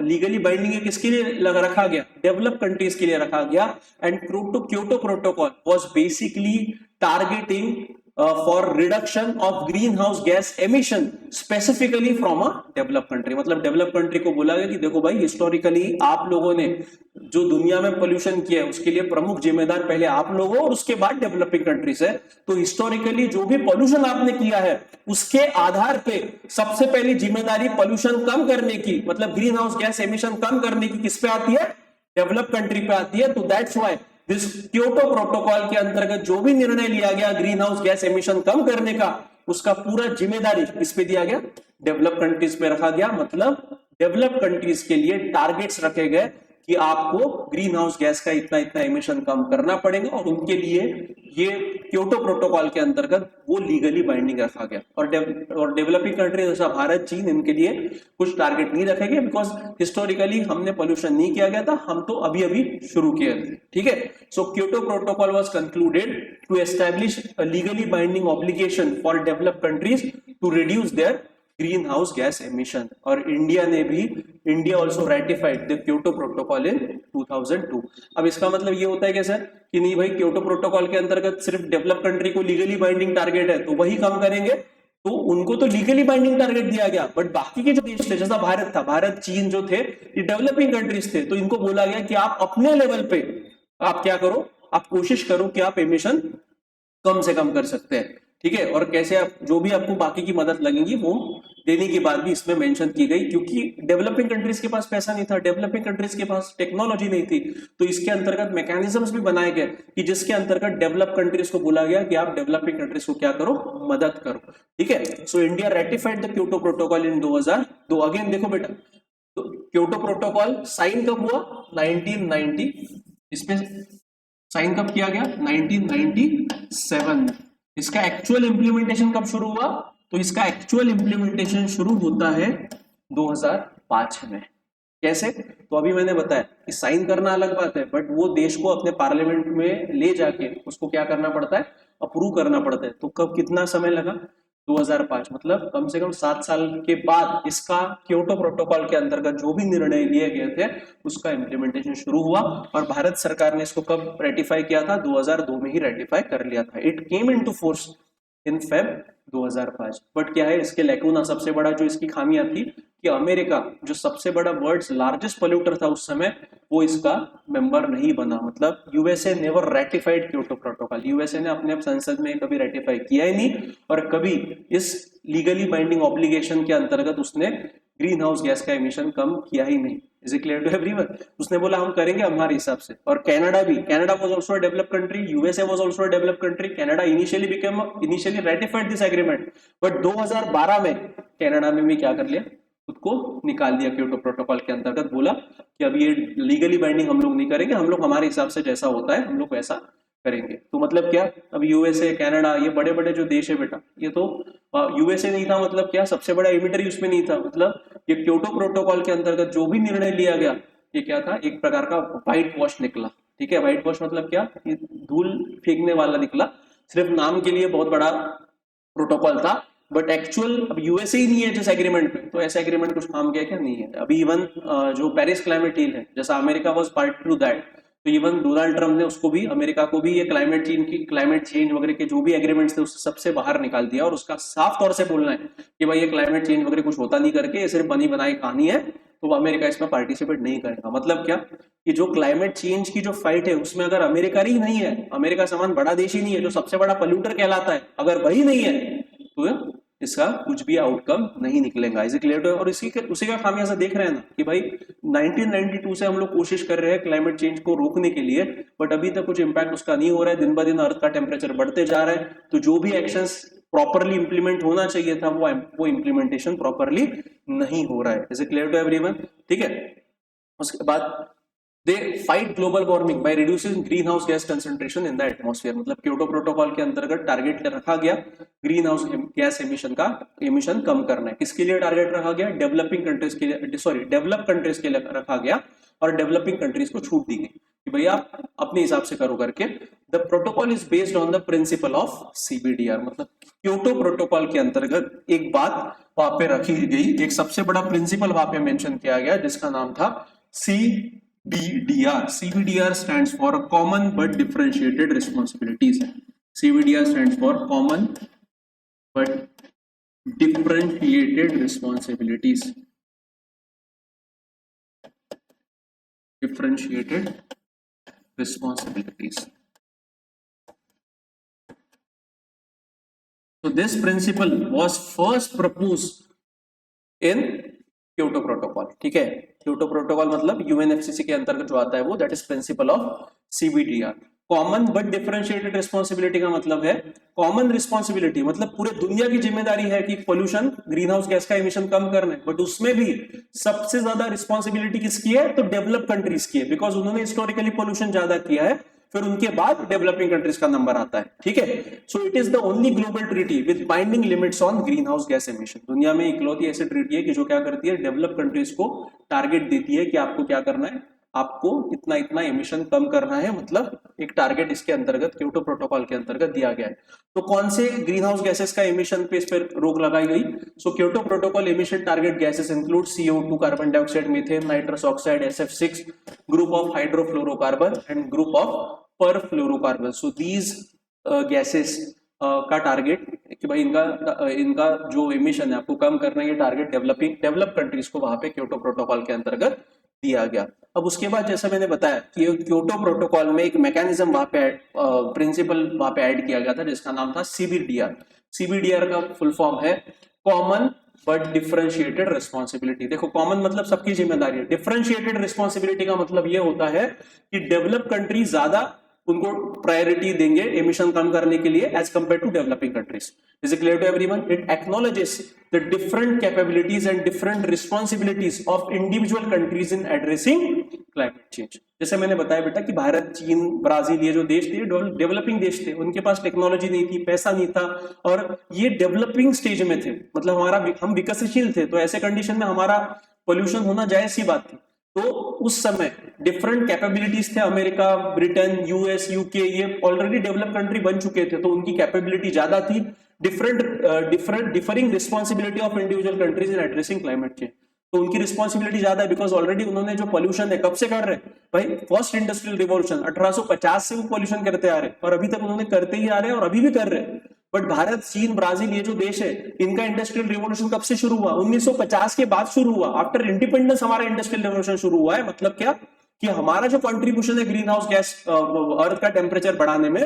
लीगली बाइंडिंग है किसके लिए रखा गया? डेवलप कंट्रीज के लिए रखा गया। And Kyoto protocol was basically targeting for reduction of green house gas emission specifically from a develop country. मतलब डेवलप कंट्री को बोला गया कि देखो भाई, हिस्टोरिकली आप लोगों ने जो दुनिया में पोल्यूशन किया है उसके लिए प्रमुख जिम्मेदार पहले आप लोगों और उसके बाद डेवलपिंग कंट्रीज है। तो हिस्टोरिकली जो भी पोल्यूशन आपने किया है उसके आधार पे सबसे पहली जिम्मेदारी पोल्यूशन कम करने की, मतलब ग्रीन हाउस गैस एमिशन कम करने की किस पे आती है? डेवलप कंट्री पे आती है। तो that's why this Kyoto protocol के अंतर्गत जो भी निर्णय लिया गया ग्रीन हाउस गैस एमिशन कम करने का, उसका पूरा जिम्मेदारी किस पे दिया गया? डेवलप कंट्रीज पे रखा गया। मतलब डेवलप कंट्रीज के लिए टारगेट्स रखे गए कि आपको ग्रीन हाउस गैस का इतना इतना एमिशन कम करना पड़ेगा, और उनके लिए ये क्योटो प्रोटोकॉल के अंतर्गत वो लीगली बाइंडिंग रखा गया। और डेवलपिंग कंट्री जैसा भारत, चीन, इनके लिए कुछ टारगेट नहीं रखे गए, बिकॉज हिस्टोरिकली हमने पोल्यूशन नहीं किया गया था, हम तो अभी अभी शुरू किए थे, ठीक है। So Kyoto protocol was concluded to establish a legally binding obligation for developed countries to reduce their green house gas emission. और India also ratified the Kyoto protocol in 2002। अब इसका मतलब ये होता है कि सर कि नहीं भाई, क्योटो प्रोटोकॉल के अंतर्गत सिर्फ डेवलप कंट्री को लीगली बाइंडिंग टारगेट है तो वही काम करेंगे, तो उनको तो लीगली बाइंडिंग टारगेट दिया गया, बट बाकी के जो देश थे, जैसा भारत था, भारत, चीन जो थे, ये डेवलपिंग कंट्रीज थे, तो इनको बोला गया कि आप अपने लेवल पे आप क्या करो, आप कोशिश करो कि आप एमिशन कम से कम कर सकते हैं, ठीक है। और कैसे आप, जो भी आपको बाकी की मदद लगेगी वो देने की बात भी इसमें मेंशन की गई, क्योंकि डेवलपिंग कंट्रीज के पास पैसा नहीं था, डेवलपिंग कंट्रीज के पास टेक्नोलॉजी नहीं थी, तो इसके अंतर्गत मैकेनिज्म्स भी बनाए गए कि जिसके अंतर्गत डेवलप कंट्रीज को बोला गया कि आप डेवलपिंग कंट्रीज को क्या करो, मदद करो, ठीक है। So India ratified the Kyoto protocol in 2002। Again देखो बेटा, तो क्योटो प्रोटोकॉल साइन कब हुआ? 1990। इसमें साइन कब किया गया? 1997। इसका एक्चुअल इंप्लीमेंटेशन कब शुरू हुआ? तो इसका एक्चुअल इंप्लीमेंटेशन शुरू होता है 2005 में। कैसे? तो अभी मैंने बताया कि साइन करना अलग बात है, बट वो देश को अपने पार्लियामेंट में ले जाके उसको क्या करना पड़ता है? अप्रूव करना पड़ता है। तो कब, कितना समय लगा? 2005, मतलब कम से कम 7 साल के बाद इसका क्योटो प्रोटोकॉल के अंतर्गत जो भी निर्णय लिए गए थे उसका इंप्लीमेंटेशन शुरू हुआ। और भारत सरकार ने इसको कब रेटिफाई किया था? 2002 में ही रेटिफाई कर लिया था। It came into force in Feb 2005। But क्या है इसके लैकूना, सबसे बड़ा जो इसकी खामियां थी कि अमेरिका जो सबसे बड़ा वर्ल्ड्स लार्जेस्ट पोल्यूटर था उस समय, वो इसका मेंबर नहीं बना। मतलब USA never ratified Kyoto protocol. USA ने अपने संसद में कभी रेटिफाई किया ही नहीं, और कभी इस लीगली बाइंडिंग ऑब्लिगेशन के अंतर्गत उसने ग्रीन हाउस गैस का एमिशन कम किया ही नहीं। Is it clear to everyone? उसने बोला हम करेंगे हमारे हिसाब से। और कनाडा भी, Canada was also a developed country, USA was also a developed country. Canada initially ratified this agreement, but 2012 में कनाडा ने भी क्या कर लिया? को निकाल दिया क्योटो प्रोटोकॉल के अंतर्गत, बोला कि अब ये लीगली बाइंडिंग हम लोग नहीं करेंगे, हम लोग हमारे हिसाब से जैसा होता है हम लोग वैसा करेंगे। तो मतलब क्या, अब यूएसए, कनाडा, ये बड़े बड़े जो देश है बेटा, ये तो यूएसए नहीं था मतलब क्या, सबसे बड़ा एमिटरी उसमें नहीं था, मतलब ये क्योटो प्रोटोकॉल के अंतर्गत जो भी निर्णय लिया गया ये क्या था, एक प्रकार का व्हाइट वॉश निकला। ठीक है, व्हाइट वॉश मतलब क्या, ये धूल फेंकने वाला निकला, सिर्फ नाम के लिए बहुत बड़ा प्रोटोकॉल था, बट एक्चुअल अब यूएसए ही नहीं है जिस एग्रीमेंट में, तो ऐसा एग्रीमेंट कुछ काम किया क्या, नहीं है। अभी इवन जो पेरिस क्लाइमेट डील है, जैसा America was part two that, तो इवन डोनाल्ड ट्रम्प ने उसको भी, अमेरिका को भी ये क्लाइमेट चेंज वगैरह के जो भी एग्रीमेंट्स थे उससे सबसे बाहर निकाल दिया, और उसका साफ तौर से बोलना है कि भाई ये क्लाइमेट चेंज वगैरह कुछ होता नहीं करके, ये सिर्फ बनी बनाई कहानी है, तो अमेरिका इसमें पार्टिसिपेट नहीं करेगा। मतलब क्या कि जो क्लाइमेट चेंज की जो फाइट है उसमें अगर अमेरिका ही नहीं है, अमेरिका समान बड़ा देश ही नहीं है जो सबसे बड़ा पोल्यूटर कहलाता है, अगर वही नहीं है तो इसका कुछ भी आउटकम नहीं निकलेगा। Is it clear? और उसी का खामियाजा देख रहे हैं ना कि भाई 1992 से हम लोग कोशिश कर रहे हैं क्लाइमेट चेंज को रोकने के लिए, बट अभी तक कुछ इंपैक्ट उसका नहीं हो रहा है, दिन ब दिन अर्थ का टेम्परेचर बढ़ते जा रहा है, तो जो भी एक्शंस प्रॉपरली इंप्लीमेंट होना चाहिए था वो इंप्लीमेंटेशन प्रॉपरली नहीं हो रहा है। Is it clear to everyone? ठीक है, उसके बाद they fight global warming by reducing green house gas concentration in the atmosphere, मतलब क्योटो प्रोटोकॉल के अंतर्गत टारगेट रखा गया ग्रीन हाउस गैस एमिशन कम करना है। किसके लिए टारगेट रखा गया? डेवलपिंग कंट्रीज के लिए, सॉरी डेवलप कंट्रीज के लिए रखा गया, और डेवलपिंग कंट्रीज को छूट दी गई कि भैया अपने हिसाब से करो करके। The protocol is based on the principle of CBDR, मतलब क्योटो प्रोटोकॉल के अंतर्गत एक बात वहां पे रखी गई, एक सबसे बड़ा प्रिंसिपल वहां पे मेंशन किया गया जिसका नाम था CBDR. CBDR stands for Common but Differentiated Responsibilities. CBDR stands for Common but Differentiated Responsibilities. Differentiated Responsibilities. So this principle was first proposed in Kyoto protocol. ठीक है, क्योटो प्रोटोकॉल मतलब यूएनएफसीसी के अंतर्गत जो आता है वो, that is principle of CBDR. Common but differentiated responsibility का मतलब है, कॉमन रिस्पांसिबिलिटी मतलब पूरे दुनिया की जिम्मेदारी है कि पोल्यूशन, ग्रीन हाउस गैस का एमिशन कम करना है, बट उसमें भी सबसे ज्यादा रिस्पांसिबिलिटी किसकी है? तो डेवलप कंट्रीज की है, बिकॉज उन्होंने हिस्टोरिकली पोल्यूशन ज्यादा किया है, फिर उनके बाद डेवलपिंग कंट्रीज का नंबर आता है। ठीक है, सो it is the only global treaty with binding limits on green house gas emission. दुनिया में इकलौती ऐसी ट्रीटी है कि जो क्या करती है, डेवलप कंट्रीज को टारगेट देती है कि आपको क्या करना है, आपको इतना इतना एमिशन कम करना है, मतलब एक टारगेट इसके अंतर्गत क्योटो प्रोटोकॉल के अंतर्गत दिया गया है। तो कौन से ग्रीन हाउस गैसेस का एमिशन पे इस पर रोक लगाई गई? So Kyoto protocol emission target gases include CO2, carbon dioxide, methane, nitrous oxide, SF6, group of hydrofluorocarbon and group of perfluorocarbon. So these gases का टारगेट कि भाई इनका जो एमिशन है आपको कम करना है, ये टारगेट डेवलप कंट्रीज को वहां पे क्योटो प्रोटोकॉल के अंतर्गत दिया गया। अब उसके बाद जैसा मैंने बताया कि क्योटो प्रोटोकॉल में एक मैकेनिज्म वहां पे प्रिंसिपल वहां पे ऐड किया गया था जिसका नाम था सीबीडीआर। सीबीडीआर का फुल फॉर्म है कॉमन बट डिफरेंशिएटेड रिस्पॉन्सिबिलिटी। देखो, कॉमन मतलब सबकी जिम्मेदारी है, डिफरेंशिएटेड रिस्पॉन्सिबिलिटी का मतलब ये होता है कि डेवलप कंट्री ज्यादा उनको प्रायोरिटी देंगे एमिशन कम करने के लिए as compare to developing countries. Is it clear to everyone? It acknowledges the different capabilities and different responsibilities of individual countries in addressing climate change. जैसे मैंने बताया बेटा कि भारत, चीन, ब्राजील, ये जो देश थे डेवलपिंग देश थे, उनके पास टेक्नोलॉजी नहीं थी, पैसा नहीं था, और ये डेवलपिंग स्टेज में थे, मतलब हम विकसनशील थे, तो ऐसे कंडीशन में हमारा पोल्यूशन होना जायज सी बात थी। तो उस समय डिफरेंट कैपेबिलिटीज थे, अमेरिका, ब्रिटेन, यूएस, यूके, ये ऑलरेडी डेवलप कंट्री बन चुके थे, तो उनकी कैपेबिलिटी ज्यादा थी। Differing responsibility of individual countries in addressing climate change, तो उनकी रिस्पॉन्सिबिलिटी ज्यादा है, बिकॉज ऑलरेडी उन्होंने जो पोल्यूशन है कब से कर रहे हैं भाई, फर्स्ट इंडस्ट्रियल रिवॉल्यूशन 1850 से वो पोल्यूशन करते आ रहे हैं, और अभी तक उन्होंने करते ही आ रहे हैं और अभी भी कर रहे हैं। बट भारत, चीन, ब्राजील, ये जो देश है, इनका इंडस्ट्रियल रिवॉल्यूशन कब से शुरू हुआ? 1950 के बाद शुरू हुआ, आफ्टर इंडिपेंडेंस हमारा इंडस्ट्रियल रिवॉल्यूशन शुरू हुआ है। मतलब क्या कि हमारा जो कंट्रीब्यूशन है ग्रीन हाउस गैस, अर्थ का टेम्परेचर बढ़ाने में,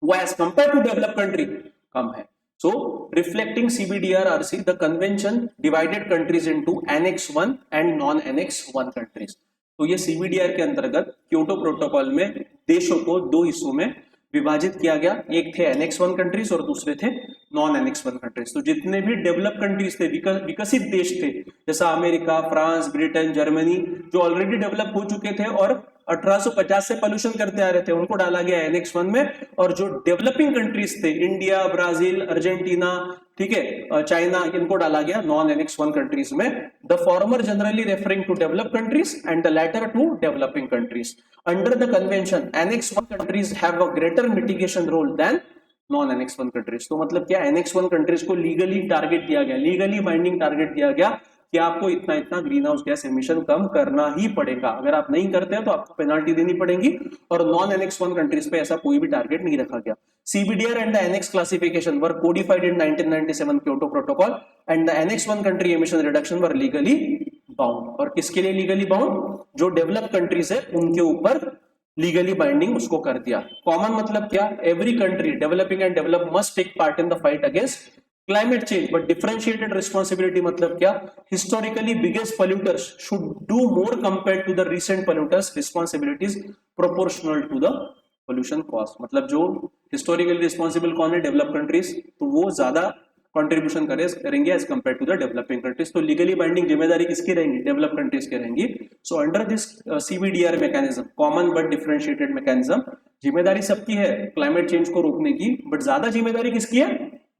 वो as compare to develop country कम है। So, reflecting CBDR-RC, the convention divided countries into Annex 1 and non-Annex 1 countries. तो ये CBDR के अंतर्गत क्योटो प्रोटोकॉल में देशों को दो हिस्सों में विभाजित किया गया, एक थे एनेक्स 1 कंट्रीज और दूसरे थे नॉन एनेक्स 1 कंट्रीज। तो जितने भी डेवलप कंट्रीज थे, विकसित देश थे, जैसा अमेरिका, फ्रांस, ब्रिटेन, जर्मनी, जो ऑलरेडी डेवलप हो चुके थे और 1850 से पोल्यूशन करते आ रहे थे, उनको डाला गया एनेक्स 1 में। और जो डेवलपिंग कंट्रीज थे, इंडिया, ब्राजील, अर्जेंटीना, ठीक है, चाइना, इनको डाला गया नॉन एनेक्स 1 कंट्रीज में। The former generally referring to developed countries and the latter to developing countries. Under the convention annex 1 countries have a greater mitigation role than non annex 1 countries. तो मतलब क्या, annex 1 countries को legally target दिया गया, legally binding target दिया गया कि आपको इतना इतना ग्रीन हाउस गैस एमिशन कम करना ही पड़ेगा, अगर आप नहीं करते हैं तो आपको पेनाल्टी देनी पड़ेगी। और नॉन एनेक्स 1 कंट्रीज पे ऐसा कोई भी टारगेट नहीं रखा गया। CBDR and the annex classification were codified in 1997 Kyoto Protocol and the annex 1 country emission reduction were legally bound। और किसके लिए लीगली बाउंड? जो डेवलप कंट्रीज है उनके ऊपर लीगली बाइंडिंग उसको कर दिया। कॉमन मतलब क्या, every country developing and develop must take part in the fight against climate change, but differentiated responsibility मतलब क्या, historically biggest polluters should do more compare to the recent polluters, responsibilities proportional to the pollution cost. मतलब जो historically responsible कौन है, develop countries, तो वो ज्यादा contribution करेंगे as compare to the developing countries. तो लीगली बाइंडिंग जिम्मेदारी किसकी रहेंगी, डेवलप कंट्रीज की रहेंगी। So under this CBDR mechanism, common but differentiated mechanism, जिम्मेदारी सबकी है क्लाइमेट चेंज को रोकने की, बट ज्यादा जिम्मेदारी किसकी है,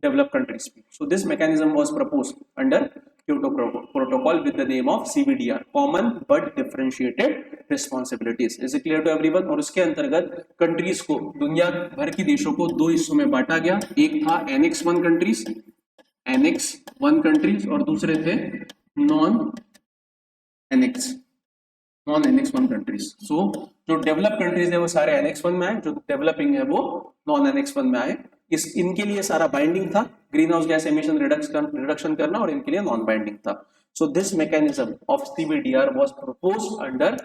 डेवलप कंट्रीज की। So this mechanism was proposed under Kyoto Protocol with the name of CBDR, Common but Differentiated Responsibilities। Is it clear to everyone? और उसके अंतर्गत कंट्रीज को, दुनिया भर की देशों को दो हिस्सों में बांटा गया। एक था एनेक्स 1 कंट्रीज, एनेक्स 1 कंट्रीज, और दूसरे थे नॉन एनेक्स 1 कंट्रीज। सो जो डेवलप कंट्रीज है वो सारे एनेक्स 1 में आए, जो डेवलपिंग है वो नॉन एनेक्स 1 में आए। इनके लिए सारा बाइंडिंग था, green house gas emission reduction करना, और इनके लिए नॉन बाइंडिंग था। So this mechanism of CBDR was proposed under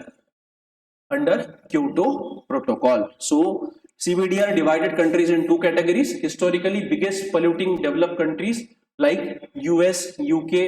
Kyoto Protocol। So CBDR divided countries in 2 categories, historically biggest polluting developed countries like US, UK,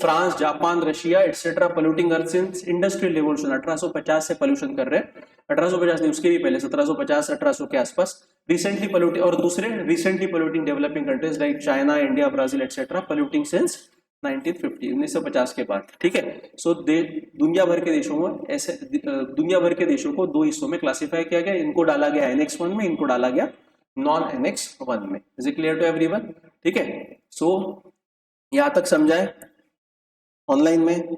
France, Japan, Russia etc. polluting earth since industrial revolution। 1850 से pollution कर रहे हैं, 1850 नहीं उसके भी पहले 1750 1800 के आसपास। रिसेंटली पोल्यूटिंग, और दूसरे recently polluting developing countries like China, India, Brazil etcetera polluting since 1950 1950 के बाद, ठीक है। सो दुनिया भर के देशों में ऐसे, दुनिया भर के देशों को दो हिस्सों में क्लासिफाई किया गया, इनको डाला गया एनेक्स 1 में, इनको डाला गया नॉन एनेक्स 1 में। Is it clear to everyone? ठीक है, सो यहां तक समझाए ऑनलाइन में,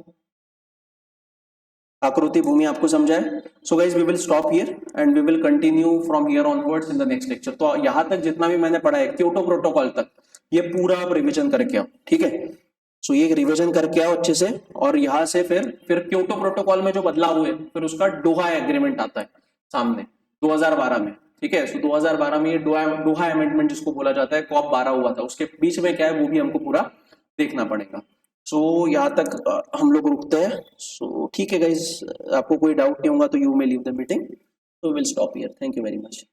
आकृति भूमि आपको समझाए। So guys we will stop here and we will continue from here onwards in the next lecture. तो यहां तक जितना भी मैंने पढ़ा है क्योटो प्रोटोकॉल तक, ये पूरा आप रिविजन करके आओ, ठीक है। सो ये रिविजन करके आओ अच्छे से, और यहाँ से फिर क्योटो प्रोटोकॉल में जो बदलाव हुए, फिर उसका डोहा एग्रीमेंट आता है सामने 2012 में, ठीक है। सो 2012 में ये डोहा अमेंडमेंट जिसको बोला जाता है, COP 12 हुआ था, उसके बीच में क्या है वो भी हमको पूरा देखना पड़ेगा। सो यहाँ तक हम लोग रुकते हैं। सो ठीक है गाइज, आपको कोई डाउट नहीं होगा तो you may leave the meeting, तो will stop here. Thank you very much.